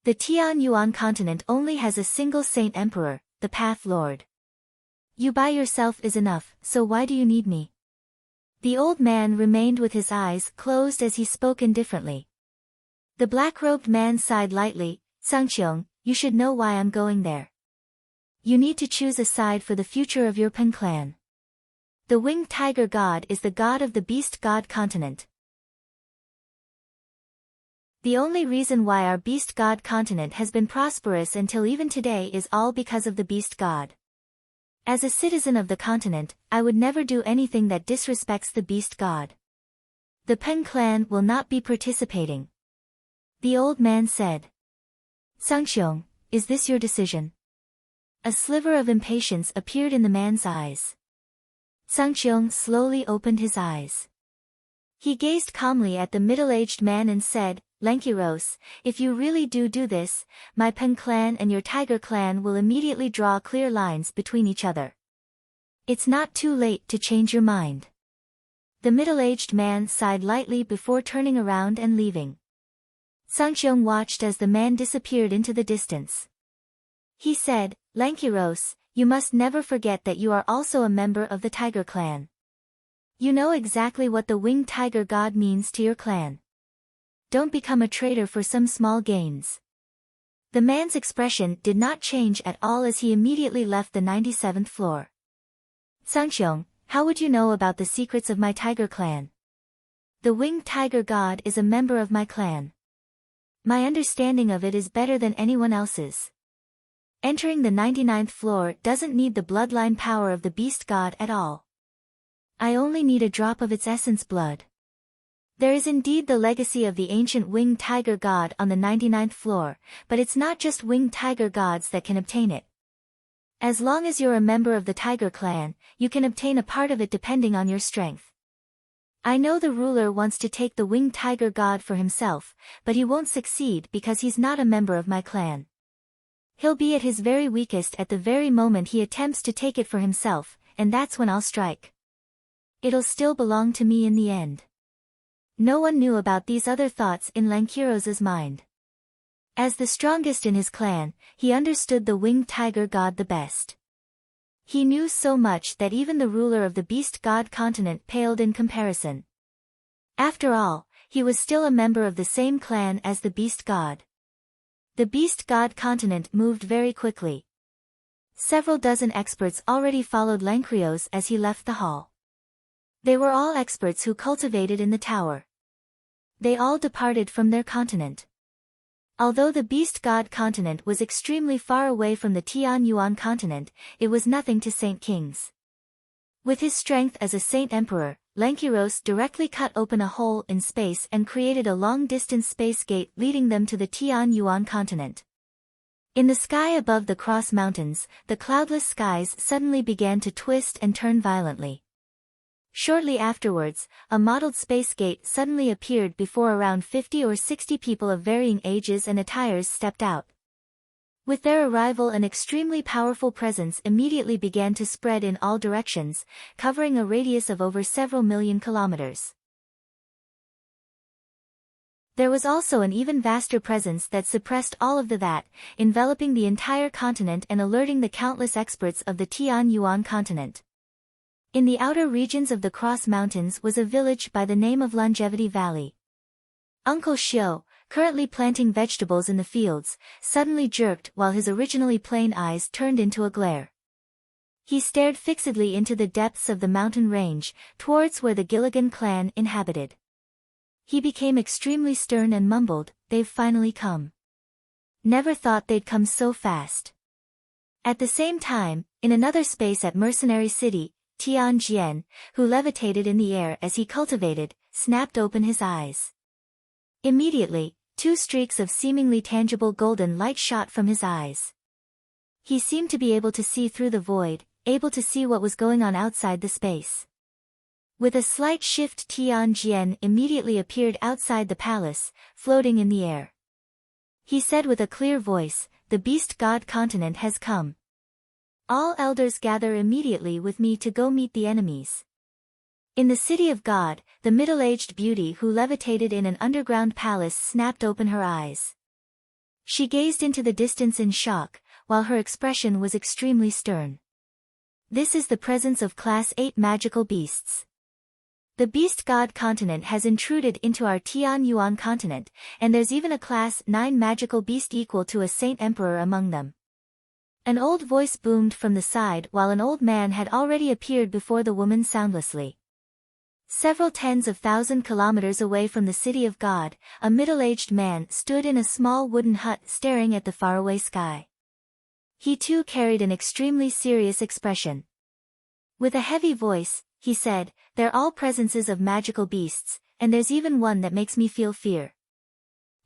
The Tianyuan continent only has a single saint emperor, the Path Lord. You by yourself is enough, so why do you need me?" The old man remained with his eyes closed as he spoke indifferently. The black-robed man sighed lightly. "Sangxiong, you should know why I'm going there. You need to choose a side for the future of your Pen clan. The winged tiger god is the god of the beast god continent. The only reason why our beast god continent has been prosperous until even today is all because of the beast god. As a citizen of the continent, I would never do anything that disrespects the beast god. The Pen clan will not be participating." The old man said. "Sangxiong, is this your decision?" A sliver of impatience appeared in the man's eyes. Sangxiong slowly opened his eyes. He gazed calmly at the middle-aged man and said, Lankiros, if you really do this, my Pen clan and your Tiger clan will immediately draw clear lines between each other. It's not too late to change your mind. The middle-aged man sighed lightly before turning around and leaving. Sangxiong watched as the man disappeared into the distance. He said, Lankiros, you must never forget that you are also a member of the Tiger clan. You know exactly what the winged tiger god means to your clan. Don't become a traitor for some small gains. The man's expression did not change at all as he immediately left the 97th floor. Sangxiong, how would you know about the secrets of my tiger clan? The winged tiger god is a member of my clan. My understanding of it is better than anyone else's. Entering the 99th floor doesn't need the bloodline power of the beast god at all. I only need a drop of its essence blood. There is indeed the legacy of the ancient winged tiger god on the 99th floor, but it's not just winged tiger gods that can obtain it. As long as you're a member of the tiger clan, you can obtain a part of it depending on your strength. I know the ruler wants to take the winged tiger god for himself, but he won't succeed because he's not a member of my clan. He'll be at his very weakest at the very moment he attempts to take it for himself, and that's when I'll strike. It'll still belong to me in the end. No one knew about these other thoughts in Lankiros's mind. As the strongest in his clan, he understood the winged tiger god the best. He knew so much that even the ruler of the beast god continent paled in comparison. After all, he was still a member of the same clan as the beast god. The beast god continent moved very quickly. Several dozen experts already followed Lankrios as he left the hall. They were all experts who cultivated in the tower. They all departed from their continent. Although the beast god continent was extremely far away from the Tian Yuan continent, it was nothing to Saint King's. With his strength as a Saint Emperor, Lankiros directly cut open a hole in space and created a long-distance space gate leading them to the Tian Yuan continent. In the sky above the Cross Mountains, the cloudless skies suddenly began to twist and turn violently. Shortly afterwards, a modeled space gate suddenly appeared before around 50 or 60 people of varying ages and attires stepped out. With their arrival, an extremely powerful presence immediately began to spread in all directions, covering a radius of over several million kilometers. There was also an even vaster presence that suppressed all of that, enveloping the entire continent and alerting the countless experts of the Tian Yuan continent. In the outer regions of the Cross Mountains was a village by the name of Longevity Valley. Uncle Xiu, currently planting vegetables in the fields, suddenly jerked while his originally plain eyes turned into a glare. He stared fixedly into the depths of the mountain range, towards where the Gilligan clan inhabited. He became extremely stern and mumbled, "They've finally come. Never thought they'd come so fast." At the same time, in another space at Mercenary City, Tian Jian, who levitated in the air as he cultivated, snapped open his eyes. Immediately, two streaks of seemingly tangible golden light shot from his eyes. He seemed to be able to see through the void, able to see what was going on outside the space. With a slight shift, Tian Jian immediately appeared outside the palace, floating in the air. He said with a clear voice, "The beast god continent has come. All elders gather immediately with me to go meet the enemies." In the city of God, the middle-aged beauty who levitated in an underground palace snapped open her eyes. She gazed into the distance in shock, while her expression was extremely stern. This is the presence of Class 8 magical beasts. The beast god continent has intruded into our Tian Yuan continent, and there's even a Class 9 magical beast equal to a Saint Emperor among them. An old voice boomed from the side while an old man had already appeared before the woman soundlessly. Several tens of thousand kilometers away from the city of God, a middle-aged man stood in a small wooden hut staring at the faraway sky. He too carried an extremely serious expression. With a heavy voice, he said, "They're all presences of magical beasts, and there's even one that makes me feel fear.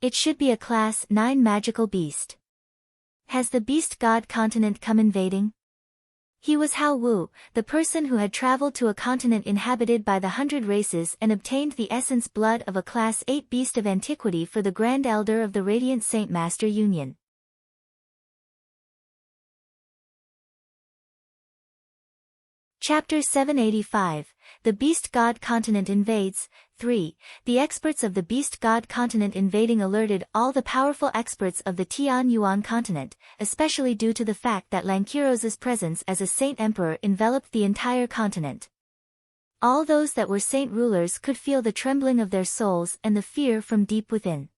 It should be a Class 9 magical beast. Has the beast god continent come invading?" He was Hao Wu, the person who had traveled to a continent inhabited by the 100 races and obtained the essence blood of a Class 8 beast of antiquity for the Grand Elder of the Radiant Saint Master Union. Chapter 785, The Beast God Continent Invades. 3. The experts of the Beast God Continent invading alerted all the powerful experts of the Tian Yuan continent, especially due to the fact that Lankiros's presence as a Saint Emperor enveloped the entire continent. All those that were Saint rulers could feel the trembling of their souls and the fear from deep within.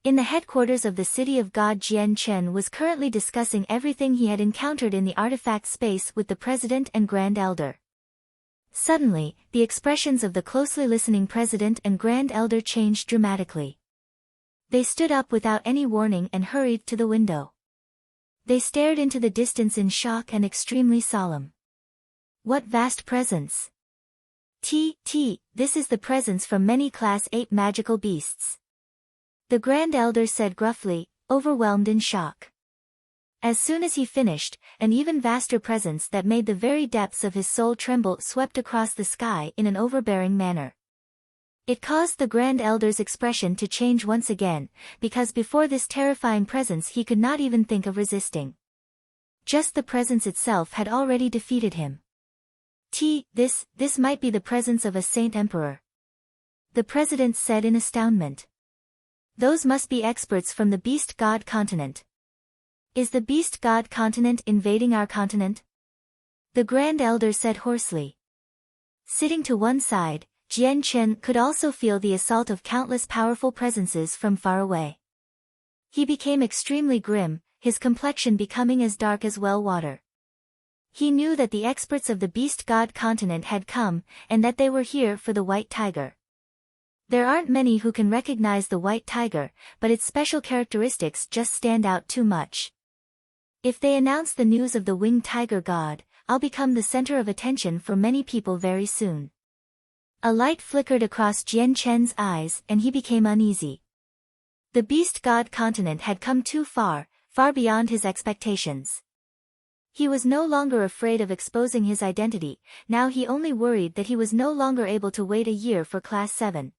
In the headquarters of the city of God, Jian Chen was currently discussing everything he had encountered in the artifact space with the President and Grand Elder. Suddenly, the expressions of the closely listening President and Grand Elder changed dramatically. They stood up without any warning and hurried to the window. They stared into the distance in shock and extremely solemn. What vast presence! This is the presence from many Class 8 magical beasts. The Grand Elder said gruffly, overwhelmed in shock. As soon as he finished, an even vaster presence that made the very depths of his soul tremble swept across the sky in an overbearing manner. It caused the Grand Elder's expression to change once again, because before this terrifying presence he could not even think of resisting. Just the presence itself had already defeated him. This might be the presence of a Saint Emperor. The President said in astoundment. Those must be experts from the Beast God continent. Is the Beast God continent invading our continent? The Grand Elder said hoarsely. Sitting to one side, Jian Chen could also feel the assault of countless powerful presences from far away. He became extremely grim, his complexion becoming as dark as well water. He knew that the experts of the Beast God continent had come, and that they were here for the White Tiger. There aren't many who can recognize the White Tiger, but its special characteristics just stand out too much. If they announce the news of the Winged Tiger God, I'll become the center of attention for many people very soon. A light flickered across Jian Chen's eyes and he became uneasy. The Beast God continent had come too far, far beyond his expectations. He was no longer afraid of exposing his identity, now he only worried that he was no longer able to wait a year for Class 7.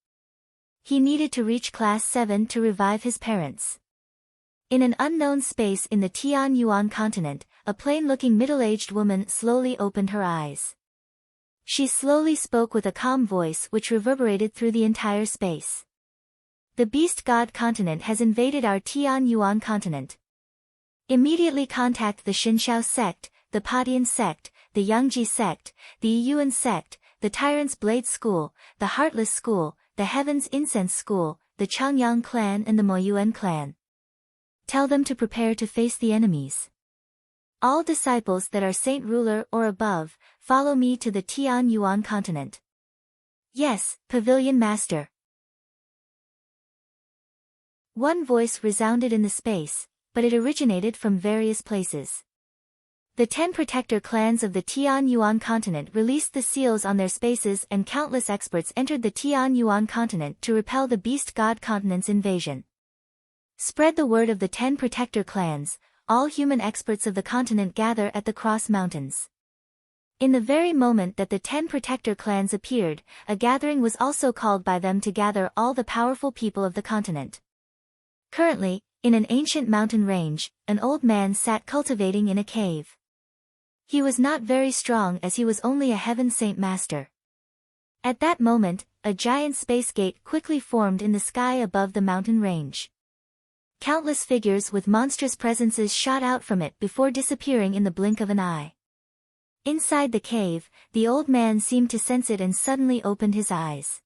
He needed to reach Class 7 to revive his parents. In an unknown space in the Tian Yuan continent, a plain-looking middle-aged woman slowly opened her eyes. She slowly spoke with a calm voice which reverberated through the entire space. The Beast God continent has invaded our Tian Yuan continent. Immediately contact the Xinxiao sect, the Padian sect, the Yangji sect, the Yuan sect, the Tyrant's Blade School, the Heartless School, the Heaven's Incense School, the Changyang clan and the Moyuan clan. Tell them to prepare to face the enemies. All disciples that are Saint Ruler or above, follow me to the Tian Yuan continent. Yes, Pavilion Master. One voice resounded in the space, but it originated from various places. The 10 protector clans of the Tian Yuan continent released the seals on their spaces and countless experts entered the Tian Yuan continent to repel the Beast God continent's invasion. Spread the word of the 10 protector clans, all human experts of the continent gather at the Cross Mountains. In the very moment that the 10 protector clans appeared, a gathering was also called by them to gather all the powerful people of the continent. Currently, in an ancient mountain range, an old man sat cultivating in a cave. He was not very strong as he was only a Heaven Saint Master. At that moment, a giant space gate quickly formed in the sky above the mountain range. Countless figures with monstrous presences shot out from it before disappearing in the blink of an eye. Inside the cave, the old man seemed to sense it and suddenly opened his eyes.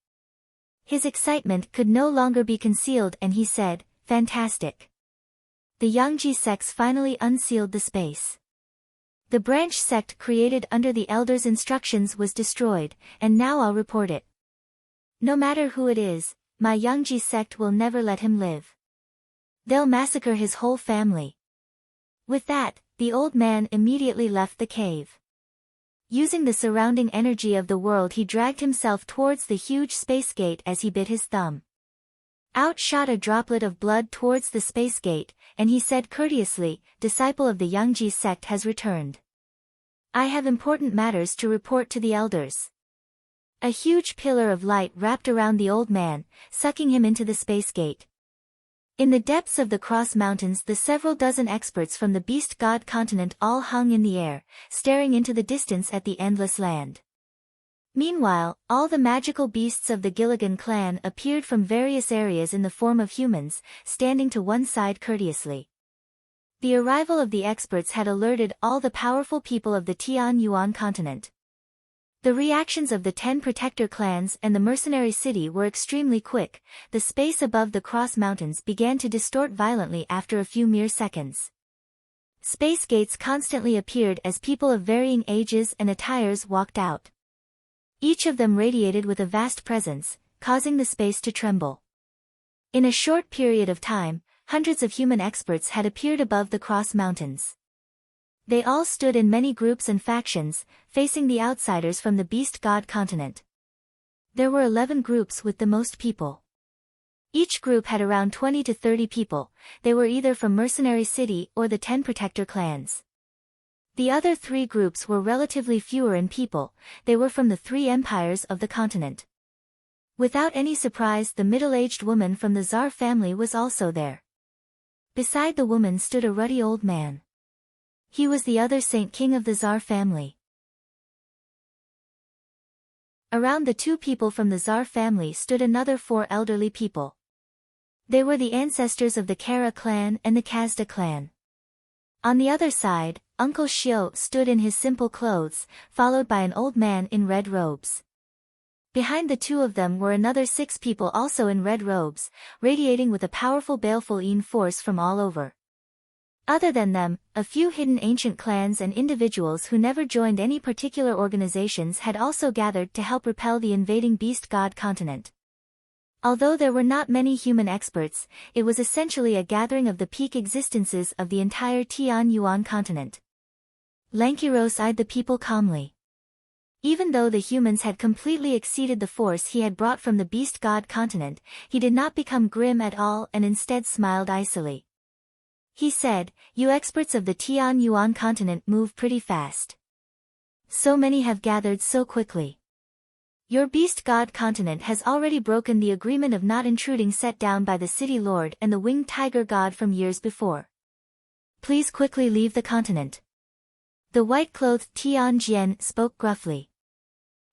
His excitement could no longer be concealed and he said, "Fantastic." The Yangji sects finally unsealed the space. The branch sect created under the Elder's instructions was destroyed, and now I'll report it. No matter who it is, my Yangji sect will never let him live. They'll massacre his whole family. With that, the old man immediately left the cave. Using the surrounding energy of the world he dragged himself towards the huge space gate as he bit his thumb. Out shot a droplet of blood towards the space gate, and he said courteously, "Disciple of the Yangji sect has returned. I have important matters to report to the elders. A huge pillar of light wrapped around the old man, sucking him into the space gate. In the depths of the Cross Mountains, the several dozen experts from the Beast God continent all hung in the air, staring into the distance at the endless land. Meanwhile, all the magical beasts of the Gilligan clan appeared from various areas in the form of humans, standing to one side courteously. The arrival of the experts had alerted all the powerful people of the Tian Yuan continent. The reactions of the 10 protector clans and the mercenary city were extremely quick. The space above the Cross Mountains began to distort violently after a few mere seconds. Space gates constantly appeared as people of varying ages and attires walked out. Each of them radiated with a vast presence, causing the space to tremble. In a short period of time, hundreds of human experts had appeared above the Cross Mountains. They all stood in many groups and factions, facing the outsiders from the Beast God continent. There were 11 groups with the most people. Each group had around 20 to 30 people. They were either from Mercenary City or the 10 protector clans. The other 3 groups were relatively fewer in people. They were from the 3 empires of the continent. Without any surprise, the middle-aged woman from the Tsar family was also there. Beside the woman stood a ruddy old man. He was the other Saint King of the Tsar family. Around the 2 people from the Tsar family stood another 4 elderly people. They were the ancestors of the Kara clan and the Kazda clan. On the other side, Uncle Xiao stood in his simple clothes, followed by an old man in red robes. Behind the 2 of them were another 6 people also in red robes, radiating with a powerful baleful force from all over. Other than them, a few hidden ancient clans and individuals who never joined any particular organizations had also gathered to help repel the invading Beast God continent. Although there were not many human experts, it was essentially a gathering of the peak existences of the entire Tian Yuan continent. Lankiros eyed the people calmly. Even though the humans had completely exceeded the force he had brought from the Beast God continent, he did not become grim at all and instead smiled icily. He said, "You experts of the Tian Yuan continent move pretty fast. So many have gathered so quickly. Your Beast God continent has already broken the agreement of not intruding set down by the City Lord and the Winged Tiger God from years before. Please quickly leave the continent." The white-clothed Tian Jian spoke gruffly.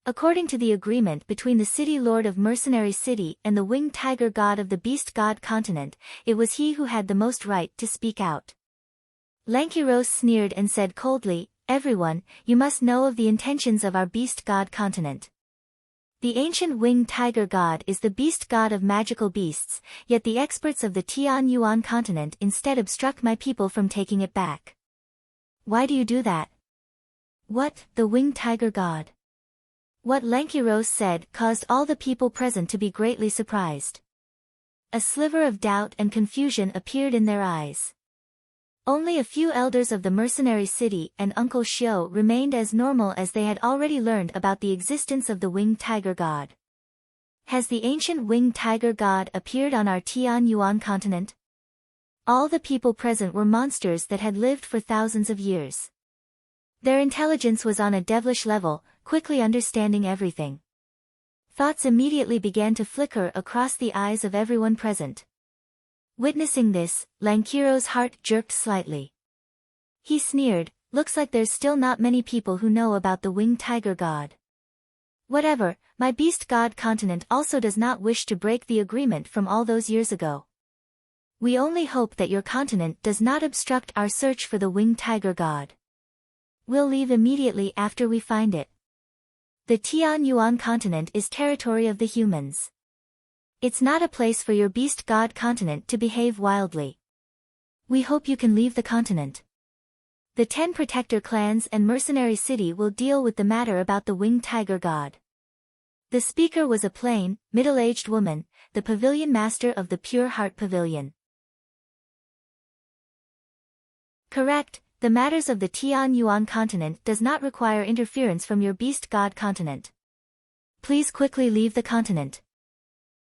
According to the agreement between the City Lord of Mercenary City and the Winged Tiger God of the Beast God continent, it was he who had the most right to speak out. Lankiros sneered and said coldly, "Everyone, you must know of the intentions of our Beast God continent. The ancient Winged Tiger God is the Beast God of magical beasts, yet the experts of the Tian Yuan continent instead obstruct my people from taking it back. Why do you do that?" "What, the Winged Tiger God?" What Lankiros said caused all the people present to be greatly surprised. A sliver of doubt and confusion appeared in their eyes. Only a few elders of the mercenary city and Uncle Xiao remained as normal as they had already learned about the existence of the Winged Tiger God. "Has the ancient Winged Tiger God appeared on our Tian Yuan continent?" All the people present were monsters that had lived for thousands of years. Their intelligence was on a devilish level, quickly understanding everything. Thoughts immediately began to flicker across the eyes of everyone present. Witnessing this, Lankiro's heart jerked slightly. He sneered, "Looks like there's still not many people who know about the Winged Tiger God. Whatever, my Beast God continent also does not wish to break the agreement from all those years ago. We only hope that your continent does not obstruct our search for the Winged Tiger God. We'll leave immediately after we find it. The Tian Yuan continent is territory of the humans. It's not a place for your Beast God continent to behave wildly. We hope you can leave the continent. The 10 protector clans and mercenary city will deal with the matter about the Winged Tiger God." The speaker was a plain, middle-aged woman, the pavilion master of the Pure Heart Pavilion. "Correct. The matters of the Tian Yuan continent does not require interference from your Beast God continent. Please quickly leave the continent.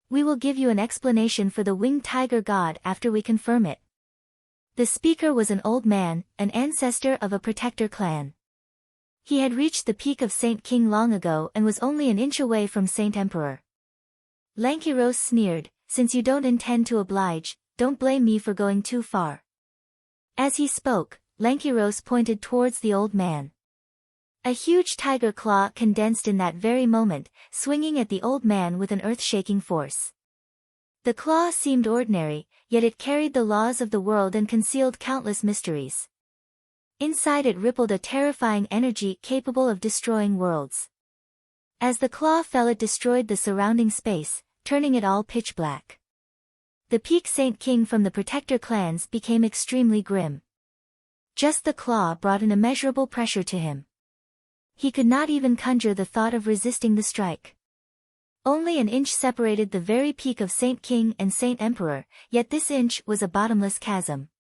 We will give you an explanation for the Winged Tiger God after we confirm it." The speaker was an old man, an ancestor of a protector clan. He had reached the peak of Saint King long ago and was only an inch away from Saint Emperor. Lankyros sneered, "Since you don't intend to oblige, don't blame me for going too far." As he spoke, Lankyros pointed towards the old man. A huge tiger claw condensed in that very moment, swinging at the old man with an earth-shaking force. The claw seemed ordinary, yet it carried the laws of the world and concealed countless mysteries. Inside it rippled a terrifying energy capable of destroying worlds. As the claw fell, it destroyed the surrounding space, turning it all pitch black. The peak Saint King from the Protector clans became extremely grim. Just the claw brought an immeasurable pressure to him. He could not even conjure the thought of resisting the strike. Only an inch separated the very peak of Saint King and Saint Emperor, yet this inch was a bottomless chasm.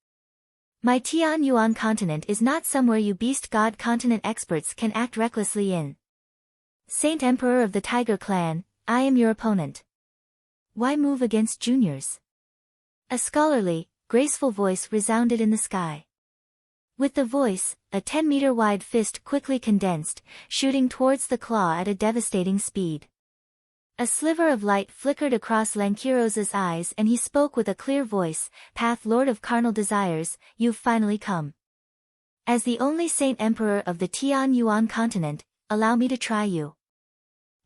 My Tian Yuan continent is not somewhere you beast god continent experts can act recklessly in. Saint Emperor of the Tiger clan, I am your opponent. Why move against juniors? A scholarly, graceful voice resounded in the sky. With the voice, a 10-meter-wide fist quickly condensed, shooting towards the claw at a devastating speed. A sliver of light flickered across Lankyros's eyes and he spoke with a clear voice, "Path Lord of Carnal Desires, you've finally come. As the only Saint Emperor of the Tian Yuan continent, allow me to try you."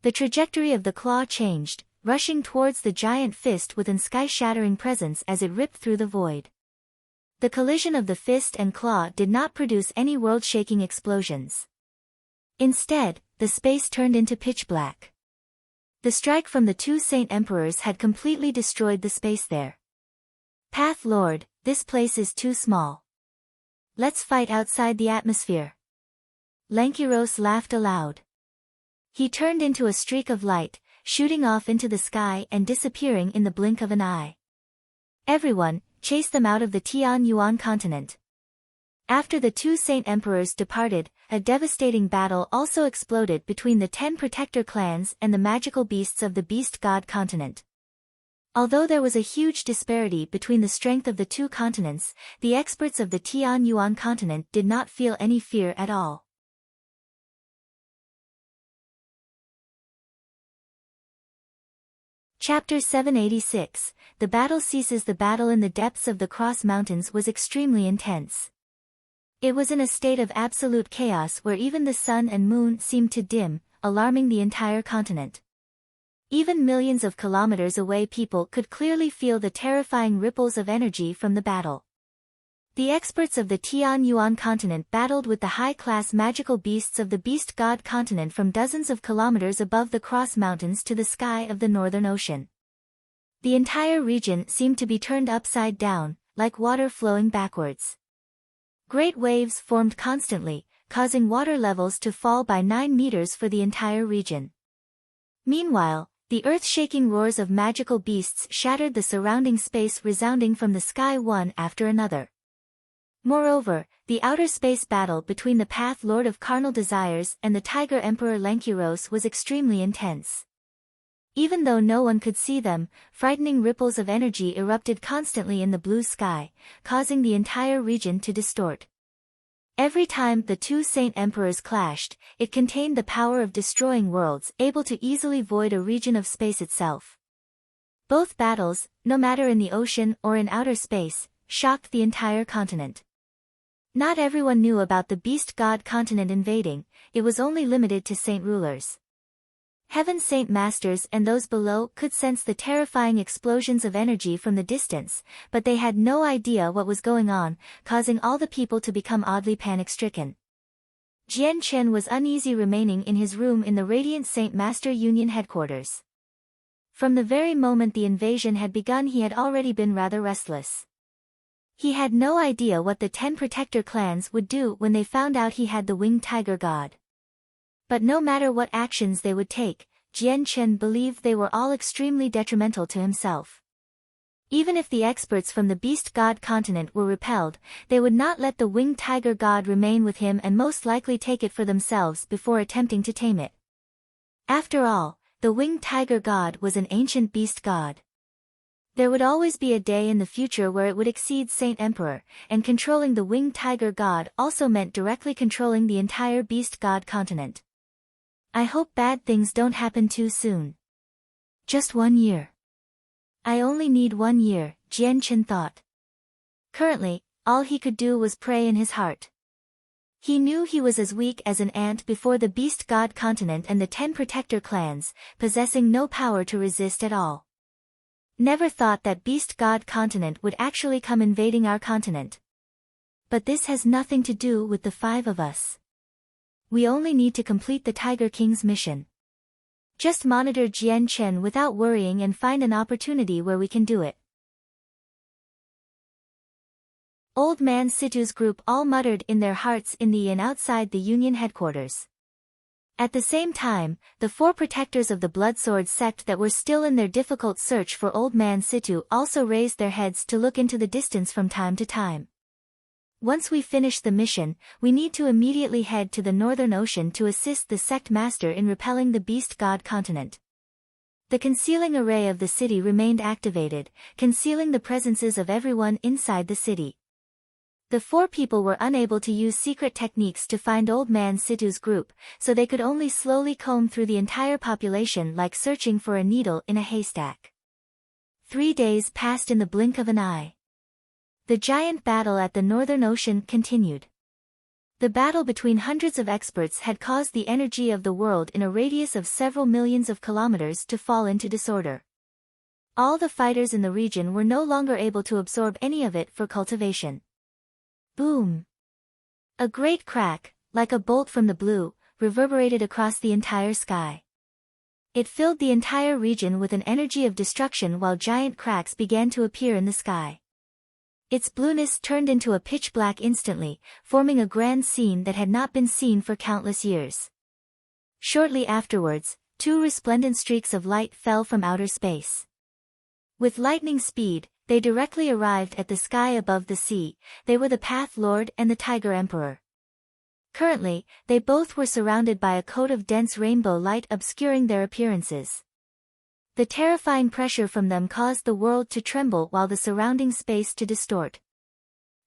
The trajectory of the claw changed, rushing towards the giant fist with an sky-shattering presence as it ripped through the void. The collision of the fist and claw did not produce any world-shaking explosions. Instead, the space turned into pitch black. The strike from the two Saint Emperors had completely destroyed the space there. "Path Lord, this place is too small. Let's fight outside the atmosphere." Lankyros laughed aloud. He turned into a streak of light, shooting off into the sky and disappearing in the blink of an eye. "Everyone, chase them out of the Tian Yuan continent." After the two Saint Emperors departed, a devastating battle also exploded between the 10 Protector clans and the magical beasts of the Beast God continent. Although there was a huge disparity between the strength of the two continents, the experts of the Tian Yuan continent did not feel any fear at all. Chapter 786, The Battle Ceases. The battle in the depths of the Cross Mountains was extremely intense. It was in a state of absolute chaos where even the sun and moon seemed to dim, alarming the entire continent. Even millions of kilometers away people could clearly feel the terrifying ripples of energy from the battle. The experts of the Tian Yuan continent battled with the high-class magical beasts of the Beast God continent from dozens of kilometers above the Cross Mountains to the sky of the Northern Ocean. The entire region seemed to be turned upside down, like water flowing backwards. Great waves formed constantly, causing water levels to fall by 9 meters for the entire region. Meanwhile, the earth-shaking roars of magical beasts shattered the surrounding space, resounding from the sky one after another. Moreover, the outer space battle between the Path Lord of Carnal Desires and the Tiger Emperor Lankyros was extremely intense. Even though no one could see them, frightening ripples of energy erupted constantly in the blue sky, causing the entire region to distort. Every time the two Saint Emperors clashed, it contained the power of destroying worlds, able to easily void a region of space itself. Both battles, no matter in the ocean or in outer space, shocked the entire continent. Not everyone knew about the Beast God continent invading, it was only limited to Saint rulers. Heaven Saint Masters and those below could sense the terrifying explosions of energy from the distance, but they had no idea what was going on, causing all the people to become oddly panic-stricken. Jian Chen was uneasy remaining in his room in the Radiant Saint Master Union headquarters. From the very moment the invasion had begun he had already been rather restless. He had no idea what the 10 Protector clans would do when they found out he had the Winged Tiger God. But no matter what actions they would take, Jian Chen believed they were all extremely detrimental to himself. Even if the experts from the Beast God continent were repelled, they would not let the Winged Tiger God remain with him and most likely take it for themselves before attempting to tame it. After all, the Winged Tiger God was an ancient beast god. There would always be a day in the future where it would exceed Saint Emperor, and controlling the winged tiger god also meant directly controlling the entire beast god continent. I hope bad things don't happen too soon. Just 1 year. I only need 1 year, Jian Chen thought. Currently, all he could do was pray in his heart. He knew he was as weak as an ant before the beast god continent and the 10 protector clans, possessing no power to resist at all. Never thought that beast god continent would actually come invading our continent. But this has nothing to do with the 5 of us. We only need to complete the Tiger King's mission. Just monitor Jian Chen without worrying and find an opportunity where we can do it. Old Man Situ's group all muttered in their hearts in the inn outside the Union headquarters. At the same time, the 4 protectors of the Bloodsword sect that were still in their difficult search for Old Man Situ also raised their heads to look into the distance from time to time. Once we finish the mission, we need to immediately head to the Northern Ocean to assist the sect master in repelling the beast god continent. The concealing array of the city remained activated, concealing the presences of everyone inside the city. The 4 people were unable to use secret techniques to find Old Man Situ's group, so they could only slowly comb through the entire population like searching for a needle in a haystack. 3 days passed in the blink of an eye. The giant battle at the Northern Ocean continued. The battle between hundreds of experts had caused the energy of the world in a radius of several millions of kilometers to fall into disorder. All the fighters in the region were no longer able to absorb any of it for cultivation. Boom! A great crack, like a bolt from the blue, reverberated across the entire sky. It filled the entire region with an energy of destruction while giant cracks began to appear in the sky. Its blueness turned into a pitch black instantly, forming a grand scene that had not been seen for countless years. Shortly afterwards, 2 resplendent streaks of light fell from outer space. With lightning speed, they directly arrived at the sky above the sea. They were the Path Lord and the Tiger Emperor. Currently, they both were surrounded by a coat of dense rainbow light obscuring their appearances. The terrifying pressure from them caused the world to tremble while the surrounding space to distort.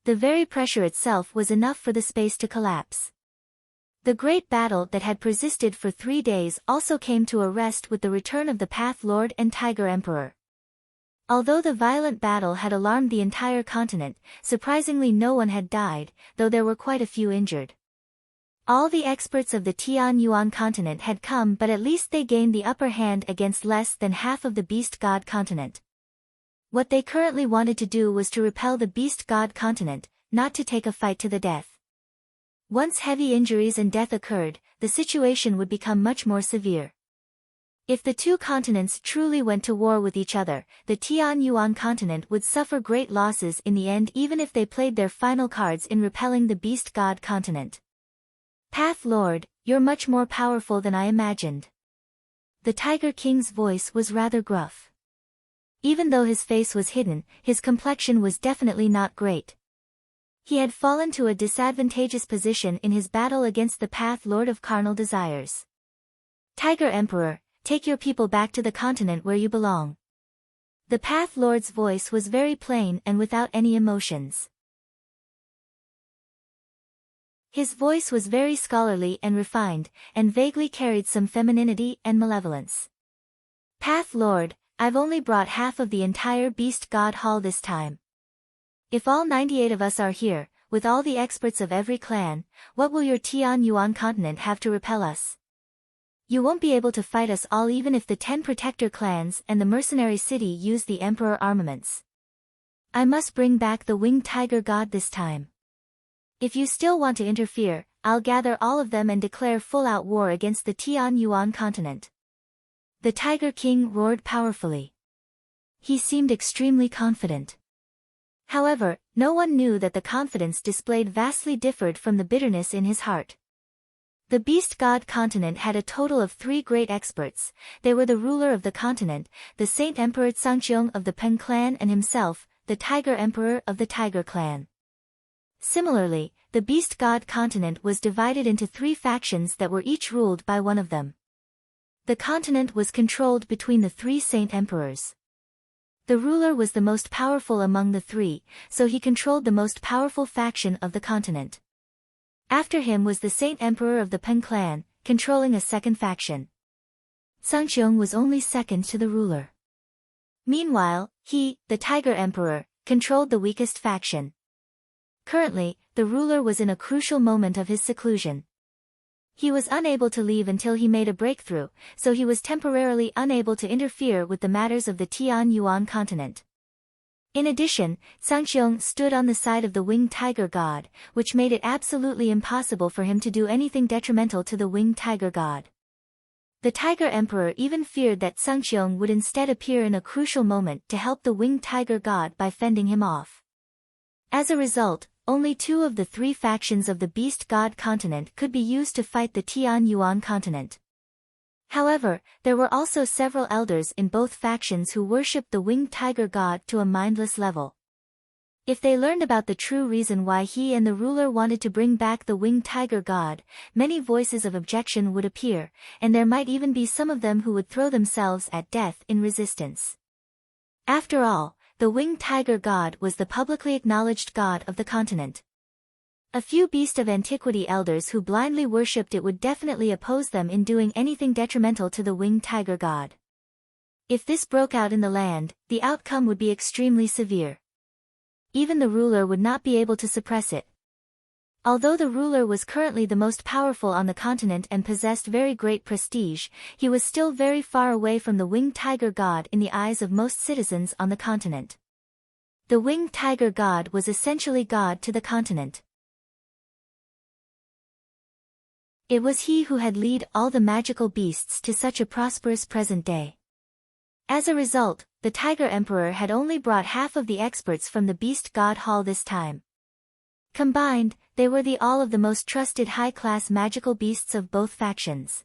The very pressure itself was enough for the space to collapse. The great battle that had persisted for 3 days also came to a rest with the return of the Path Lord and Tiger Emperor. Although the violent battle had alarmed the entire continent, surprisingly no one had died, though there were quite a few injured. All the experts of the Tian Yuan continent had come, but at least they gained the upper hand against less than half of the beast god continent. What they currently wanted to do was to repel the beast god continent, not to take a fight to the death. Once heavy injuries and death occurred, the situation would become much more severe. If the 2 continents truly went to war with each other, the Tian Yuan continent would suffer great losses in the end even if they played their final cards in repelling the beast god continent. Path Lord, you're much more powerful than I imagined. The Tiger King's voice was rather gruff. Even though his face was hidden, his complexion was definitely not great. He had fallen to a disadvantageous position in his battle against the Path Lord of Carnal Desires. Tiger Emperor, take your people back to the continent where you belong. The Path Lord's voice was very plain and without any emotions. His voice was very scholarly and refined, and vaguely carried some femininity and malevolence. Path Lord, I've only brought half of the entire Beast God Hall this time. If all 98 of us are here, with all the experts of every clan, what will your Tian Yuan continent have to repel us? You won't be able to fight us all even if the 10 protector clans and the mercenary city use the Emperor armaments. I must bring back the winged tiger god this time. If you still want to interfere, I'll gather all of them and declare full-out war against the Tian Yuan continent. The Tiger King roared powerfully. He seemed extremely confident. However, no one knew that the confidence displayed vastly differed from the bitterness in his heart. The Beast God continent had a total of 3 great experts. They were the ruler of the continent, the Saint Emperor Tsangqiong of the Pen clan and himself, the Tiger Emperor of the Tiger clan. Similarly, the Beast God continent was divided into 3 factions that were each ruled by one of them. The continent was controlled between the 3 Saint Emperors. The ruler was the most powerful among the three, so he controlled the most powerful faction of the continent. After him was the Saint Emperor of the Pen clan, controlling a second faction. Sangxiong was only second to the ruler. Meanwhile, he, the Tiger Emperor, controlled the weakest faction. Currently, the ruler was in a crucial moment of his seclusion. He was unable to leave until he made a breakthrough, so he was temporarily unable to interfere with the matters of the Tianyuan continent. In addition, Sangxiong stood on the side of the winged tiger god, which made it absolutely impossible for him to do anything detrimental to the winged tiger god. The Tiger Emperor even feared that Sangxiong would instead appear in a crucial moment to help the winged tiger god by fending him off. As a result, only two of the three factions of the Beast God continent could be used to fight the Tianyuan continent. However, there were also several elders in both factions who worshipped the winged tiger god to a mindless level. If they learned about the true reason why he and the ruler wanted to bring back the winged tiger god, many voices of objection would appear, and there might even be some of them who would throw themselves at death in resistance. After all, the winged tiger god was the publicly acknowledged god of the continent. A few beast of antiquity elders who blindly worshipped it would definitely oppose them in doing anything detrimental to the winged tiger god. If this broke out in the land, the outcome would be extremely severe. Even the ruler would not be able to suppress it. Although the ruler was currently the most powerful on the continent and possessed very great prestige, he was still very far away from the winged tiger god in the eyes of most citizens on the continent. The winged tiger god was essentially god to the continent. It was he who had led all the magical beasts to such a prosperous present day. As a result, the Tiger Emperor had only brought half of the experts from the Beast God Hall this time. Combined, they were all of the most trusted high-class magical beasts of both factions.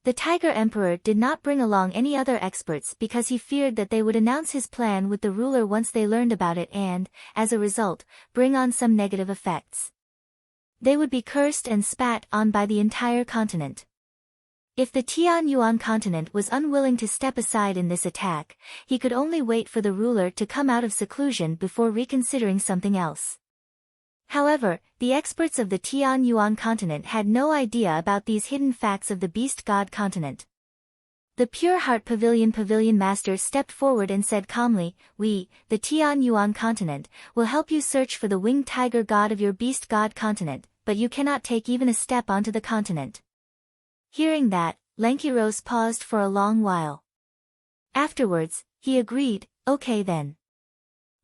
The Tiger Emperor did not bring along any other experts because he feared that they would announce his plan with the ruler once they learned about it and, as a result, bring on some negative effects. They would be cursed and spat on by the entire continent. If the Tianyuan continent was unwilling to step aside in this attack, he could only wait for the ruler to come out of seclusion before reconsidering something else. However, the experts of the Tianyuan continent had no idea about these hidden facts of the Beast God continent. The Pure Heart Pavilion Master stepped forward and said calmly, "We, the Tianyuan continent, will help you search for the winged tiger god of your Beast God continent, but you cannot take even a step onto the continent." Hearing that, Lankiros paused for a long while. Afterwards, he agreed, "Okay then.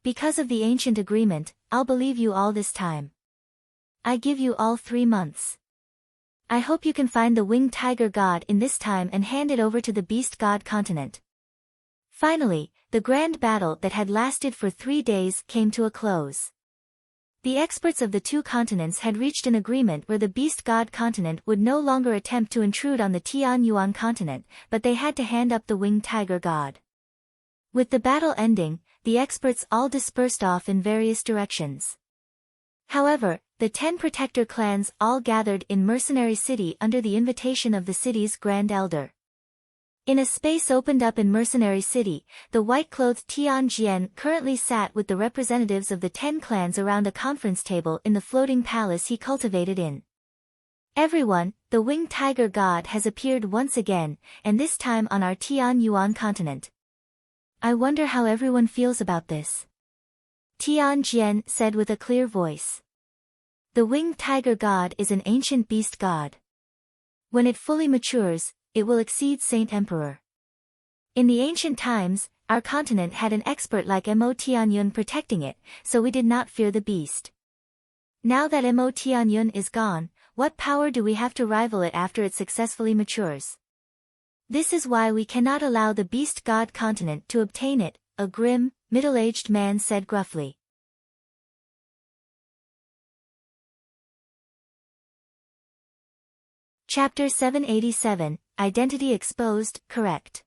Because of the ancient agreement, I'll believe you all this time. I give you all 3 months. I hope you can find the winged tiger god in this time and hand it over to the Beast God continent." Finally, the grand battle that had lasted for 3 days came to a close. The experts of the two continents had reached an agreement where the Beast God continent would no longer attempt to intrude on the Tianyuan continent, but they had to hand up the winged tiger god. With the battle ending, the experts all dispersed off in various directions. However, the 10 protector clans all gathered in Mercenary City under the invitation of the city's Grand Elder. In a space opened up in Mercenary City, the white-clothed Tian Jian currently sat with the representatives of the 10 clans around a conference table in the floating palace he cultivated in. "Everyone, the winged tiger god has appeared once again, and this time on our Tianyuan continent. I wonder how everyone feels about this." Tian Jian said with a clear voice. "The winged tiger god is an ancient beast god. When it fully matures, it will exceed Saint Emperor. In the ancient times, our continent had an expert like Mo Tianyun protecting it, so we did not fear the beast. Now that Mo Tianyun is gone, what power do we have to rival it after it successfully matures? This is why we cannot allow the Beast God continent to obtain it," a grim, middle-aged man said gruffly. Chapter 787, Identity Exposed, Correct.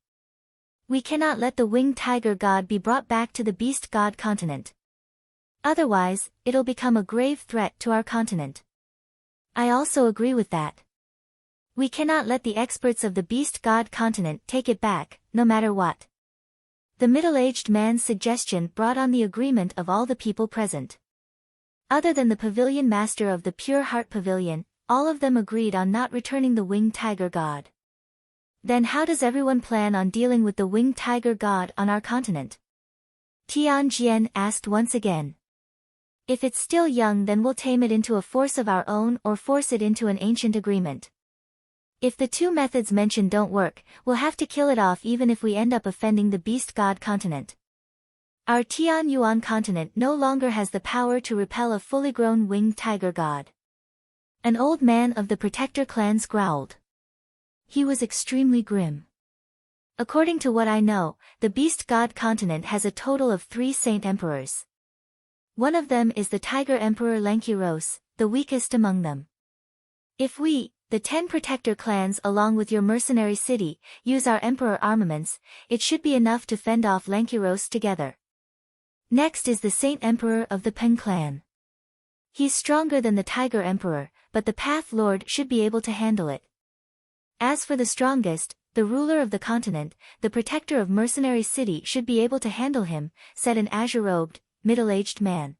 We cannot let the winged tiger god be brought back to the Beast God continent. Otherwise, it'll become a grave threat to our continent. I also agree with that. We cannot let the experts of the Beast God continent take it back, no matter what. The middle-aged man's suggestion brought on the agreement of all the people present. Other than the pavilion master of the Pure Heart Pavilion, all of them agreed on not returning the winged tiger god. Then how does everyone plan on dealing with the winged tiger god on our continent? Tianjian asked once again. If it's still young, then we'll tame it into a force of our own or force it into an ancient agreement. If the two methods mentioned don't work, we'll have to kill it off even if we end up offending the beast god continent. Our Tian Yuan continent no longer has the power to repel a fully grown winged tiger god. An old man of the protector clans growled. He was extremely grim. According to what I know, the beast god continent has a total of 3 saint emperors. One of them is the tiger emperor Lankiros, the weakest among them. If we, the 10 protector clans along with your mercenary city, use our emperor armaments, it should be enough to fend off Lankiros together. Next is the saint emperor of the Pen clan. He's stronger than the tiger emperor, but the path lord should be able to handle it. As for the strongest, the ruler of the continent, the protector of mercenary city should be able to handle him, said an azure-robed, middle-aged man.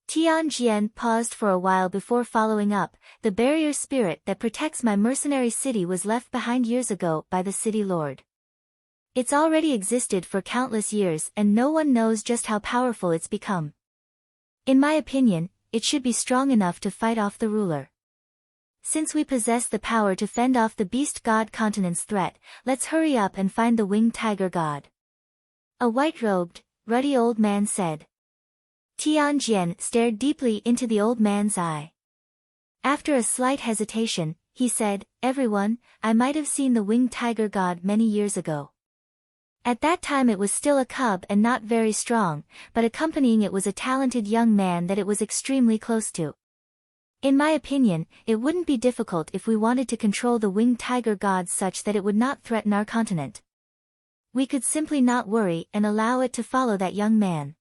Tianjian paused for a while before following up. The barrier spirit that protects my mercenary city was left behind years ago by the city lord. It's already existed for countless years and no one knows just how powerful it's become. In my opinion, it should be strong enough to fight off the ruler. Since we possess the power to fend off the beast god continent's threat, let's hurry up and find the winged tiger god. A white-robed, ruddy old man said. Tianjian stared deeply into the old man's eye. After a slight hesitation, he said, "Everyone, I might have seen the winged tiger god many years ago. At that time it was still a cub and not very strong, but accompanying it was a talented young man that it was extremely close to. In my opinion, it wouldn't be difficult if we wanted to control the winged tiger god such that it would not threaten our continent. We could simply not worry and allow it to follow that young man.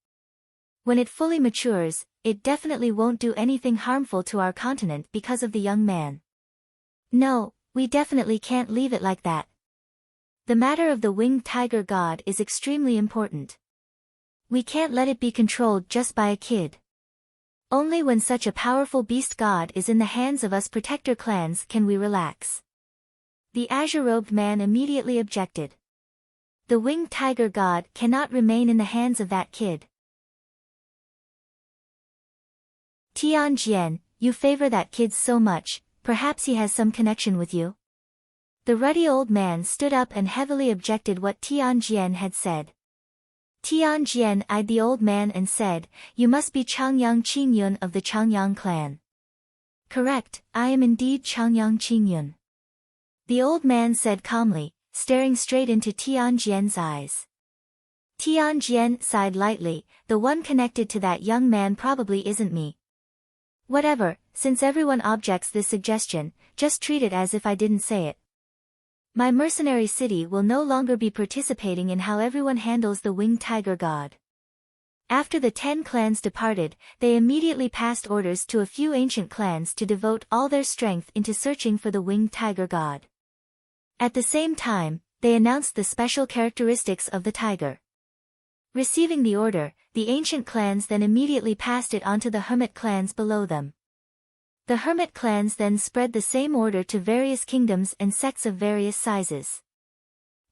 When it fully matures, it definitely won't do anything harmful to our continent because of the young man. No, we definitely can't leave it like that. The matter of the winged tiger god is extremely important. We can't let it be controlled just by a kid. Only when such a powerful beast god is in the hands of us protector clans can we relax." The azure-robed man immediately objected. The winged tiger god cannot remain in the hands of that kid. Tianjian, you favor that kid so much, perhaps he has some connection with you? The ruddy old man stood up and heavily objected what Tianjian had said. Tianjian eyed the old man and said, "You must be Changyang Qingyun of the Changyang clan." "Correct, I am indeed Changyang Qingyun." The old man said calmly, staring straight into Tianjian's eyes. Tianjian sighed lightly, "The one connected to that young man probably isn't me. Whatever, since everyone objects this suggestion, just treat it as if I didn't say it. My mercenary city will no longer be participating in how everyone handles the winged tiger god." After the 10 clans departed, they immediately passed orders to a few ancient clans to devote all their strength into searching for the winged tiger god. At the same time, they announced the special characteristics of the tiger. Receiving the order, the ancient clans then immediately passed it on to the hermit clans below them. The hermit clans then spread the same order to various kingdoms and sects of various sizes.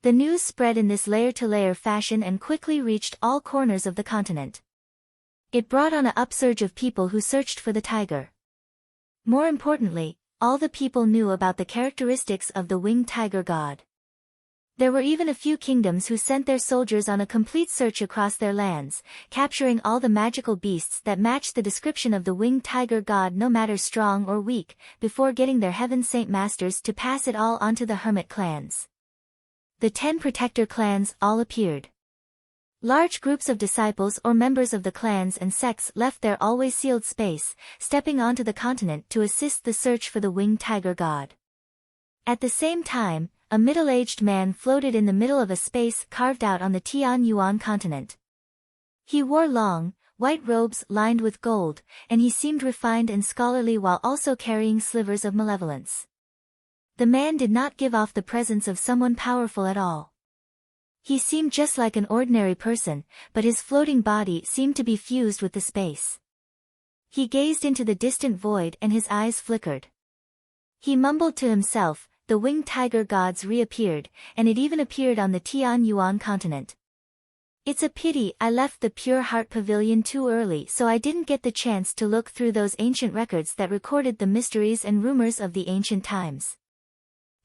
The news spread in this layer-to-layer fashion and quickly reached all corners of the continent. It brought on an upsurge of people who searched for the tiger. More importantly, all the people knew about the characteristics of the winged tiger god. There were even a few kingdoms who sent their soldiers on a complete search across their lands, capturing all the magical beasts that matched the description of the winged tiger god no matter strong or weak, before getting their heaven saint masters to pass it all onto the hermit clans. The 10 protector clans all appeared. Large groups of disciples or members of the clans and sects left their always sealed space, stepping onto the continent to assist the search for the winged tiger god. At the same time, a middle-aged man floated in the middle of a space carved out on the Tian Yuan continent. He wore long, white robes lined with gold, and he seemed refined and scholarly while also carrying slivers of malevolence. The man did not give off the presence of someone powerful at all. He seemed just like an ordinary person, but his floating body seemed to be fused with the space. He gazed into the distant void and his eyes flickered. He mumbled to himself, the winged tiger gods reappeared, and it even appeared on the Tianyuan continent. It's a pity I left the Pure Heart Pavilion too early, so I didn't get the chance to look through those ancient records that recorded the mysteries and rumors of the ancient times.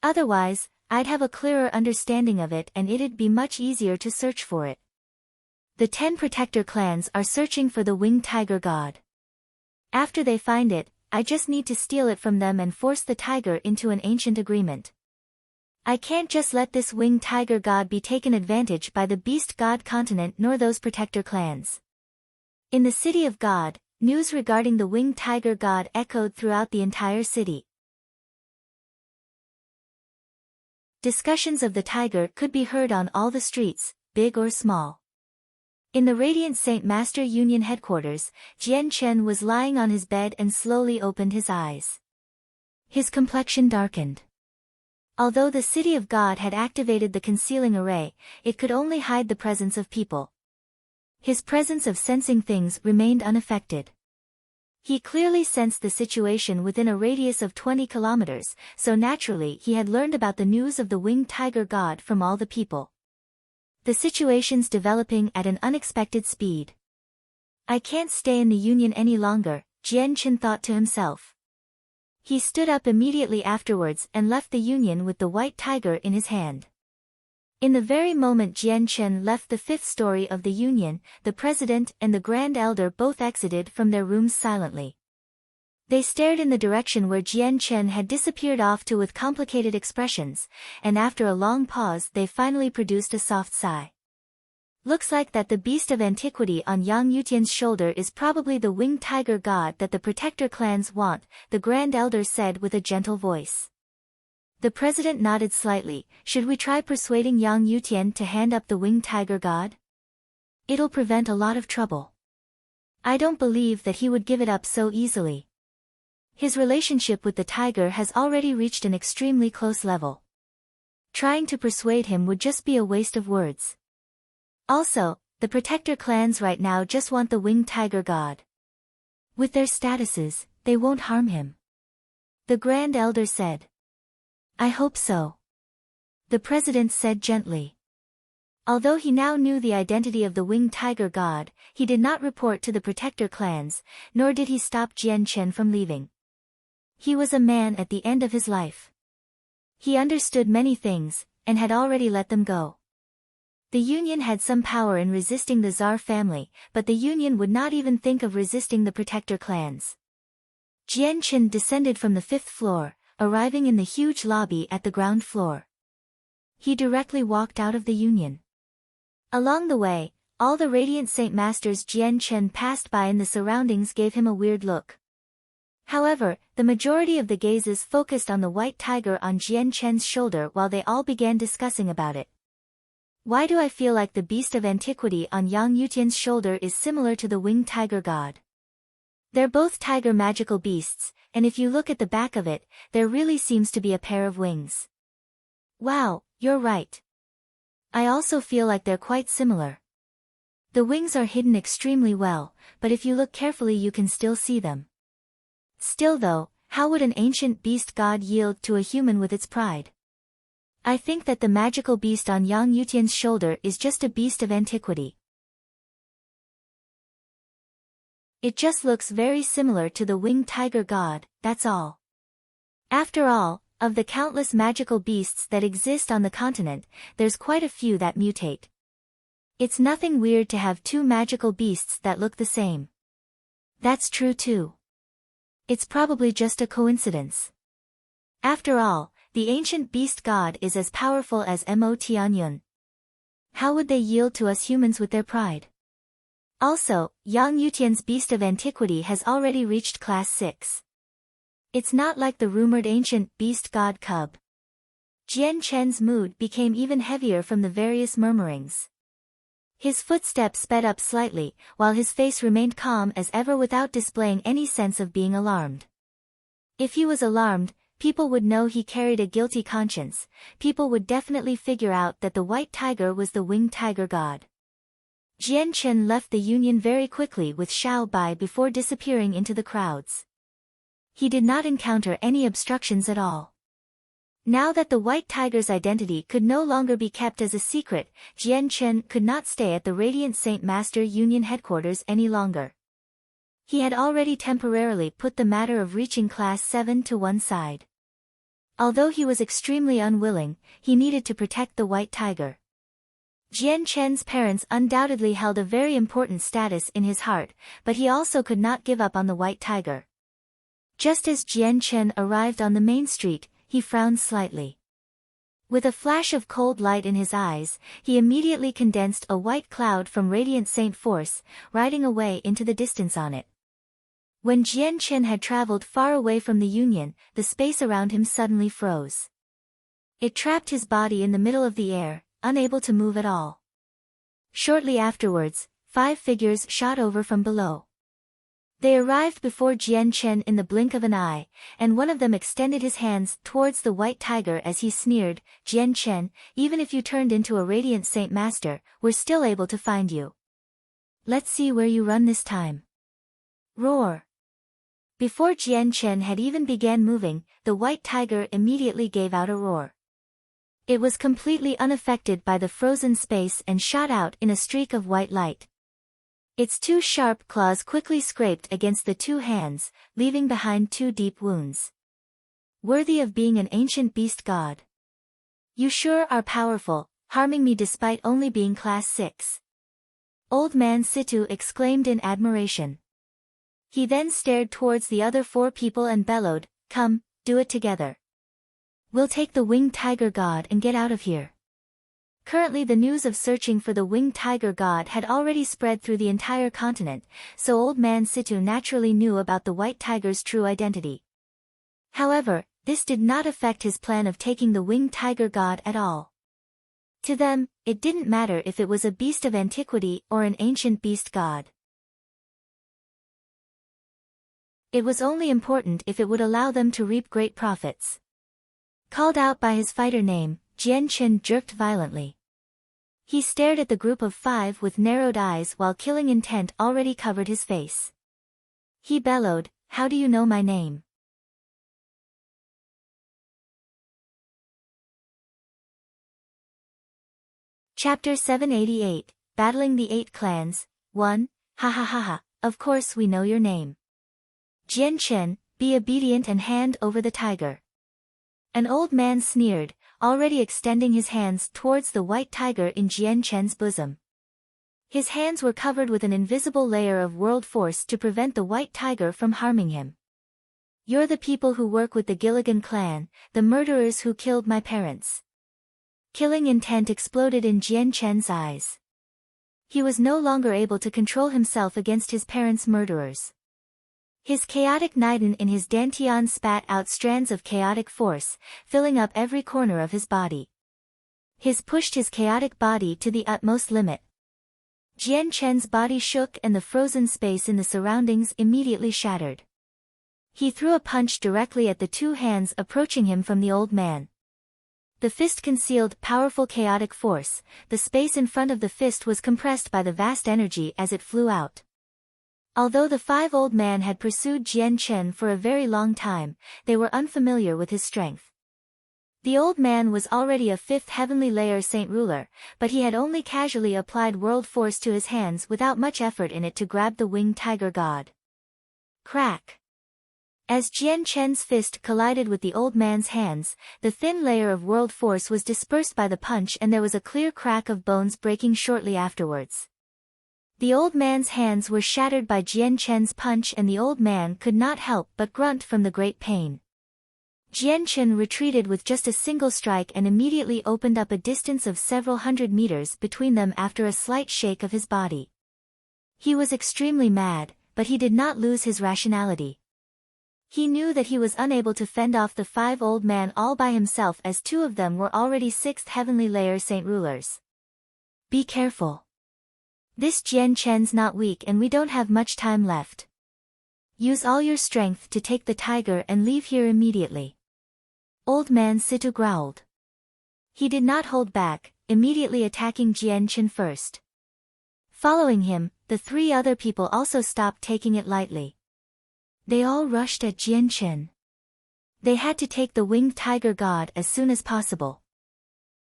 Otherwise, I'd have a clearer understanding of it and it'd be much easier to search for it. The 10 protector clans are searching for the winged tiger god. After they find it, I just need to steal it from them and force the tiger into an ancient agreement. I can't just let this winged tiger god be taken advantage by the beast god continent nor those protector clans. In the city of God, news regarding the winged tiger god echoed throughout the entire city. Discussions of the tiger could be heard on all the streets, big or small. In the Radiant Saint Master Union headquarters, Jian Chen was lying on his bed and slowly opened his eyes. His complexion darkened. Although the City of God had activated the concealing array, it could only hide the presence of people. His presence of sensing things remained unaffected. He clearly sensed the situation within a radius of 20 kilometers, so naturally he had learned about the news of the winged tiger god from all the people. The situation's developing at an unexpected speed. I can't stay in the Union any longer, Jian Chen thought to himself. He stood up immediately afterwards and left the Union with the white tiger in his hand. In the very moment Jian Chen left the 5th story of the Union, the President and the Grand Elder both exited from their rooms silently. They stared in the direction where Jian Chen had disappeared off to with complicated expressions, and after a long pause they finally produced a soft sigh. Looks like that the beast of antiquity on Yang Yutian's shoulder is probably the winged tiger god that the protector clans want, the Grand Elder said with a gentle voice. The President nodded slightly. Should we try persuading Yang Yutian to hand up the winged tiger god? It'll prevent a lot of trouble. I don't believe that he would give it up so easily. His relationship with the tiger has already reached an extremely close level. Trying to persuade him would just be a waste of words. Also, the protector clans right now just want the winged tiger god. With their statuses, they won't harm him. The Grand Elder said. I hope so. The President said gently. Although he now knew the identity of the winged tiger god, he did not report to the protector clans, nor did he stop Jian Chen from leaving. He was a man at the end of his life. He understood many things, and had already let them go. The Union had some power in resisting the Tsar family, but the Union would not even think of resisting the protector clans. Jian Chen descended from the 5th floor, arriving in the huge lobby at the ground floor. He directly walked out of the Union. Along the way, all the Radiant Saint Masters Jian Chen passed by in the surroundings gave him a weird look. However, the majority of the gazes focused on the white tiger on Jian Chen's shoulder while they all began discussing about it. Why do I feel like the beast of antiquity on Yang Yutian's shoulder is similar to the winged tiger god? They're both tiger magical beasts, and if you look at the back of it, there really seems to be a pair of wings. Wow, you're right. I also feel like they're quite similar. The wings are hidden extremely well, but if you look carefully you can still see them. Still though, how would an ancient beast god yield to a human with its pride? I think that the magical beast on Yang Yutian's shoulder is just a beast of antiquity. It just looks very similar to the winged tiger god, that's all. After all, of the countless magical beasts that exist on the continent, there's quite a few that mutate. It's nothing weird to have 2 magical beasts that look the same. That's true too. It's probably just a coincidence. After all, the ancient beast god is as powerful as Mo Tianyun. How would they yield to us humans with their pride? Also, Yang Yutian's beast of antiquity has already reached class 6. It's not like the rumored ancient beast god cub. Jian Chen's mood became even heavier from the various murmurings. His footsteps sped up slightly, while his face remained calm as ever without displaying any sense of being alarmed. If he was alarmed, people would know he carried a guilty conscience. People would definitely figure out that the white tiger was the winged tiger god. Jian Chen left the union very quickly with Xiao Bai before disappearing into the crowds. He did not encounter any obstructions at all. Now that the white tiger's identity could no longer be kept as a secret, Jian Chen could not stay at the Radiant Saint Master Union headquarters any longer. He had already temporarily put the matter of reaching Class 7 to one side. Although he was extremely unwilling, he needed to protect the white tiger. Jian Chen's parents undoubtedly held a very important status in his heart, but he also could not give up on the white tiger. Just as Jian Chen arrived on the main street, he frowned slightly. With a flash of cold light in his eyes, he immediately condensed a white cloud from Radiant Saint Force, riding away into the distance on it. When Jian Chen had traveled far away from the Union, the space around him suddenly froze. It trapped his body in the middle of the air, unable to move at all. Shortly afterwards, 5 figures shot over from below. They arrived before Jian Chen in the blink of an eye, and one of them extended his hands towards the white tiger as he sneered, "Jian Chen, even if you turned into a Radiant Saint Master, we're still able to find you. Let's see where you run this time." Roar! Before Jian Chen had even began moving, the white tiger immediately gave out a roar. It was completely unaffected by the frozen space and shot out in a streak of white light. Its 2 sharp claws quickly scraped against the 2 hands, leaving behind 2 deep wounds. Worthy of being an ancient beast god. You sure are powerful, harming me despite only being Class 6. Old Man Situ exclaimed in admiration. He then stared towards the other 4 people and bellowed, "Come, do it together. We'll take the winged tiger god and get out of here." Currently the news of searching for the winged tiger god had already spread through the entire continent, so Old Man Situ naturally knew about the white tiger's true identity. However, this did not affect his plan of taking the winged tiger god at all. To them, it didn't matter if it was a beast of antiquity or an ancient beast god. It was only important if it would allow them to reap great profits. Called out by his fighter name, Jian Chen jerked violently. He stared at the group of 5 with narrowed eyes while killing intent already covered his face. He bellowed, "How do you know my name?" Chapter 788, Battling the 8 Clans, 1, Ha ha ha ha, of course we know your name. Jian Chen, be obedient and hand over the tiger. An old man sneered, already extending his hands towards the white tiger in Jian Chen's bosom. His hands were covered with an invisible layer of world force to prevent the white tiger from harming him. You're the people who work with the Gilligan clan, the murderers who killed my parents. Killing intent exploded in Jian Chen's eyes. He was no longer able to control himself against his parents' murderers. His chaotic Niden in his dantian spat out strands of chaotic force, filling up every corner of his body. His pushed his chaotic body to the utmost limit. Jian Chen's body shook and the frozen space in the surroundings immediately shattered. He threw a punch directly at the 2 hands approaching him from the old man. The fist concealed powerful chaotic force, the space in front of the fist was compressed by the vast energy as it flew out. Although the 5 old men had pursued Jian Chen for a very long time, they were unfamiliar with his strength. The old man was already a 5th heavenly layer saint ruler, but he had only casually applied world force to his hands without much effort in it to grab the winged tiger god. Crack! As Jian Chen's fist collided with the old man's hands, the thin layer of world force was dispersed by the punch and there was a clear crack of bones breaking shortly afterwards. The old man's hands were shattered by Jian Chen's punch and the old man could not help but grunt from the great pain. Jian Chen retreated with just a single strike and immediately opened up a distance of several hundred meters between them after a slight shake of his body. He was extremely mad, but he did not lose his rationality. He knew that he was unable to fend off the 5 old men all by himself as 2 of them were already 6th heavenly layer saint rulers. Be careful. This Jian Chen's not weak and we don't have much time left. Use all your strength to take the tiger and leave here immediately. Old Man Situ growled. He did not hold back, immediately attacking Jian Chen first. Following him, the three other people also stopped taking it lightly. They all rushed at Jian Chen. They had to take the winged tiger god as soon as possible.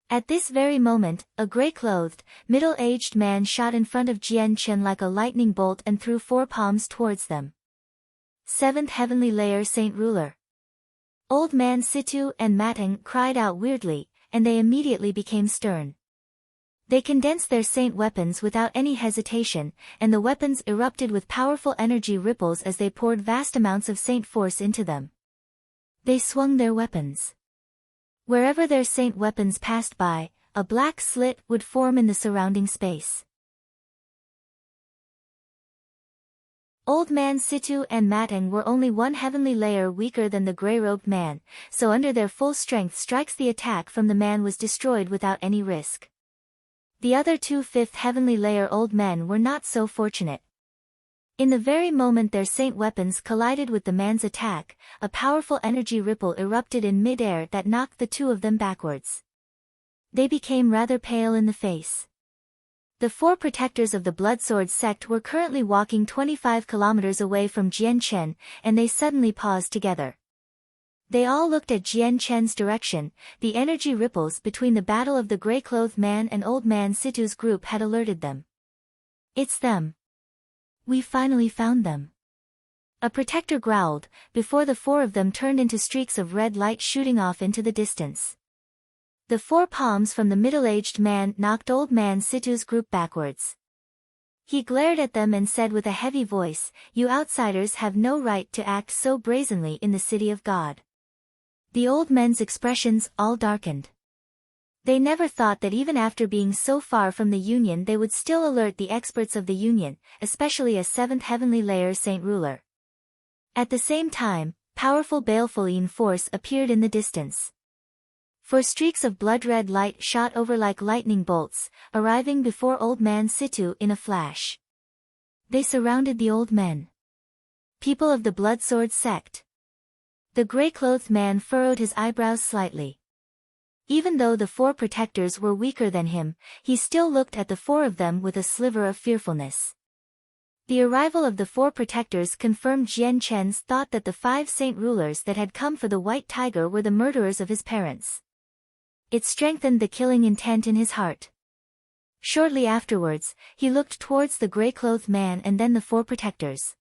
At this very moment, a gray-clothed, middle-aged man shot in front of Jian Chen like a lightning bolt and threw 4 palms towards them. 7th Heavenly Layer Saint Ruler. Old Man Situ and Matang cried out weirdly, and they immediately became stern. They condensed their saint weapons without any hesitation, and the weapons erupted with powerful energy ripples as they poured vast amounts of saint force into them. They swung their weapons. Wherever their saint weapons passed by, a black slit would form in the surrounding space. Old Man Situ and Matang were only 1 heavenly layer weaker than the gray-robed man, so under their full strength strikes the attack from the man was destroyed without any risk. The other 2 5th heavenly layer old men were not so fortunate. In the very moment their saint weapons collided with the man's attack, a powerful energy ripple erupted in mid-air that knocked the 2 of them backwards. They became rather pale in the face. The 4 protectors of the Bloodsword sect were currently walking 25 kilometers away from Jian Chen, and they suddenly paused together. They all looked at Jian Chen's direction. The energy ripples between the battle of the gray-clothed man and Old Man Situ's group had alerted them. It's them. We finally found them. A protector growled, before the 4 of them turned into streaks of red light shooting off into the distance. The 4 palms from the middle-aged man knocked Old Man Situ's group backwards. He glared at them and said with a heavy voice, "You outsiders have no right to act so brazenly in the city of God." The old men's expressions all darkened. They never thought that even after being so far from the Union they would still alert the experts of the Union, especially a 7th heavenly layer saint ruler. At the same time, powerful baleful force appeared in the distance. 4 streaks of blood-red light shot over like lightning bolts, arriving before Old Man Situ in a flash. They surrounded the old men. People of the Bloodsword sect. The gray-clothed man furrowed his eyebrows slightly. Even though the 4 protectors were weaker than him, he still looked at the 4 of them with a sliver of fearfulness. The arrival of the 4 protectors confirmed Jian Chen's thought that the 5 saint rulers that had come for the white tiger were the murderers of his parents. It strengthened the killing intent in his heart. Shortly afterwards, he looked towards the gray-clothed man and then the 4 protectors.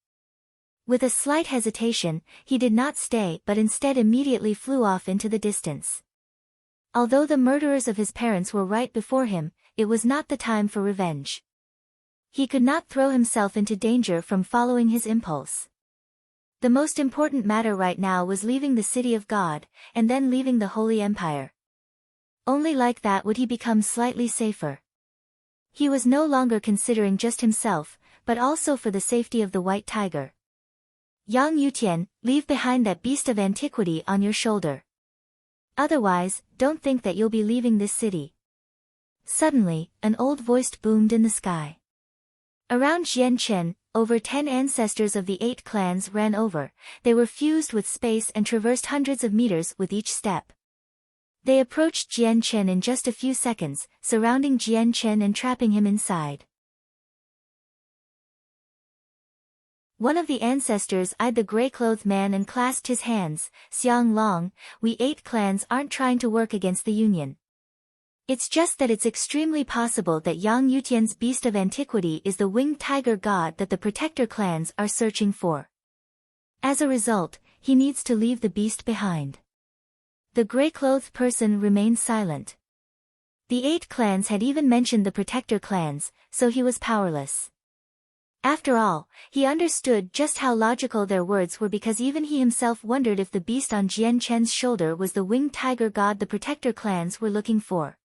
With a slight hesitation, he did not stay but instead immediately flew off into the distance. Although the murderers of his parents were right before him, it was not the time for revenge. He could not throw himself into danger from following his impulse. The most important matter right now was leaving the city of God, and then leaving the Holy Empire. Only like that would he become slightly safer. He was no longer considering just himself, but also for the safety of the white tiger. Yang Yutian, leave behind that beast of antiquity on your shoulder. Otherwise, don't think that you'll be leaving this city. Suddenly, an old voice boomed in the sky. Around Jian Chen, over 10 ancestors of the 8 clans ran over. They were fused with space and traversed hundreds of meters with each step. They approached Jian Chen in just a few seconds, surrounding Jian Chen and trapping him inside. One of the ancestors eyed the gray-clothed man and clasped his hands. "Xiang Long, we 8 clans aren't trying to work against the Union. It's just that it's extremely possible that Yang Yutian's beast of antiquity is the winged tiger god that the protector clans are searching for. As a result, he needs to leave the beast behind." The gray-clothed person remained silent. The 8 clans had even mentioned the protector clans, so he was powerless. After all, he understood just how logical their words were because even he himself wondered if the beast on Jian Chen's shoulder was the winged tiger god the protector clans were looking for.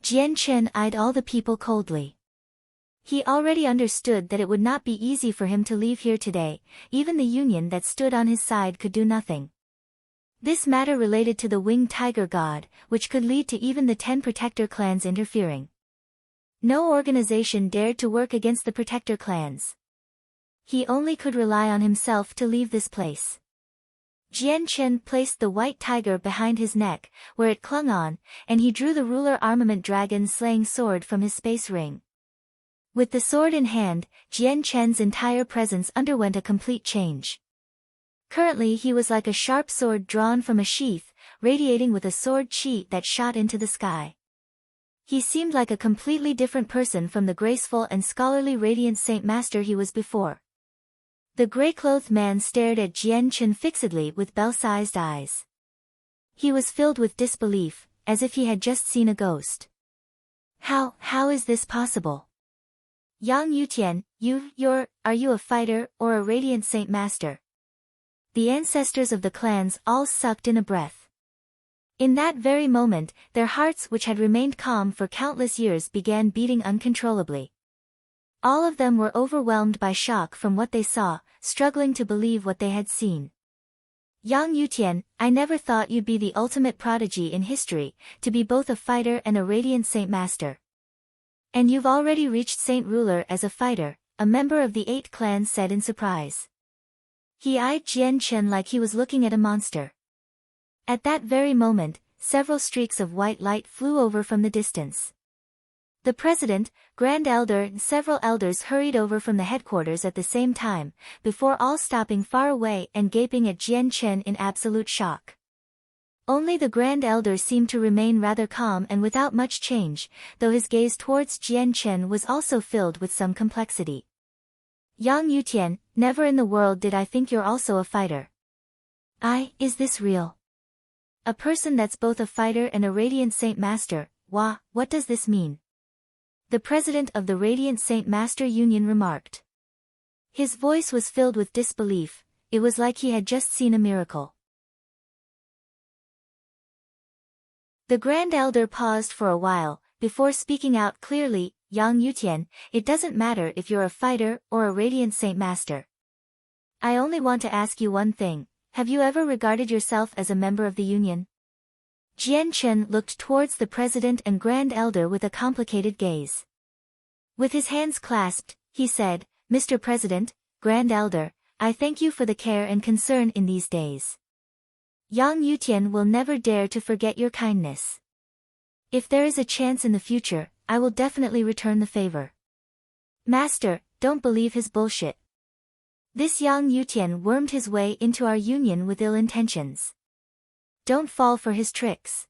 Jian Chen eyed all the people coldly. He already understood that it would not be easy for him to leave here today. Even the Union that stood on his side could do nothing. This matter related to the winged tiger god, which could lead to even the 10 protector clans interfering. No organization dared to work against the protector clans. He only could rely on himself to leave this place. Jian Chen placed the white tiger behind his neck, where it clung on, and he drew the ruler armament dragon-slaying sword from his space ring. With the sword in hand, Jian Chen's entire presence underwent a complete change. Currently he was like a sharp sword drawn from a sheath, radiating with a sword chi that shot into the sky. He seemed like a completely different person from the graceful and scholarly radiant Saint Master he was before. The gray-clothed man stared at Jian Chen fixedly with bell-sized eyes. He was filled with disbelief, as if he had just seen a ghost. How is this possible? Yang Yutian, are you a fighter or a radiant Saint Master? The ancestors of the clans all sucked in a breath. In that very moment, their hearts which had remained calm for countless years began beating uncontrollably. All of them were overwhelmed by shock from what they saw, struggling to believe what they had seen. Yang Yutian, I never thought you'd be the ultimate prodigy in history, to be both a fighter and a radiant Saint Master. And you've already reached Saint Ruler as a fighter, a member of the 8 clans said in surprise. He eyed Jian Chen like he was looking at a monster. At that very moment, several streaks of white light flew over from the distance. The president, Grand Elder and several elders hurried over from the headquarters at the same time, before all stopping far away and gaping at Jian Chen in absolute shock. Only the Grand Elder seemed to remain rather calm and without much change, though his gaze towards Jian Chen was also filled with some complexity. Yang Yutian, never in the world did I think you're also a fighter. Is this real? A person that's both a fighter and a radiant Saint Master, what does this mean? The president of the Radiant Saint Master Union remarked. His voice was filled with disbelief, it was like he had just seen a miracle. The Grand Elder paused for a while, before speaking out clearly, Yang Yutian, it doesn't matter if you're a fighter or a Radiant Saint Master. I only want to ask you one thing, have you ever regarded yourself as a member of the Union? Jian Chen looked towards the President and Grand Elder with a complicated gaze. With his hands clasped, he said, Mr. President, Grand Elder, I thank you for the care and concern in these days. Yang Yutian will never dare to forget your kindness. If there is a chance in the future, I will definitely return the favor. Master, don't believe his bullshit. This Yang Yutian wormed his way into our union with ill intentions. Don't fall for his tricks.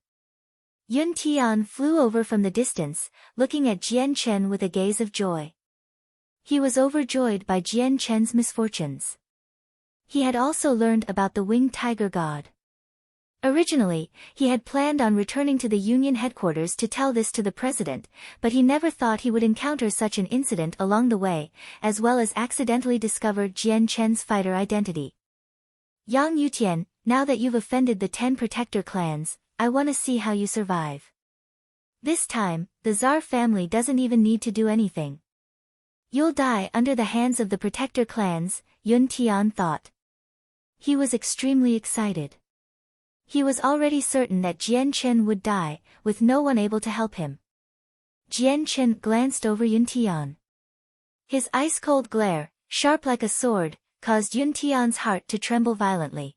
Yun Tian flew over from the distance, looking at Jian Chen with a gaze of joy. He was overjoyed by Jian Chen's misfortunes. He had also learned about the winged tiger god. Originally, he had planned on returning to the Union headquarters to tell this to the president, but he never thought he would encounter such an incident along the way, as well as accidentally discover Jian Chen's fighter identity. Yang Yutian, now that you've offended the 10 protector clans, I want to see how you survive. This time, the Tsar family doesn't even need to do anything. You'll die under the hands of the protector clans, Yun Tian thought. He was extremely excited. He was already certain that Jian Chen would die, with no one able to help him. Jian Chen glanced over Yun Tian. His ice-cold glare, sharp like a sword, caused Yun Tian's heart to tremble violently.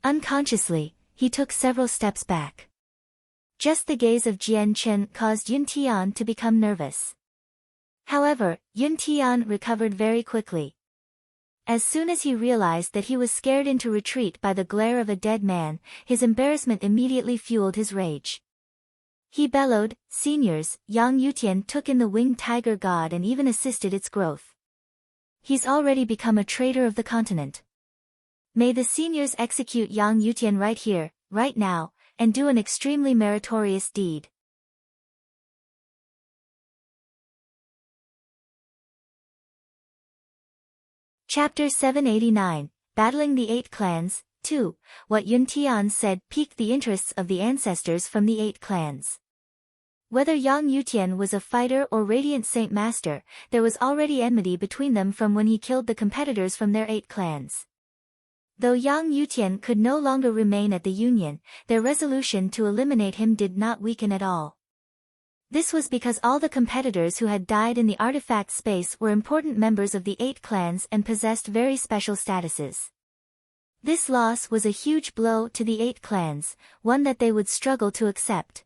Unconsciously, he took several steps back. Just the gaze of Jian Chen caused Yun Tian to become nervous. However, Yun Tian recovered very quickly. As soon as he realized that he was scared into retreat by the glare of a dead man, his embarrassment immediately fueled his rage. He bellowed, Seniors, Yang Yutian took in the winged tiger god and even assisted its growth. He's already become a traitor of the continent. May the seniors execute Yang Yutian right here, right now, and do an extremely meritorious deed. Chapter 789, Battling the 8 Clans, 2. What Yun Tian said piqued the interests of the ancestors from the 8 clans. Whether Yang Yutian was a fighter or Radiant Saint Master, there was already enmity between them from when he killed the competitors from their 8 clans. Though Yang Yutian could no longer remain at the Union, their resolution to eliminate him did not weaken at all. This was because all the competitors who had died in the artifact space were important members of the 8 clans and possessed very special statuses. This loss was a huge blow to the 8 clans, one that they would struggle to accept.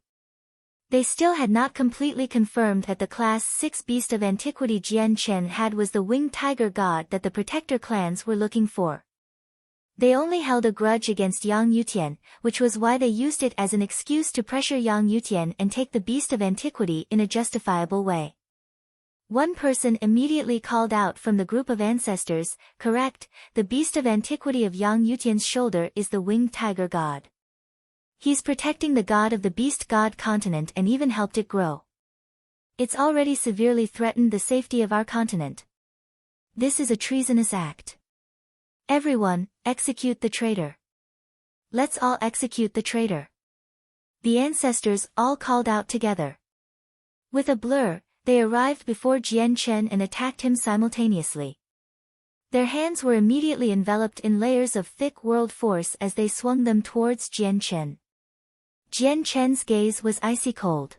They still had not completely confirmed that the Class 6 beast of antiquity Jian Chen had was the winged tiger god that the protector clans were looking for. They only held a grudge against Yang Yutian, which was why they used it as an excuse to pressure Yang Yutian and take the beast of antiquity in a justifiable way. One person immediately called out from the group of ancestors, "Correct, the beast of antiquity of Yang Yutian's shoulder is the winged tiger god. He's protecting the god of the beast god continent and even helped it grow. It's already severely threatened the safety of our continent. This is a treasonous act. Everyone, execute the traitor. Let's all execute the traitor." The ancestors all called out together. With a blur, they arrived before Jian Chen and attacked him simultaneously. Their hands were immediately enveloped in layers of thick world force as they swung them towards Jian Chen. Jian Chen's gaze was icy cold.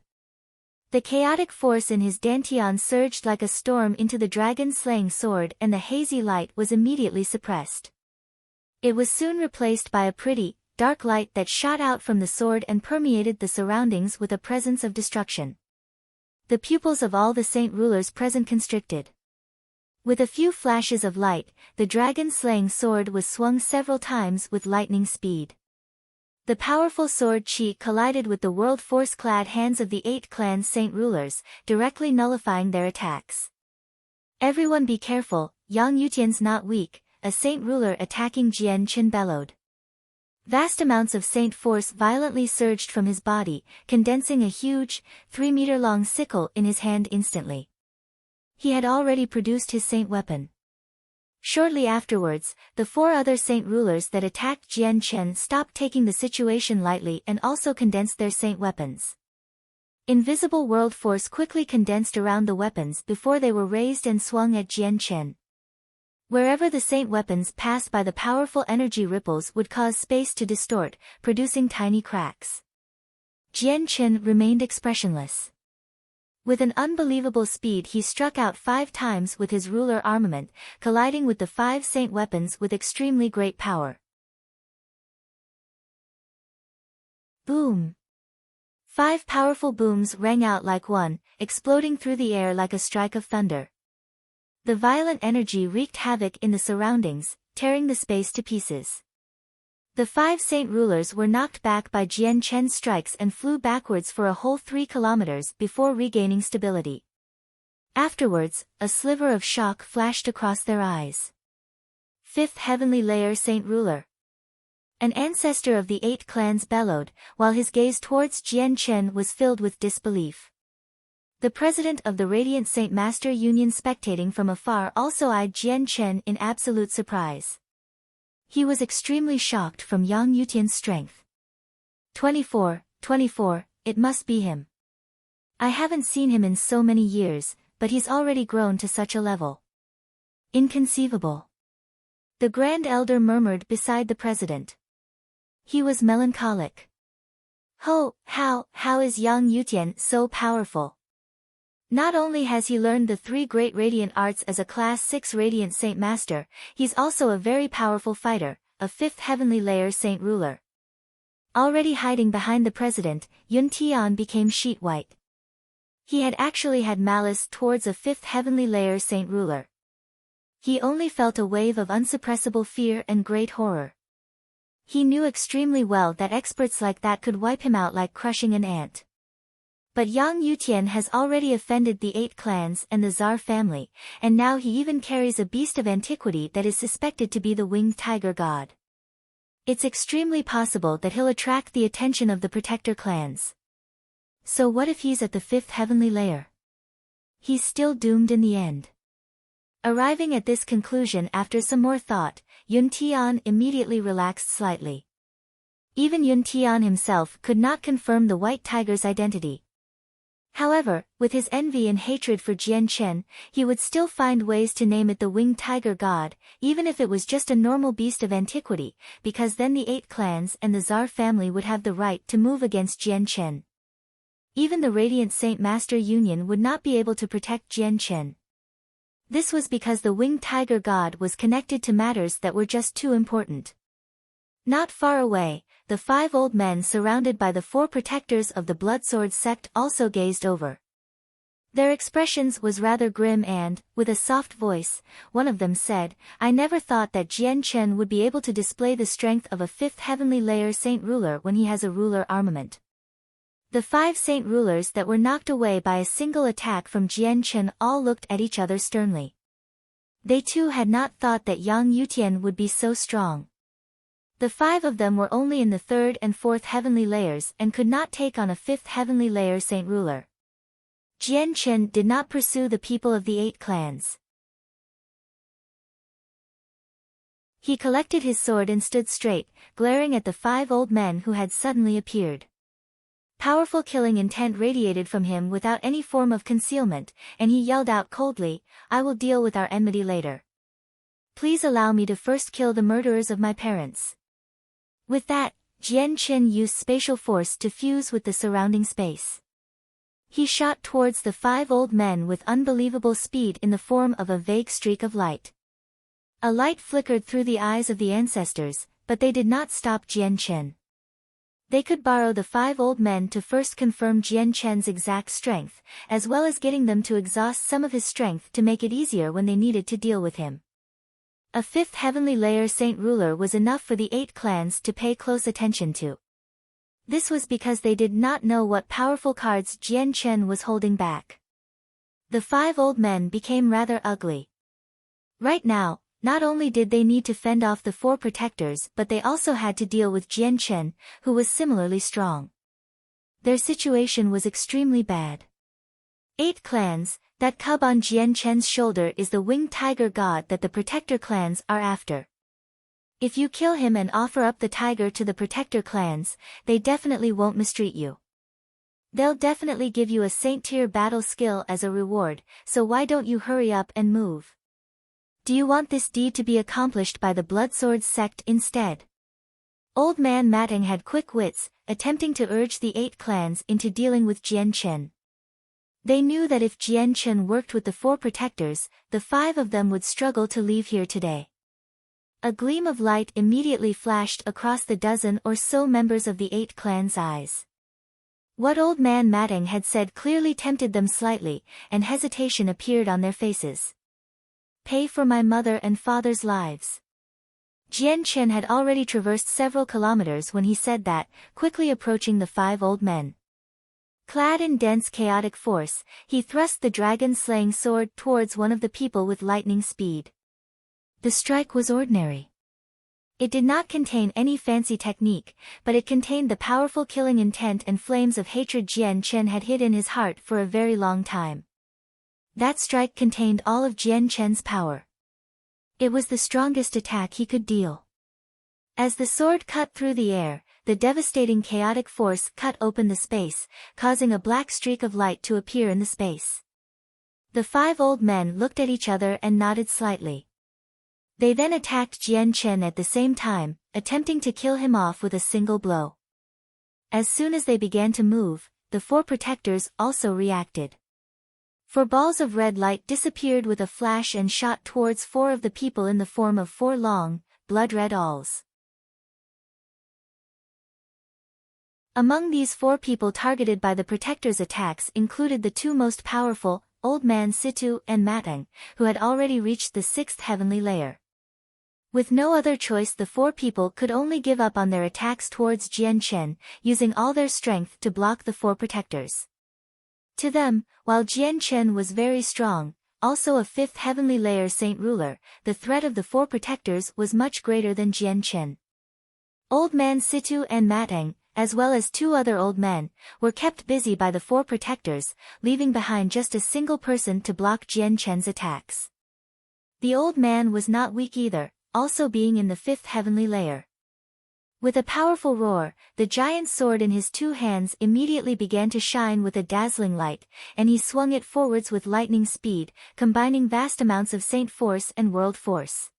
The chaotic force in his dantian surged like a storm into the dragon-slaying sword and the hazy light was immediately suppressed. It was soon replaced by a pretty, dark light that shot out from the sword and permeated the surroundings with a presence of destruction. The pupils of all the saint rulers present constricted. With a few flashes of light, the dragon-slaying sword was swung several times with lightning speed. The powerful sword chi collided with the world force-clad hands of the 8 clan saint rulers, directly nullifying their attacks. "Everyone be careful, Yang Yutian's not weak," a saint ruler attacking Jian Chen bellowed. Vast amounts of saint force violently surged from his body, condensing a huge, 3-meter-long sickle in his hand instantly. He had already produced his saint weapon. Shortly afterwards, the 4 other saint rulers that attacked Jian Chen stopped taking the situation lightly and also condensed their saint weapons. Invisible world force quickly condensed around the weapons before they were raised and swung at Jian Chen. Wherever the saint weapons passed by, the powerful energy ripples would cause space to distort, producing tiny cracks. Jian Chen remained expressionless. With an unbelievable speed he struck out 5 times with his ruler armament, colliding with the 5 saint weapons with extremely great power. Boom! 5 powerful booms rang out like one, exploding through the air like a strike of thunder. The violent energy wreaked havoc in the surroundings, tearing the space to pieces. The 5 saint rulers were knocked back by Jian Chen's strikes and flew backwards for a whole 3 kilometers before regaining stability. Afterwards, a sliver of shock flashed across their eyes. 5th heavenly layer saint ruler. An ancestor of the 8 clans bellowed, while his gaze towards Jian Chen was filled with disbelief. The president of the Radiant Saint Master Union spectating from afar also eyed Jian Chen in absolute surprise. He was extremely shocked from Yang Yutian's strength. 24, it must be him. I haven't seen him in so many years, but he's already grown to such a level. Inconceivable. The Grand Elder murmured beside the president. He was melancholic. How is Yang Yutian so powerful? Not only has he learned the 3 great radiant arts as a Class 6 Radiant Saint Master, he's also a very powerful fighter, a 5th heavenly layer saint ruler. Already hiding behind the president, Yun Tian became sheet white. He had actually had malice towards a 5th heavenly layer saint ruler. He only felt a wave of unsuppressible fear and great horror. He knew extremely well that experts like that could wipe him out like crushing an ant. But Yang Yutian has already offended the 8 clans and the Tsar family, and now he even carries a beast of antiquity that is suspected to be the winged tiger god. It's extremely possible that he'll attract the attention of the protector clans. So what if he's at the 5th heavenly layer? He's still doomed in the end. Arriving at this conclusion after some more thought, Yun Tian immediately relaxed slightly. Even Yun Tian himself could not confirm the white tiger's identity. However, with his envy and hatred for Jian Chen, he would still find ways to name it the winged tiger god, even if it was just a normal beast of antiquity, because then the 8 clans and the Tsar family would have the right to move against Jian Chen. Even the Radiant Saint Master Union would not be able to protect Jian Chen. This was because the winged tiger god was connected to matters that were just too important. Not far away, the 5 old men surrounded by the 4 protectors of the Bloodsword sect also gazed over. Their expressions was rather grim and, with a soft voice, one of them said, "I never thought that Jian Chen would be able to display the strength of a 5th heavenly layer saint ruler when he has a ruler armament." The 5 saint rulers that were knocked away by a single attack from Jian Chen all looked at each other sternly. They too had not thought that Yang Yutian would be so strong. The 5 of them were only in the 3rd and 4th heavenly layers and could not take on a 5th heavenly layer saint ruler. Jian Chen did not pursue the people of the 8 clans. He collected his sword and stood straight, glaring at the 5 old men who had suddenly appeared. Powerful killing intent radiated from him without any form of concealment, and he yelled out coldly, "I will deal with our enmity later. Please allow me to first kill the murderers of my parents." With that, Jian Chen used spatial force to fuse with the surrounding space. He shot towards the 5 old men with unbelievable speed in the form of a vague streak of light. A light flickered through the eyes of the ancestors, but they did not stop Jian Chen. They could borrow the 5 old men to first confirm Jian Chen's exact strength, as well as getting them to exhaust some of his strength to make it easier when they needed to deal with him. A 5th heavenly layer saint ruler was enough for the 8 clans to pay close attention to. This was because they did not know what powerful cards Jian Chen was holding back. The 5 old men became rather ugly. Right now, not only did they need to fend off the 4 protectors but they also had to deal with Jian Chen, who was similarly strong. Their situation was extremely bad. 8 clans, that cub on Jian Chen's shoulder is the winged tiger god that the protector clans are after. If you kill him and offer up the tiger to the protector clans, they definitely won't mistreat you. They'll definitely give you a saint tier battle skill as a reward, so why don't you hurry up and move? Do you want this deed to be accomplished by the Bloodsword sect instead? Old man Matang had quick wits, attempting to urge the 8 clans into dealing with Jian Chen. They knew that if Jian Chen worked with the 4 protectors, the 5 of them would struggle to leave here today. A gleam of light immediately flashed across the dozen or so members of the 8 clans' eyes. What old man Matang had said clearly tempted them slightly, and hesitation appeared on their faces. Pay for my mother and father's lives. Jian Chen had already traversed several kilometers when he said that, quickly approaching the 5 old men. Clad in dense chaotic force, he thrust the dragon-slaying sword towards one of the people with lightning speed. The strike was ordinary. It did not contain any fancy technique, but it contained the powerful killing intent and flames of hatred Jian Chen had hid in his heart for a very long time. That strike contained all of Jian Chen's power. It was the strongest attack he could deal. As the sword cut through the air, the devastating chaotic force cut open the space, causing a black streak of light to appear in the space. The 5 old men looked at each other and nodded slightly. They then attacked Jian Chen at the same time, attempting to kill him off with a single blow. As soon as they began to move, the 4 protectors also reacted. 4 balls of red light disappeared with a flash and shot towards 4 of the people in the form of 4 long, blood-red awls. Among these 4 people targeted by the protectors' attacks included the 2 most powerful, Old Man Situ and Matang, who had already reached the 6th heavenly layer. With no other choice, the 4 people could only give up on their attacks towards Jian Chen, using all their strength to block the 4 protectors. To them, while Jian Chen was very strong, also a 5th heavenly layer saint ruler, the threat of the 4 protectors was much greater than Jian Chen. Old Man Situ and Matang, as well as 2 other old men, were kept busy by the 4 protectors, leaving behind just a single person to block Jian Chen's attacks. The old man was not weak either, also being in the 5th heavenly layer. With a powerful roar, the giant's sword in his 2 hands immediately began to shine with a dazzling light, and he swung it forwards with lightning speed, combining vast amounts of saint force and world force.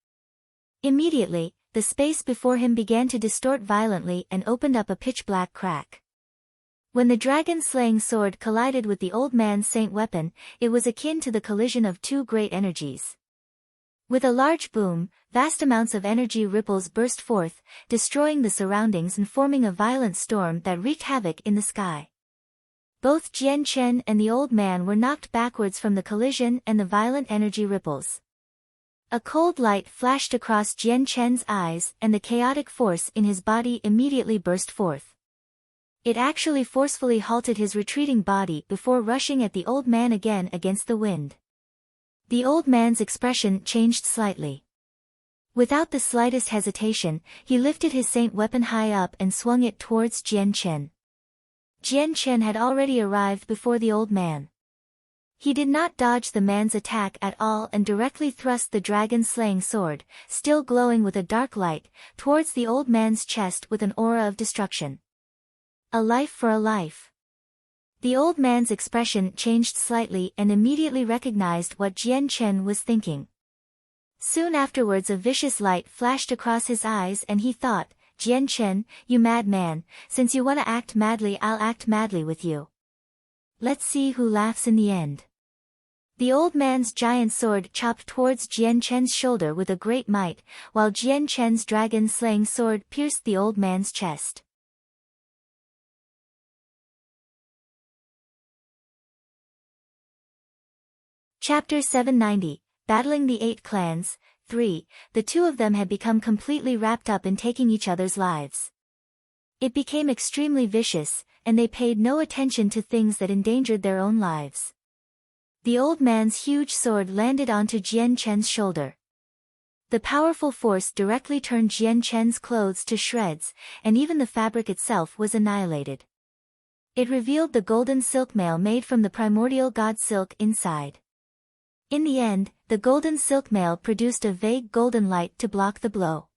Immediately, the space before him began to distort violently and opened up a pitch-black crack. When the dragon-slaying sword collided with the old man's saint weapon, it was akin to the collision of 2 great energies. With a large boom, vast amounts of energy ripples burst forth, destroying the surroundings and forming a violent storm that wreaked havoc in the sky. Both Jian Chen and the old man were knocked backwards from the collision and the violent energy ripples. A cold light flashed across Jian Chen's eyes and the chaotic force in his body immediately burst forth. It actually forcefully halted his retreating body before rushing at the old man again against the wind. The old man's expression changed slightly. Without the slightest hesitation, he lifted his saint weapon high up and swung it towards Jian Chen. Jian Chen had already arrived before the old man. He did not dodge the man's attack at all and directly thrust the dragon-slaying sword, still glowing with a dark light, towards the old man's chest with an aura of destruction. A life for a life. The old man's expression changed slightly and immediately recognized what Jian Chen was thinking. Soon afterwards a vicious light flashed across his eyes and he thought, Jian Chen, you madman, since you want to act madly I'll act madly with you. Let's see who laughs in the end. The old man's giant sword chopped towards Jian Chen's shoulder with a great might, while Jian Chen's dragon-slaying sword pierced the old man's chest. Chapter 790, Battling the Eight Clans, 3, the two of them had become completely wrapped up in taking each other's lives. It became extremely vicious, and they paid no attention to things that endangered their own lives. The old man's huge sword landed onto Jian Chen's shoulder. The powerful force directly turned Jian Chen's clothes to shreds, and even the fabric itself was annihilated. It revealed the golden silk mail made from the primordial god silk inside. In the end, the golden silk mail produced a vague golden light to block the blow.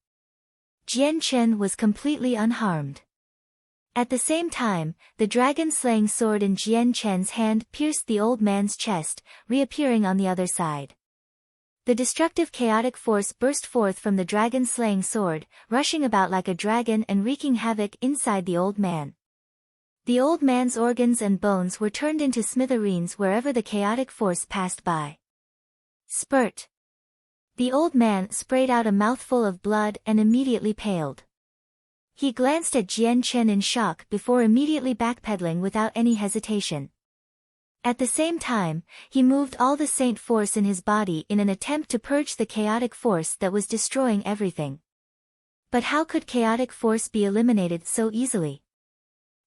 Jian Chen was completely unharmed. At the same time, the dragon-slaying sword in Jian Chen's hand pierced the old man's chest, reappearing on the other side. The destructive chaotic force burst forth from the dragon-slaying sword, rushing about like a dragon and wreaking havoc inside the old man. The old man's organs and bones were turned into smithereens wherever the chaotic force passed by. Spurt. The old man sprayed out a mouthful of blood and immediately paled. He glanced at Jian Chen in shock before immediately backpedaling without any hesitation. At the same time, he moved all the saint force in his body in an attempt to purge the chaotic force that was destroying everything. But how could chaotic force be eliminated so easily?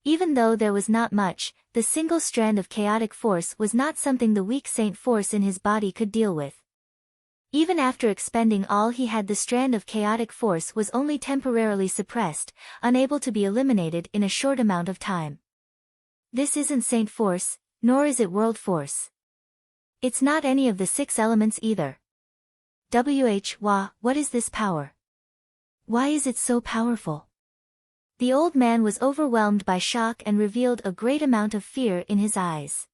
Even though there was not much, the single strand of chaotic force was not something the weak saint force in his body could deal with. Even after expending all he had, the strand of chaotic force was only temporarily suppressed, unable to be eliminated in a short amount of time. This isn't saint force, nor is it world force. It's not any of the 6 elements either. What is this power? Why is it so powerful? The old man was overwhelmed by shock and revealed a great amount of fear in his eyes.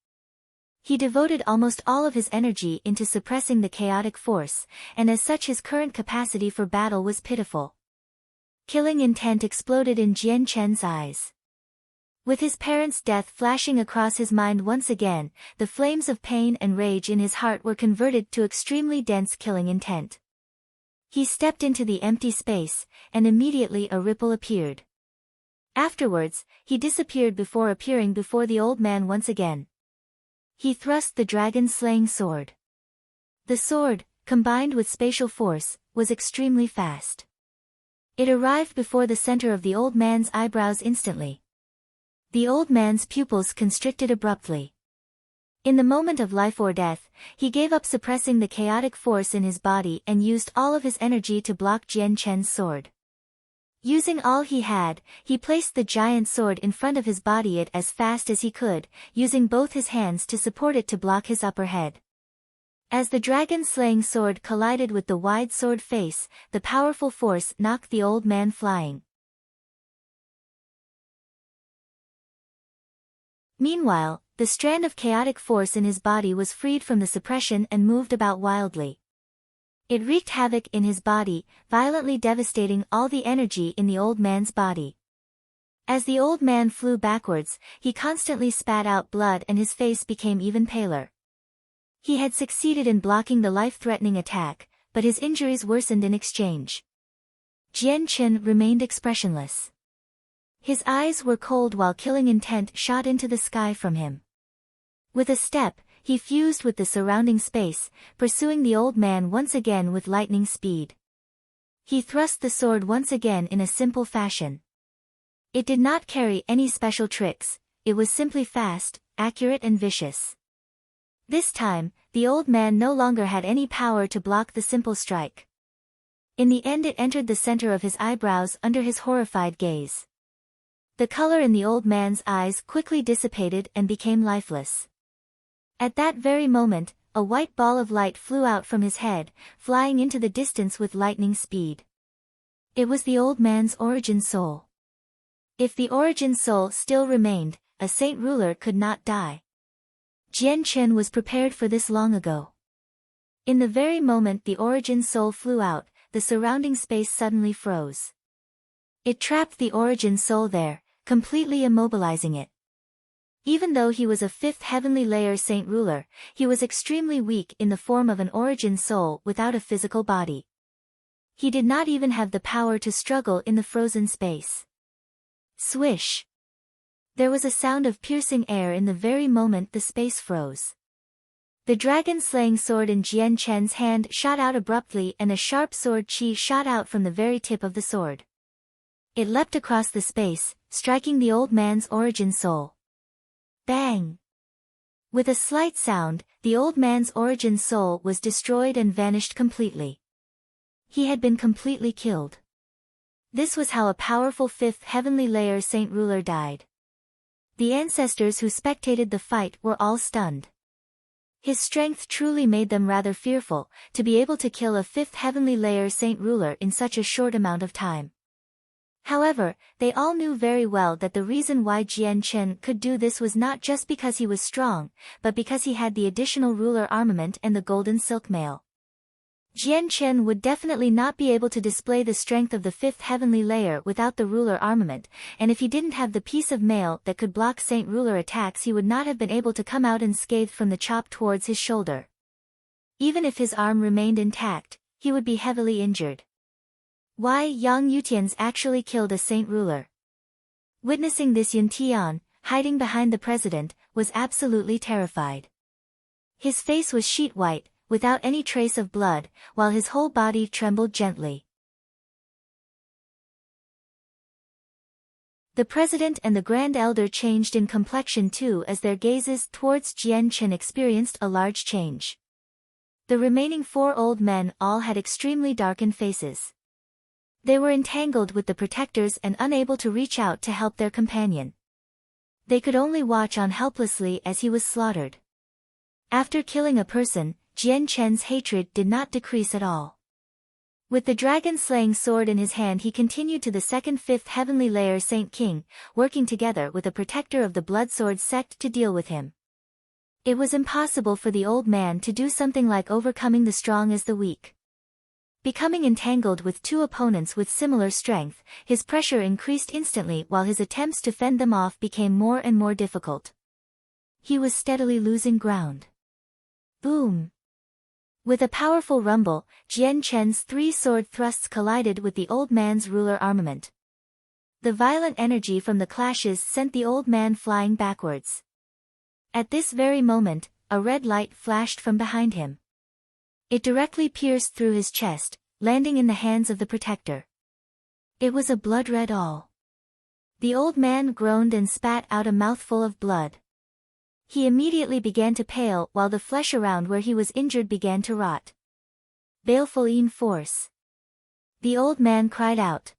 He devoted almost all of his energy into suppressing the chaotic force, and as such his current capacity for battle was pitiful. Killing intent exploded in Jian Chen's eyes. With his parents' death flashing across his mind once again, the flames of pain and rage in his heart were converted to extremely dense killing intent. He stepped into the empty space, and immediately a ripple appeared. Afterwards, he disappeared before appearing before the old man once again. He thrust the dragon-slaying sword. The sword, combined with spatial force, was extremely fast. It arrived before the center of the old man's eyebrows instantly. The old man's pupils constricted abruptly. In the moment of life or death, he gave up suppressing the chaotic force in his body and used all of his energy to block Jian Chen's sword. Using all he had, he placed the giant sword in front of his body as fast as he could, using both his hands to support it to block his upper head. As the dragon-slaying sword collided with the wide sword face, the powerful force knocked the old man flying. Meanwhile, the strand of chaotic force in his body was freed from the suppression and moved about wildly. It wreaked havoc in his body, violently devastating all the energy in the old man's body. As the old man flew backwards, he constantly spat out blood and his face became even paler. He had succeeded in blocking the life-threatening attack, but his injuries worsened in exchange. Jian Chen remained expressionless. His eyes were cold while killing intent shot into the sky from him. With a step, he fused with the surrounding space, pursuing the old man once again with lightning speed. He thrust the sword once again in a simple fashion. It did not carry any special tricks, it was simply fast, accurate and vicious. This time, the old man no longer had any power to block the simple strike. In the end it entered the center of his eyebrows under his horrified gaze. The color in the old man's eyes quickly dissipated and became lifeless. At that very moment, a white ball of light flew out from his head, flying into the distance with lightning speed. It was the old man's origin soul. If the origin soul still remained, a saint ruler could not die. Jian Chen was prepared for this long ago. In the very moment the origin soul flew out, the surrounding space suddenly froze. It trapped the origin soul there, completely immobilizing it. Even though he was a fifth heavenly layer saint ruler, he was extremely weak in the form of an origin soul without a physical body. He did not even have the power to struggle in the frozen space. Swish! There was a sound of piercing air in the very moment the space froze. The dragon-slaying sword in Jian Chen's hand shot out abruptly and a sharp sword chi shot out from the very tip of the sword. It leapt across the space, striking the old man's origin soul. Bang! With a slight sound, the old man's origin soul was destroyed and vanished completely. He had been completely killed. This was how a powerful fifth heavenly layer saint ruler died. The ancestors who spectated the fight were all stunned. His strength truly made them rather fearful, to be able to kill a fifth heavenly layer saint ruler in such a short amount of time. However, they all knew very well that the reason why Jian Chen could do this was not just because he was strong, but because he had the additional ruler armament and the golden silk mail. Jian Chen would definitely not be able to display the strength of the fifth heavenly layer without the ruler armament, and if he didn't have the piece of mail that could block Saint Ruler attacks he would not have been able to come out unscathed from the chop towards his shoulder. Even if his arm remained intact, he would be heavily injured. Why Yang Yutians actually killed a Saint Ruler? Witnessing this, Yun Tian, hiding behind the president, was absolutely terrified. His face was sheet white, without any trace of blood, while his whole body trembled gently. The president and the Grand Elder changed in complexion too as their gazes towards Jian Chen experienced a large change. The remaining four old men all had extremely darkened faces. They were entangled with the protectors and unable to reach out to help their companion. They could only watch on helplessly as he was slaughtered. After killing a person, Jian Chen's hatred did not decrease at all. With the dragon-slaying sword in his hand he continued to the second fifth heavenly layer Saint King, working together with a protector of the Blood Sword sect to deal with him. It was impossible for the old man to do something like overcoming the strong as the weak. Becoming entangled with two opponents with similar strength, his pressure increased instantly while his attempts to fend them off became more and more difficult. He was steadily losing ground. Boom! With a powerful rumble, Jian Chen's three sword thrusts collided with the old man's ruler armament. The violent energy from the clashes sent the old man flying backwards. At this very moment, a red light flashed from behind him. It directly pierced through his chest, landing in the hands of the protector. It was a blood-red awl. The old man groaned and spat out a mouthful of blood. He immediately began to pale while the flesh around where he was injured began to rot. Baleful force! The old man cried out.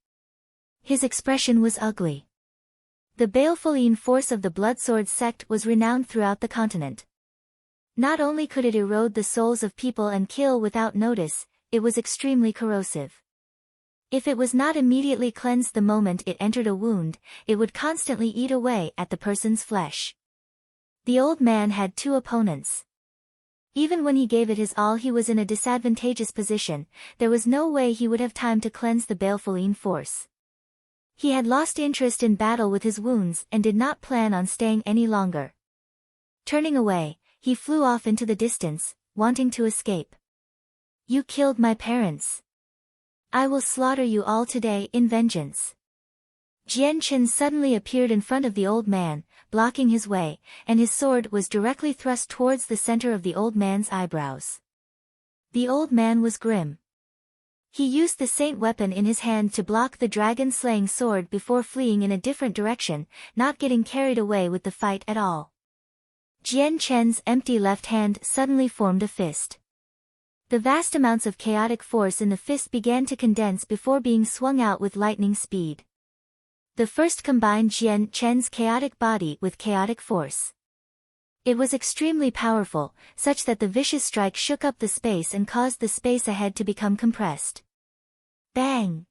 His expression was ugly. The baleful force of the Bloodsword sect was renowned throughout the continent. Not only could it erode the souls of people and kill without notice, it was extremely corrosive. If it was not immediately cleansed the moment it entered a wound, it would constantly eat away at the person's flesh. The old man had two opponents. Even when he gave it his all he was in a disadvantageous position, there was no way he would have time to cleanse the baleful force. He had lost interest in battle with his wounds and did not plan on staying any longer. Turning away, he flew off into the distance, wanting to escape. You killed my parents. I will slaughter you all today in vengeance. Jian Chen suddenly appeared in front of the old man, blocking his way, and his sword was directly thrust towards the center of the old man's eyebrows. The old man was grim. He used the saint weapon in his hand to block the dragon-slaying sword before fleeing in a different direction, not getting carried away with the fight at all. Jian Chen's empty left hand suddenly formed a fist. The vast amounts of chaotic force in the fist began to condense before being swung out with lightning speed. The first combined Jian Chen's chaotic body with chaotic force. It was extremely powerful, such that the vicious strike shook up the space and caused the space ahead to become compressed. Bang!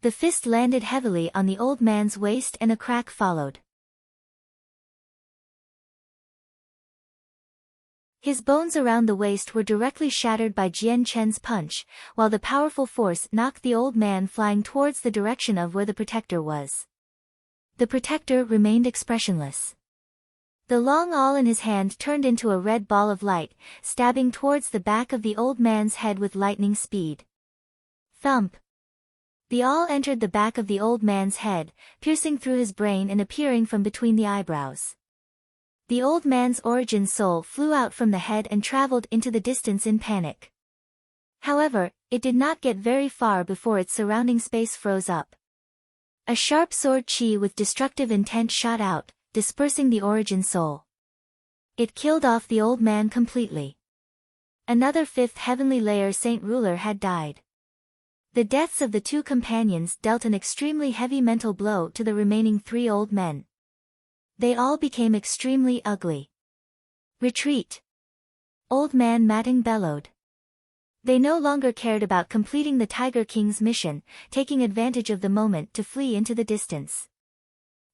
The fist landed heavily on the old man's waist and a crack followed. His bones around the waist were directly shattered by Jian Chen's punch, while the powerful force knocked the old man flying towards the direction of where the protector was. The protector remained expressionless. The long awl in his hand turned into a red ball of light, stabbing towards the back of the old man's head with lightning speed. Thump! The awl entered the back of the old man's head, piercing through his brain and appearing from between the eyebrows. The old man's origin soul flew out from the head and traveled into the distance in panic. However, it did not get very far before its surrounding space froze up. A sharp sword chi with destructive intent shot out, dispersing the origin soul. It killed off the old man completely. Another fifth heavenly layer saint ruler had died. The deaths of the two companions dealt an extremely heavy mental blow to the remaining three old men. They all became extremely ugly. Retreat! Old man Matting bellowed. They no longer cared about completing the Tiger King's mission, taking advantage of the moment to flee into the distance.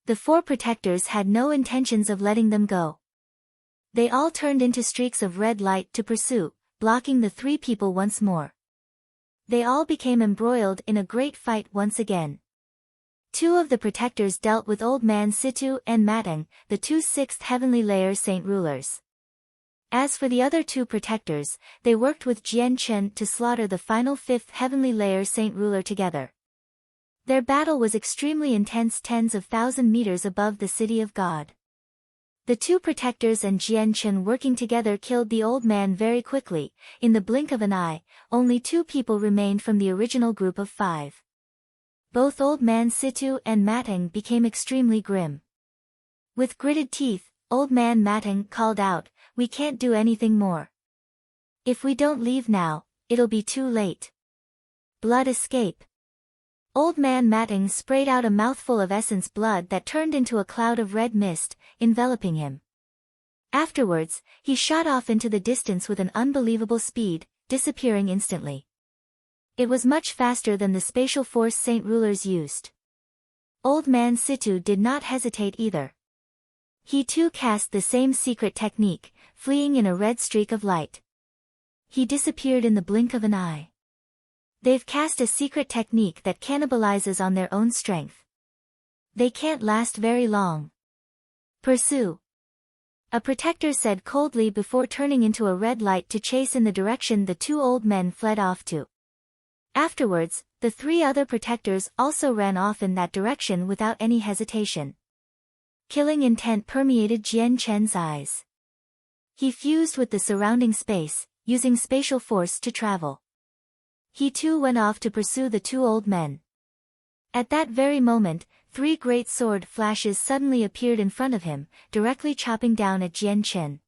The four protectors had no intentions of letting them go. They all turned into streaks of red light to pursue, blocking the three people once more. They all became embroiled in a great fight once again. Two of the protectors dealt with Old Man Situ and Matang, the two sixth heavenly layer saint rulers. As for the other two protectors, they worked with Jian Chen to slaughter the final fifth heavenly layer saint ruler together. Their battle was extremely intense, tens of thousand meters above the city of God. The two protectors and Jian Chen working together killed the old man very quickly. In the blink of an eye, only two people remained from the original group of five. Both Old Man Situ and Matang became extremely grim. With gritted teeth, Old Man Matang called out, "We can't do anything more. If we don't leave now, it'll be too late. Blood escape." Old Man Matang sprayed out a mouthful of essence blood that turned into a cloud of red mist, enveloping him. Afterwards, he shot off into the distance with an unbelievable speed, disappearing instantly. It was much faster than the spatial force saint rulers used. Old Man Situ did not hesitate either. He too cast the same secret technique, fleeing in a red streak of light. He disappeared in the blink of an eye. They've cast a secret technique that cannibalizes on their own strength. They can't last very long. Pursue. A protector said coldly before turning into a red light to chase in the direction the two old men fled off to. Afterwards, the three other protectors also ran off in that direction without any hesitation. Killing intent permeated Jian Chen's eyes. He fused with the surrounding space, using spatial force to travel. He too went off to pursue the two old men. At that very moment, three great sword flashes suddenly appeared in front of him, directly chopping down at Jian Chen.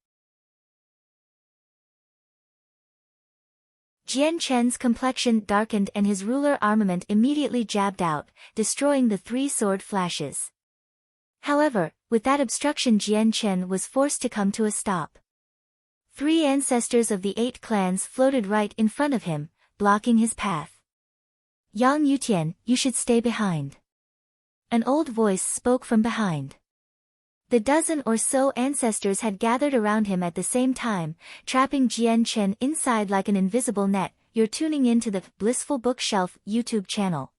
Jian Chen's complexion darkened and his ruler armament immediately jabbed out, destroying the three sword flashes. However, with that obstruction Jian Chen was forced to come to a stop. Three ancestors of the 8 clans floated right in front of him, blocking his path. "Yang Yutian, you should stay behind." An old voice spoke from behind. The dozen or so ancestors had gathered around him at the same time, trapping Jian Chen inside like an invisible net. You're tuning in to the Blissful Bookshelf YouTube channel.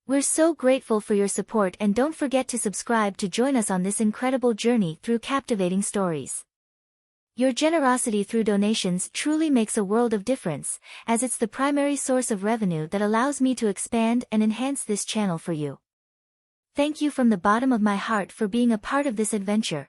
We're so grateful for your support and don't forget to subscribe to join us on this incredible journey through captivating stories. Your generosity through donations truly makes a world of difference, as it's the primary source of revenue that allows me to expand and enhance this channel for you. Thank you from the bottom of my heart for being a part of this adventure.